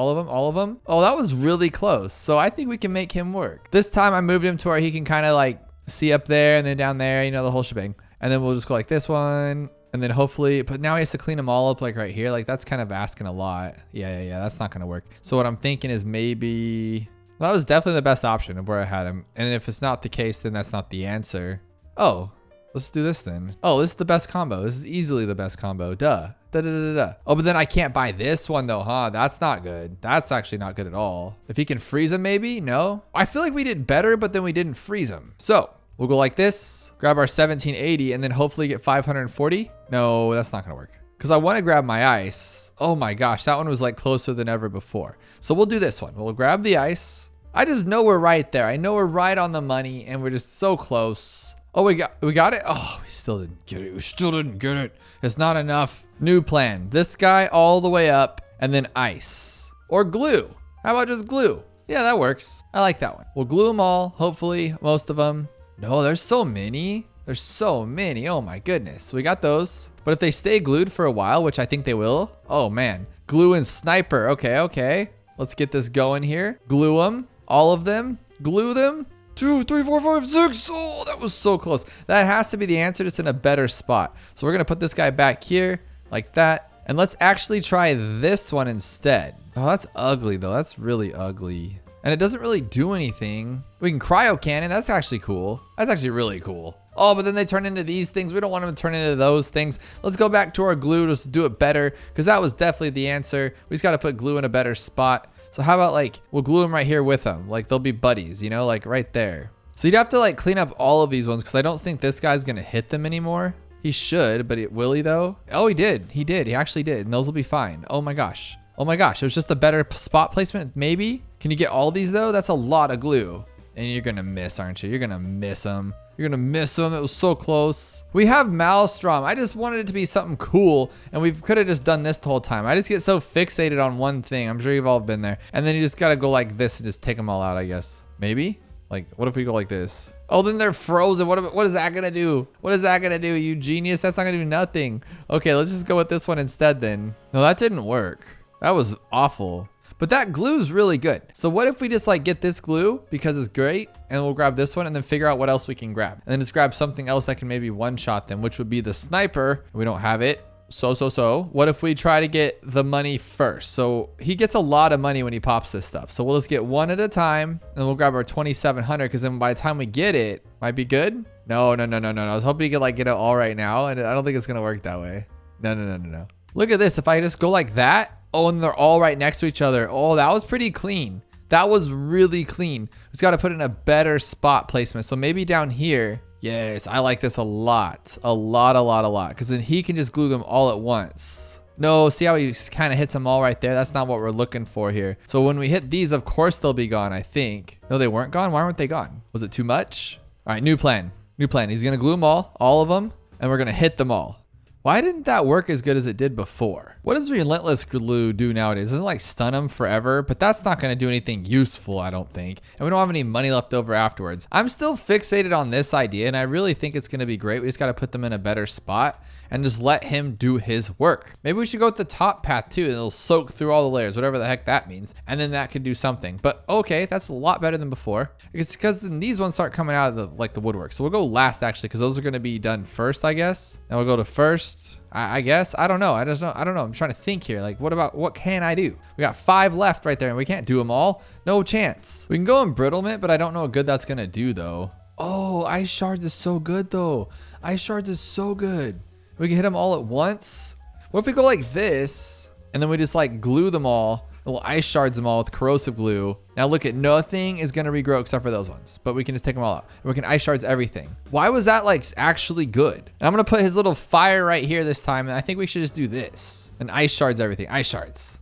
Oh, that was really close. So I think we can make him work. This time I moved him to where he can kind of like see up there and then down there, you know, the whole shebang. And then we'll just go like this one And then hopefully, but now he has to clean them all up like right here. Like that's kind of asking a lot. Yeah. That's not going to work. So what I'm thinking is maybe, well, that was definitely the best option of where I had him. And if it's not the case, then that's not the answer. Oh, let's do this then. Oh, this is the best combo. This is easily the best combo. Duh. Oh, but then I can't buy this one though, huh? That's not good. That's actually not good at all. If he can freeze him, maybe? No. I feel like we did better, but then we didn't freeze him. So we'll go like this, grab our 1780, and then hopefully get 540. No, that's not gonna work. Because I want to grab my ice. Oh my gosh, that one was like closer than ever before. So we'll do this one. We'll grab the ice. I just know we're right there. I know we're right on the money, and we're just so close. Oh, we got it. Oh, we still didn't get it. We still didn't get it. It's not enough. New plan. This guy all the way up, and then ice or glue. How about just glue? Yeah, that works. I like that one. We'll glue them all. Hopefully, most of them. No, there's so many. There's so many. Oh my goodness. We got those. But if they stay glued for a while, which I think they will. Oh man. Glue and sniper. Okay. Let's get this going here. Glue them. All of them. Glue them. 2, 3, 4, 5, 6. Oh, that was so close. That has to be the answer, just in a better spot. So we're going to put this guy back here like that. And let's actually try this one instead. Oh, that's ugly though. That's really ugly. And it doesn't really do anything. We can cryo cannon. That's actually cool. That's actually really cool. Oh, but then they turn into these things. We don't want them to turn into those things. Let's go back to our glue just to do it better, because that was definitely the answer. We just got to put glue in a better spot. So how about like, we'll glue them right here with them. Like they'll be buddies, you know, like right there. So you'd have to like clean up all of these ones, because I don't think this guy's going to hit them anymore. He should, but will he though? Oh, he did. He actually did. And those will be fine. Oh my gosh. It was just a better spot placement. Maybe. Can you get all these though? That's a lot of glue. And you're going to miss, aren't you? You're going to miss them. You're going to miss them. It was so close. We have Maelstrom. I just wanted it to be something cool, and we could have just done this the whole time. I just get so fixated on one thing. I'm sure you've all been there. And then you just got to go like this and just take them all out, I guess. Maybe? Like, what if we go like this? Oh, then they're frozen. What is that going to do? What is that going to do, you genius? That's not going to do nothing. Okay, let's just go with this one instead then. No, that didn't work. That was awful. But that glue's really good. So what if we just like get this glue because it's great, and we'll grab this one and then figure out what else we can grab. And then just grab something else that can maybe one-shot them, which would be the sniper. We don't have it. So what if we try to get the money first? So he gets a lot of money when he pops this stuff. So we'll just get one at a time, and we'll grab our 2,700, because then by the time we get it, might be good. No. I was hoping you could like get it all right now, and I don't think it's going to work that way. No. Look at this. If I just go like that, oh, and they're all right next to each other. Oh, that was pretty clean. That was really clean. We just got to put in a better spot placement. So maybe down here. Yes, I like this a lot. A lot. Because then he can just glue them all at once. No, see how he kind of hits them all right there? That's not what we're looking for here. So when we hit these, of course they'll be gone, I think. No, they weren't gone. Why weren't they gone? Was it too much? All right, new plan. He's going to glue them all of them, and we're going to hit them all. Why didn't that work as good as it did before? What does relentless glue do nowadays? Doesn't it like stun them forever? But that's not going to do anything useful, I don't think. And we don't have any money left over afterwards. I'm still fixated on this idea, and I really think it's going to be great. We just got to put them in a better spot and just let him do his work. Maybe we should go with the top path too. It'll soak through all the layers, whatever the heck that means. And then that could do something. But okay, that's a lot better than before. It's because then these ones start coming out of the woodwork. So we'll go last actually, because those are going to be done first, I guess. And we'll go to first, I guess. I don't know. I don't know. I'm trying to think here. Like, what can I do? We got 5 left right there, and we can't do them all. No chance. We can go embrittlement, but I don't know what good that's going to do though. Oh, ice shards is so good though. Ice shards is so good. We can hit them all at once. What if we go like this, and then we just like glue them all, little ice shards them all with corrosive glue. Now look at, nothing is going to regrow except for those ones, but we can just take them all out. And we can ice shards everything. Why was that like actually good? And I'm going to put his little fire right here this time. And I think we should just do this and ice shards everything. Ice shards.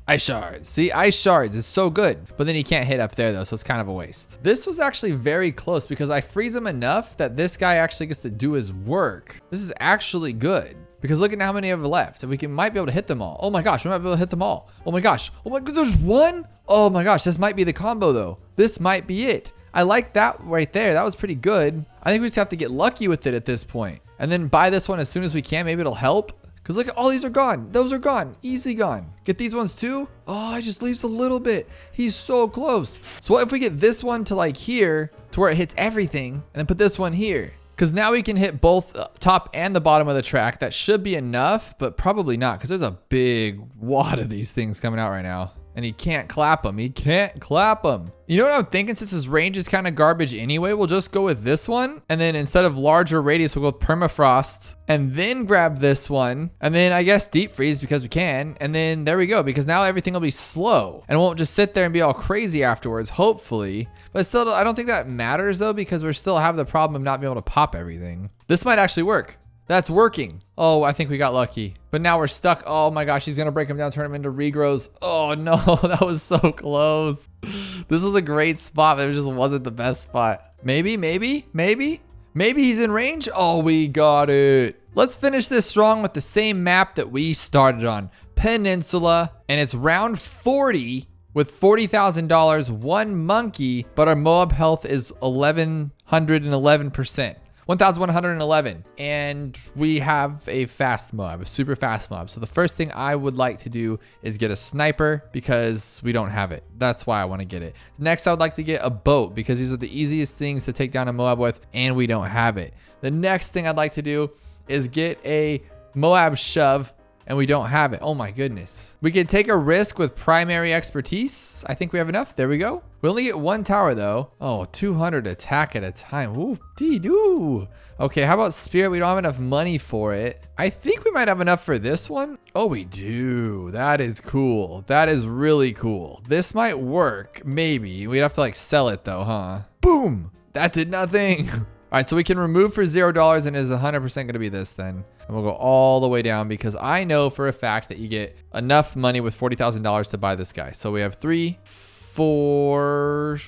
See, ice shards is so good, but then he can't hit up there though. So it's kind of a waste. This was actually very close, because I freeze him enough that this guy actually gets to do his work. This is actually good. Because look at how many have left. We might be able to hit them all. Oh my gosh, we might be able to hit them all. Oh my gosh. Oh my god, there's one? Oh my gosh, this might be the combo though. This might be it. I like that right there. That was pretty good. I think we just have to get lucky with it at this point. And then buy this one as soon as we can. Maybe it'll help. Because look at all these are gone. Those are gone. Easy gone. Get these ones too. Oh, it just leaves a little bit. He's so close. So what if we get this one to like here to where it hits everything, and then put this one here? because now we can hit both top and the bottom of the track. That should be enough, but probably not, because there's a big wad of these things coming out right now. And he can't clap them. He can't clap them. You know what I'm thinking? Since his range is kind of garbage anyway, we'll just go with this one. And then instead of larger radius, we'll go with permafrost. And then grab this one. And then I guess deep freeze because we can. And then there we go. Because now everything will be slow. And it won't just sit there and be all crazy afterwards, hopefully. But still, I don't think that matters though, because we still have the problem of not being able to pop everything. This might actually work. That's working. Oh, I think we got lucky. But now we're stuck. Oh my gosh, he's gonna break him down, turn him into regrows. Oh no, that was so close. This was a great spot, but it just wasn't the best spot. Maybe he's in range. Oh, we got it. Let's finish this strong with the same map that we started on. Peninsula, and it's round 40 with $40,000, one monkey, but our MOAB health is 1,111%. 1,111, and we have a fast MOAB, a super fast MOAB. So the first thing I would like to do is get a sniper because we don't have it. That's why I want to get it. Next, I would like to get a boat because these are the easiest things to take down a MOAB with, and we don't have it. The next thing I'd like to do is get a MOAB shove, and we don't have it. Oh my goodness. We can take a risk with primary expertise. I think we have enough. There we go. We only get one tower though. Oh, 200 attack at a time. Ooh, dee-doo. Okay, how about spirit? We don't have enough money for it. I think we might have enough for this one. Oh, we do. That is cool. That is really cool. This might work, maybe. We'd have to like sell it though, huh? Boom. That did nothing. All right, so we can remove for $0 and it is 100% gonna be this then. And we'll go all the way down because I know for a fact that you get enough money with $40,000 to buy this guy. So we have 3, 4,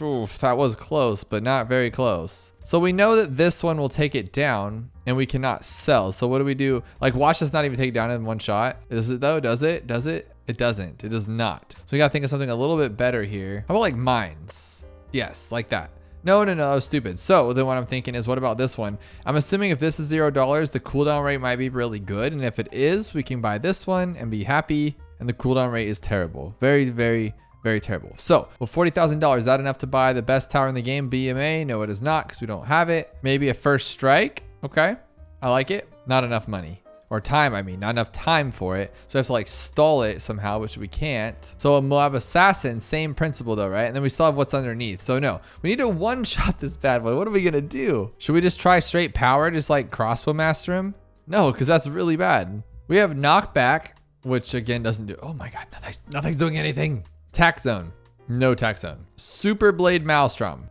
that was close, but not very close. So we know that this one will take it down and we cannot sell. So what do we do? Like watch us not even take it down in one shot. Is it though? Does it? Does it? It doesn't. It does not. So we gotta think of something a little bit better here. How about like mines? Yes, like that. No, that was stupid. So then what I'm thinking is, what about this one? I'm assuming if this is $0, the cooldown rate might be really good. And if it is, we can buy this one and be happy. And the cooldown rate is terrible. Very, very, very terrible. So with $40,000, is that enough to buy the best tower in the game, BMA? No, it is not because we don't have it. Maybe a first strike. Okay, I like it. Not enough money. Or time, I mean, not enough time for it. So we have to like stall it somehow, which we can't. So a MOAB assassin, same principle though, right? And then we still have what's underneath. So no, we need to one-shot this bad boy. What are we gonna do? Should we just try straight power, just like crossbow master him? No, because that's really bad. We have knockback, which again doesn't do, oh my God, nothing's doing anything. Tack zone, no tack zone. Super blade maelstrom,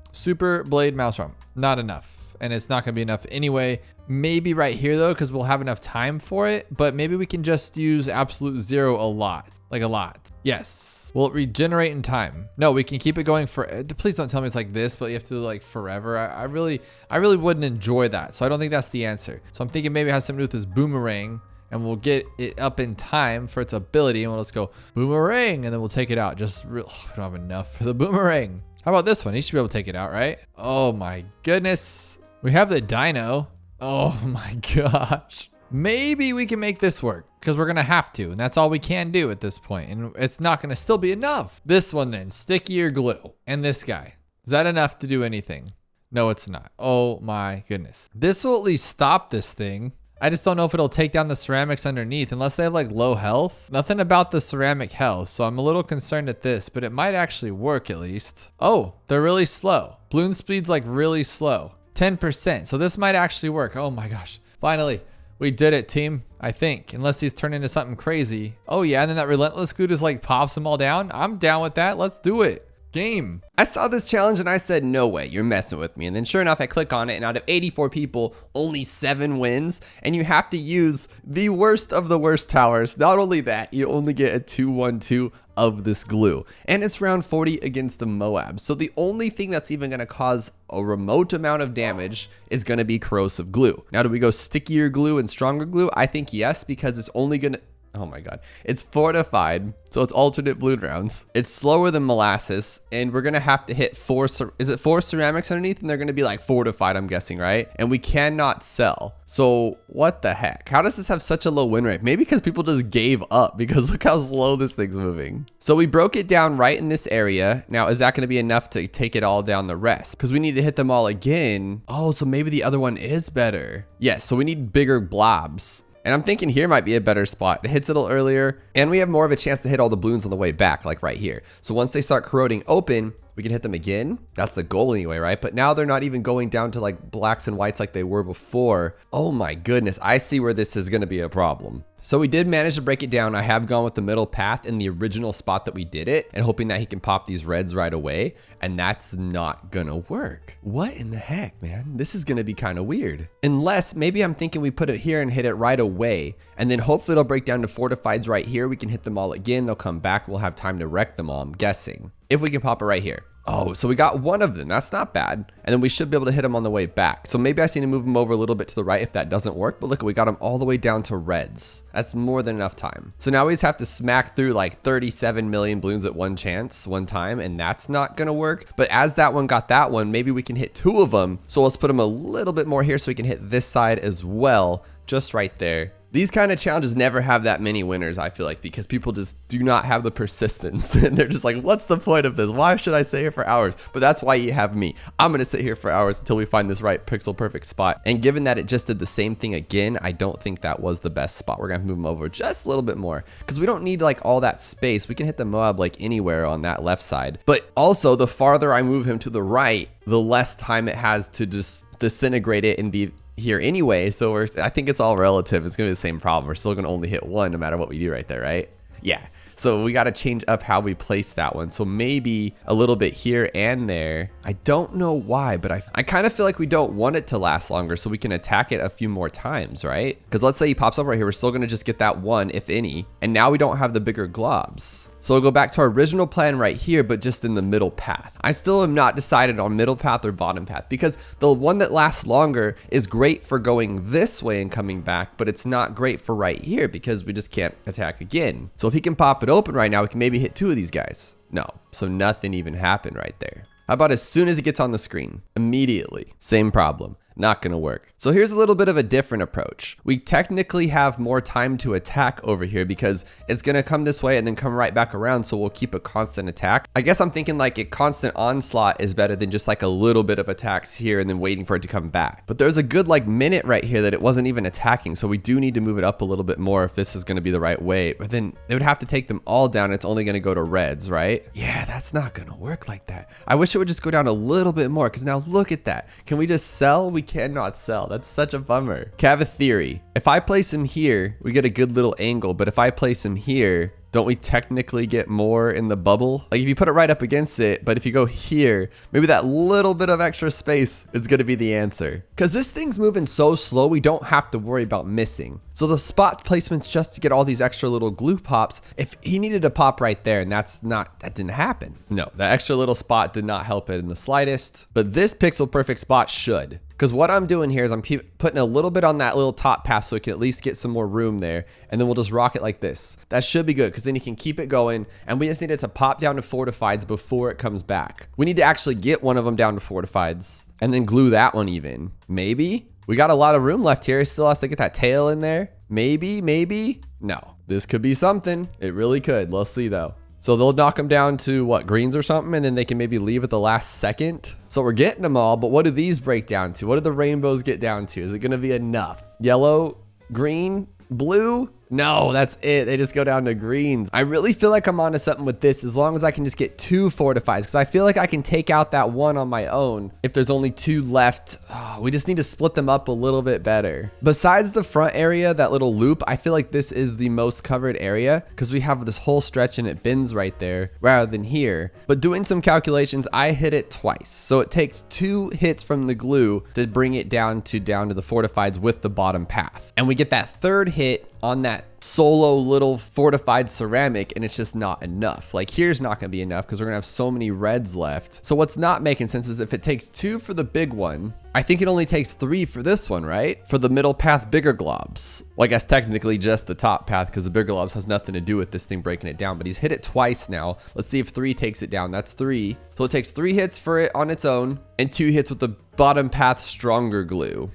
not enough. And it's not gonna be enough anyway. Maybe right here though, because we'll have enough time for it, but maybe we can just use absolute 0 a lot, like a lot. Yes. Will it regenerate in time? No, we can keep it going for, please don't tell me it's like this, but you have to do like forever. I really wouldn't enjoy that. So I don't think that's the answer. So I'm thinking maybe it has something to do with this boomerang and we'll get it up in time for its ability. And let's go boomerang and then we'll take it out. Just we don't have enough for the boomerang. How about this one? He should be able to take it out, right? Oh my goodness. We have the dino. Oh my gosh. Maybe we can make this work because we're going to have to. And that's all we can do at this point. And it's not going to still be enough. This one then, stickier glue. And this guy. Is that enough to do anything? No, it's not. Oh my goodness. This will at least stop this thing. I just don't know if it'll take down the ceramics underneath unless they have like low health. Nothing about the ceramic health. So I'm a little concerned at this, but it might actually work at least. Oh, they're really slow. Bloon speed's like really slow. 10%. So this might actually work. Oh my gosh. Finally, we did it, team. I think, unless he's turned into something crazy. Oh yeah, and then that relentless glue just like pops them all down. I'm down with that. Let's do it. Game.
I saw this challenge and I said, no way, you're messing with me. And then sure enough, I click on it and out of 84 people, only 7 wins. And you have to use the worst of the worst towers. Not only that, you only get a 2-1-2 of this glue. And it's round 40 against the MOAB. So the only thing that's even going to cause a remote amount of damage is going to be corrosive glue. Now, do we go stickier glue and stronger glue? I think yes, because it's only going to Oh my God. It's fortified, so it's alternate balloon rounds. It's slower than molasses, and we're gonna have to hit four ceramics underneath, and they're gonna be like fortified, I'm guessing, right? And we cannot sell. So what the heck? How does this have such a low win rate? Maybe because people just gave up, because look how slow this thing's moving. So we broke it down right in this area. Now, is that gonna be enough to take it all down the rest? Because we need to hit them all again. Oh, so maybe the other one is better. Yes, so we need bigger blobs. And I'm thinking here might be a better spot. It hits a little earlier, and we have more of a chance to hit all the balloons on the way back, like right here. So once they start corroding open, we can hit them again. That's the goal anyway, right? But now they're not even going down to like blacks and whites like they were before. Oh my goodness, I see where this is gonna be a problem. So we did manage to break it down. I have gone with the middle path in the original spot that we did it, and hoping that he can pop these reds right away. And that's not gonna work. What in the heck, man? This is gonna be kind of weird. Unless maybe I'm thinking we put it here and hit it right away, and then hopefully it'll break down to fortifieds right here. We can hit them all again. They'll come back. We'll have time to wreck them all, I'm guessing. If we can pop it right here. Oh, so we got one of them. That's not bad. And then we should be able to hit them on the way back. So maybe I need to move them over a little bit to the right if that doesn't work. But look, we got them all the way down to reds. That's more than enough time. So now we just have to smack through like 37 million balloons at one time. And that's not going to work. But as that one got that one, maybe we can hit two of them. So let's put them a little bit more here so we can hit this side as well. Just right there. These kind of challenges never have that many winners, I feel like, because people just do not have the persistence. And they're just like, what's the point of this? Why should I sit here for hours? But that's why you have me. I'm going to sit here for hours until we find this right pixel perfect spot. And given that it just did the same thing again, I don't think that was the best spot. We're going to move them over just a little bit more because we don't need like all that space. We can hit the MOAB like anywhere on that left side. But also the farther I move him to the right, the less time it has to just disintegrate it and be here anyway. So I think it's all relative. It's gonna be the same problem. We're still gonna only hit one no matter what we do right there, right? Yeah. So we got to change up how we place that one. So maybe a little bit here and there. I don't know why, but I kind of feel like we don't want it to last longer so we can attack it a few more times, right? Because let's say he pops up right here. We're still going to just get that one, if any. And now we don't have the bigger globs. So we'll go back to our original plan right here, but just in the middle path. I still have not decided on middle path or bottom path because the one that lasts longer is great for going this way and coming back, but it's not great for right here because we just can't attack again. So if he can pop it open right now, we can maybe hit two of these guys. No, so nothing even happened right there. How about as soon as it gets on the screen? Immediately, same problem. Not gonna work. So here's a little bit of a different approach. We technically have more time to attack over here because it's gonna come this way and then come right back around, so we'll keep a constant attack. I guess I'm thinking like a constant onslaught is better than just like a little bit of attacks here and then waiting for it to come back. But there's a good like minute right here that it wasn't even attacking, so we do need to move it up a little bit more if this is gonna be the right way. But then they would have to take them all down. It's only gonna go to reds, right? Yeah, that's not gonna work like that. I wish it would just go down a little bit more because now look at that. Can we just sell? We cannot sell. That's such a bummer. I have a theory. If I place him here, we get a good little angle, but if I place him here, don't we technically get more in the bubble? Like if you put it right up against it, but if you go here, maybe that little bit of extra space is gonna be the answer. Cause this thing's moving so slow, we don't have to worry about missing. So the spot placement's just to get all these extra little glue pops. If he needed to pop right there and that didn't happen. No, that extra little spot did not help it in the slightest, but this pixel perfect spot should. Because what I'm doing here is I'm putting a little bit on that little top pass so we can at least get some more room there. And then we'll just rock it like this. That should be good because then you can keep it going. And we just need it to pop down to fortifieds before it comes back. We need to actually get one of them down to fortifieds and then glue that one even. Maybe. We got a lot of room left here. Still has to get that tail in there. Maybe. No, this could be something. It really could. Let's see though. So they'll knock them down to what, greens or something, and then they can maybe leave at the last second. So we're getting them all, but what do these break down to? What do the rainbows get down to? Is it gonna be enough? Yellow, green, blue? No, that's it. They just go down to greens. I really feel like I'm onto something with this as long as I can just get 2 fortifieds because I feel like I can take out that one on my own if there's only 2 left. Oh, we just need to split them up a little bit better. Besides the front area, that little loop, I feel like this is the most covered area because we have this whole stretch and it bends right there rather than here. But doing some calculations, I hit it twice. So it takes 2 hits from the glue to bring it down to the fortifieds with the bottom path. And we get that third hit on that solo little fortified ceramic, and it's just not enough. Like here's not gonna be enough because we're gonna have so many reds left. So what's not making sense is if it takes 2 for the big one, I think it only takes 3 for this one, right? For the middle path bigger globs. Well, I guess technically just the top path because the bigger globs has nothing to do with this thing breaking it down, but he's hit it twice now. Let's see if 3 takes it down. That's 3. So it takes 3 hits for it on its own and 2 hits with the bottom path stronger glue.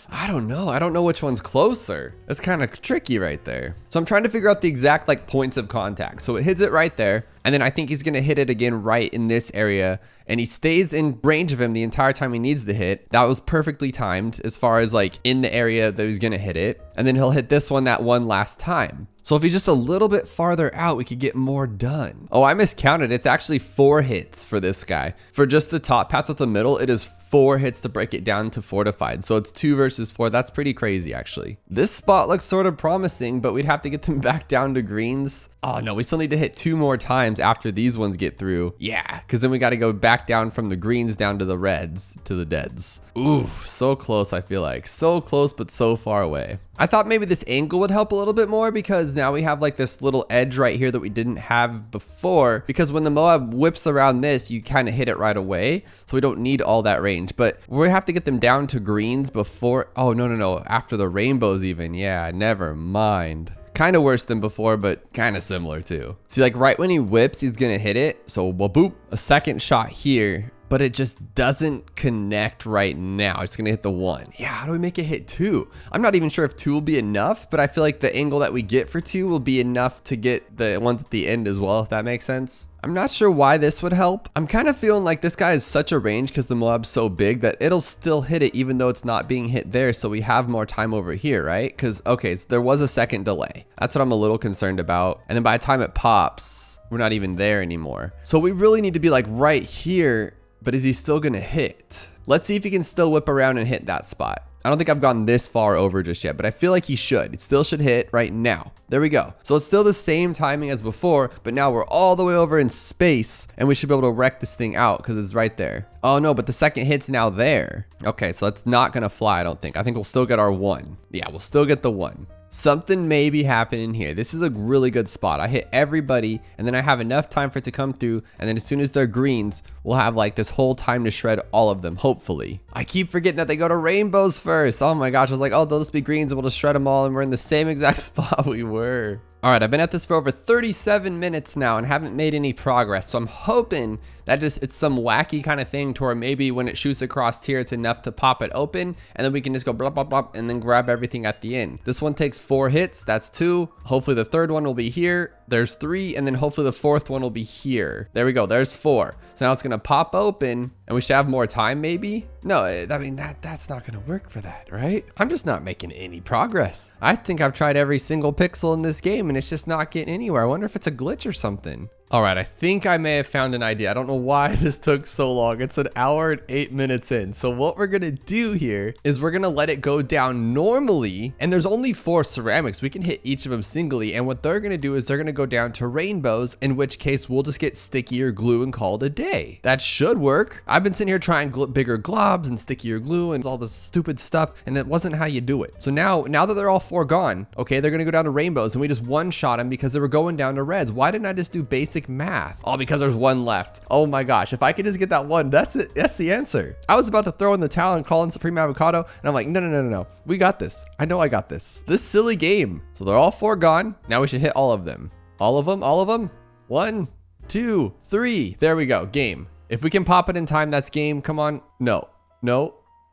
I don't know. I don't know which one's closer. That's kind of tricky right there. So I'm trying to figure out the exact like points of contact. So it hits it right there. And then I think he's going to hit it again right in this area. And he stays in range of him the entire time he needs to hit. That was perfectly timed as far as like in the area that he's going to hit it. And then he'll hit this one that one last time. So if he's just a little bit farther out, we could get more done. Oh, I miscounted. It's actually 4 hits for this guy. For just the top path with the middle, it is 4 hits to break it down to fortified. So it's 2 versus 4. That's pretty crazy, actually. This spot looks sort of promising, but we'd have to get them back down to greens. Oh no, we still need to hit 2 more times after these ones get through. Yeah, because then we got to go back down from the greens down to the reds to the deads. Ooh, so close, I feel like. So close, but so far away. I thought maybe this angle would help a little bit more because now we have like this little edge right here that we didn't have before, because when the MOAB whips around this, you kind of hit it right away. So we don't need all that range, but we have to get them down to greens before. Oh, no. After the rainbows even. Yeah, never mind. Kind of worse than before, but kind of similar too. See, like right when he whips, he's going to hit it. So boop, a second shot here. But it just doesn't connect right now. It's gonna hit the 1. Yeah, how do we make it hit 2? I'm not even sure if 2 will be enough, but I feel like the angle that we get for 2 will be enough to get the ones at the end as well, if that makes sense. I'm not sure why this would help. I'm kind of feeling like this guy is such a range because the MOAB's so big that it'll still hit it even though it's not being hit there, so we have more time over here, right? Because, okay, so there was a second delay. That's what I'm a little concerned about. And then by the time it pops, we're not even there anymore. So we really need to be like right here. But is he still gonna hit? Let's see if he can still whip around and hit that spot. I don't think I've gone this far over just yet, but I feel like he should. It still should hit right now. There we go. So it's still the same timing as before, but now we're all the way over in space and we should be able to wreck this thing out because it's right there. Oh no, but the second hit's now there. Okay, so it's not gonna fly, I don't think. I think we'll still get our 1. Yeah, we'll still get the 1. Something may be happening here. This is a really good spot. I hit everybody and then I have enough time for it to come through. And then as soon as they're greens, we'll have like this whole time to shred all of them, hopefully. I keep forgetting that they go to rainbows first. Oh my gosh, I was like, oh, they'll just be greens and we'll just shred them all. And we're in the same exact spot we were. All right, I've been at this for over 37 minutes now and haven't made any progress. So I'm hoping that it's some wacky kind of thing to where maybe when it shoots across here, it's enough to pop it open and then we can just go blah, blah, blah, and then grab everything at the end. This one takes 4 hits. That's 2. Hopefully the third one will be here. There's 3. And then hopefully the fourth one will be here. There we go. There's 4. So now it's going to pop open and we should have more time maybe. No, I mean, that's not going to work for that, right? I'm just not making any progress. I think I've tried every single pixel in this game and it's just not getting anywhere. I wonder if it's a glitch or something. All right, I think I may have found an idea. I don't know why this took so long. It's an hour and 8 minutes in. So what we're gonna do here is we're gonna let it go down normally. And there's only 4 ceramics. We can hit each of them singly. And what they're gonna do is they're gonna go down to rainbows, in which case we'll just get stickier glue and call it a day. That should work. I've been sitting here trying bigger globs and stickier glue and all this stupid stuff, and it wasn't how you do it. So now that they're all 4 gone, okay, they're gonna go down to rainbows and we just one-shot them because they were going down to reds. Why didn't I just do basic math? Oh, because there's 1 left. Oh my gosh, if I could just get that 1, that's it. That's the answer. I was about to throw in the towel and call in Supreme Avocado, and I'm like, no. We got this. I know I got this. This silly game. So they're all 4 gone. Now we should hit all of them. All of them? 1, 2, 3. There we go. Game. If we can pop it in time, that's game. Come on. No.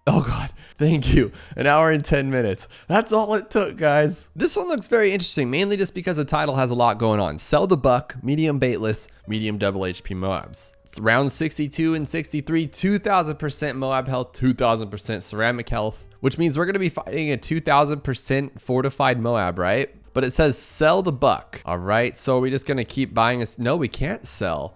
Oh God, thank you. An hour and 10 minutes. That's all it took, guys. This one looks very interesting, mainly just because the title has a lot going on. Sell the buck, medium baitless, medium double HP MOABs. It's round 62 and 63, 2000% MOAB health, 2000% ceramic health, which means we're gonna be fighting a 2000% fortified MOAB, right? But it says sell the buck. All right, so are we just gonna keep buying this? No, we can't sell.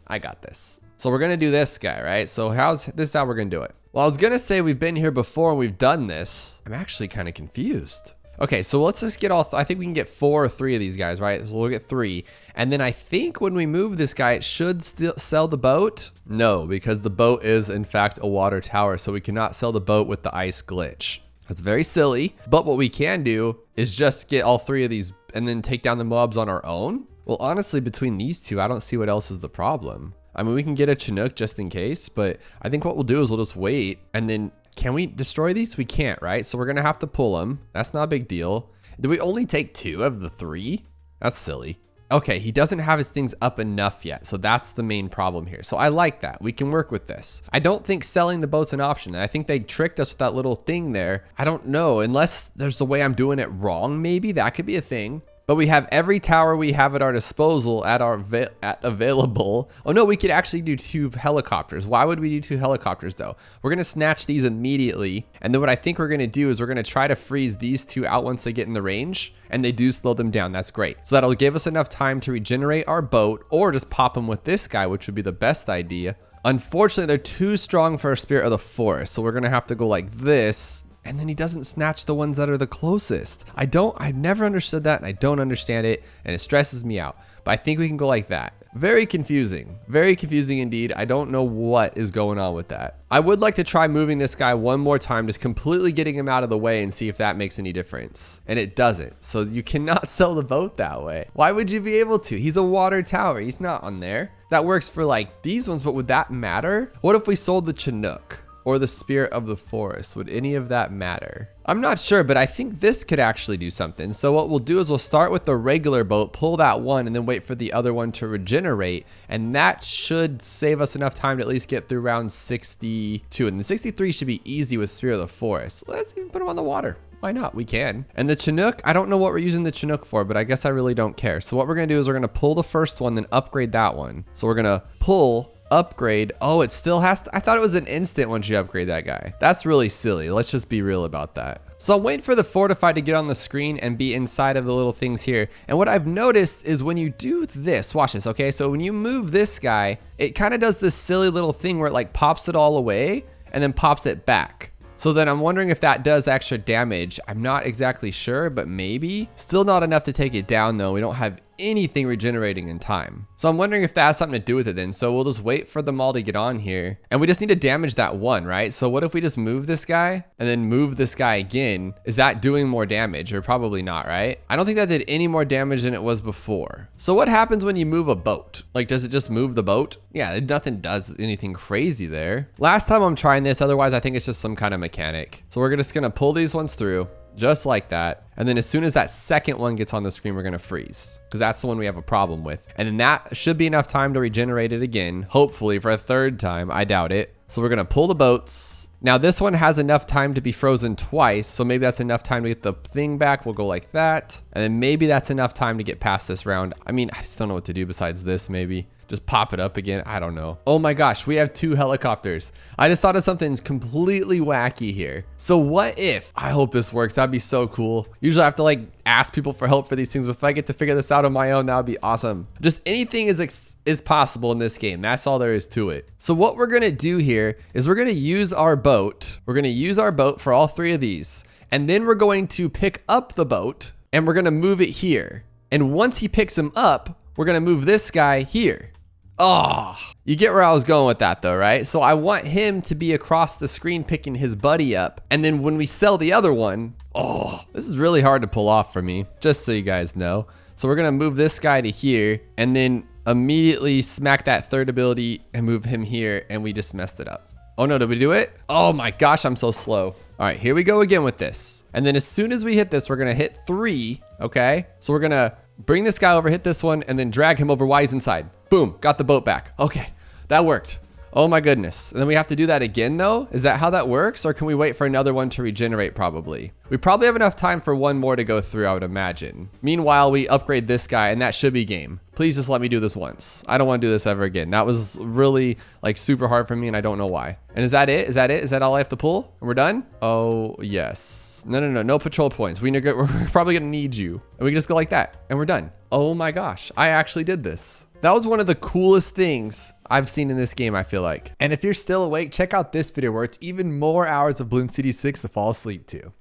I got this. So we're gonna do this guy, right? So this is how we're gonna do it. Well, I was gonna say we've been here before and we've done this. I'm actually kind of confused. Okay, so let's just get all, I think we can get 4 or 3 of these guys, right? So we'll get 3. And then I think when we move this guy, it should still sell the boat. No, because the boat is in fact a water tower, so we cannot sell the boat with the ice glitch. That's very silly. But what we can do is just get all 3 of these and then take down the MOABs on our own. Well, honestly, between these 2, I don't see what else is the problem. I mean, we can get a Chinook just in case, but I think what we'll do is we'll just wait. And then can we destroy these? We can't, right? So we're going to have to pull them. That's not a big deal. Did we only take 2 of the 3? That's silly. Okay, he doesn't have his things up enough yet. So that's the main problem here. So I like that. We can work with this. I don't think selling the boat's an option. I think they tricked us with that little thing there. I don't know, unless there's a way I'm doing it wrong, maybe that could be a thing. But we have every tower we have at our disposal at available. Oh no, we could actually do 2 helicopters. Why would we do 2 helicopters though? We're gonna snatch these immediately. And then what I think we're gonna do is we're gonna try to freeze these 2 out once they get in the range, and they do slow them down. That's great. So that'll give us enough time to regenerate our boat, or just pop them with this guy, which would be the best idea. Unfortunately, they're too strong for a Spirit of the Forest. So we're gonna have to go like this. And then he doesn't snatch the ones that are the closest. I've never understood that, and I don't understand it, and it stresses me out. But I think we can go like that. Very confusing indeed. I don't know what is going on with that. I would like to try moving this guy one more time, just completely getting him out of the way and see if that makes any difference. And it doesn't. So you cannot sell the boat that way. Why would you be able to? He's a water tower. He's not on there. That works for like these ones, but would that matter? What if we sold the Chinook? Or the Spirit of the Forest? Would any of that matter? I'm not sure, but I think this could actually do something. So what we'll do is we'll start with the regular boat, pull that one, and then wait for the other one to regenerate. And that should save us enough time to at least get through round 62. And the 63 should be easy with Spirit of the Forest. Let's even put them on the water. Why not? We can. And the Chinook, I don't know what we're using the Chinook for, but I guess I really don't care. So what we're going to do is we're going to pull the first one, then upgrade that one. So we're going to pull, upgrade. Oh, it still has to. I thought it was an instant once you upgrade that guy. That's really silly. Let's just be real about that. So I'm waiting for the fortify to get on the screen and be inside of the little things here. And what I've noticed is when you do this, watch this, okay? So when you move this guy, it kind of does this silly little thing where it like pops it all away and then pops it back. So then I'm wondering if that does extra damage. I'm not exactly sure, but maybe. Still not enough to take it down though. We don't have anything regenerating in time. So I'm wondering if that has something to do with it then. So we'll just wait for them all to get on here. And we just need to damage that one, right? So what if we just move this guy and then move this guy again? Is that doing more damage? Or probably not, right? I don't think that did any more damage than it was before. So what happens when you move a boat? Like, does it just move the boat? Yeah, nothing does anything crazy there. Last time I'm trying this, otherwise I think it's just some kind of mechanic. So we're just gonna pull these ones through. Just like that. And then as soon as that second one gets on the screen, we're gonna freeze because that's the one we have a problem with. And then that should be enough time to regenerate it again, hopefully for a third time. I doubt it. So we're gonna pull the boats. Now this one has enough time to be frozen twice. So maybe that's enough time to get the thing back. We'll go like that. And then maybe that's enough time to get past this round. I mean, I just don't know what to do besides this maybe. Just pop it up again. I don't know. Oh my gosh, we have 2 helicopters. I just thought of something completely wacky here. So what if, I hope this works. That'd be so cool. Usually I have to like ask people for help for these things, but if I get to figure this out on my own, that would be awesome. Just anything is possible in this game. That's all there is to it. So what we're gonna do here is we're gonna use our boat. We're gonna use our boat for all 3 of these. And then we're going to pick up the boat and we're gonna move it here. And once he picks him up, we're gonna move this guy here. Oh, you get where I was going with that though, right? So I want him to be across the screen picking his buddy up. And then when we sell the other one, oh, this is really hard to pull off for me, just so you guys know. So we're gonna move this guy to here and then immediately smack that third ability and move him here, and we just messed it up. Oh no, did we do it? Oh my gosh, I'm so slow. All right, here we go again with this. And then as soon as we hit this, we're gonna hit 3, okay? So we're gonna bring this guy over, hit this one, and then drag him over while he's inside. Boom, got the boat back. Okay, that worked. Oh my goodness. And then we have to do that again though? Is that how that works? Or can we wait for another one to regenerate probably? We probably have enough time for one more to go through, I would imagine. Meanwhile, we upgrade this guy and that should be game. Please just let me do this once. I don't want to do this ever again. That was really like super hard for me and I don't know why. And is that it? Is that it? Is that all I have to pull? And we're done? Oh, yes. No patrol points. We're probably gonna need you. And we can just go like that and we're done. Oh my gosh, I actually did this. That was one of the coolest things I've seen in this game, I feel like. And if you're still awake, check out this video where it's even more Hours of Bloons TD6 to fall asleep to.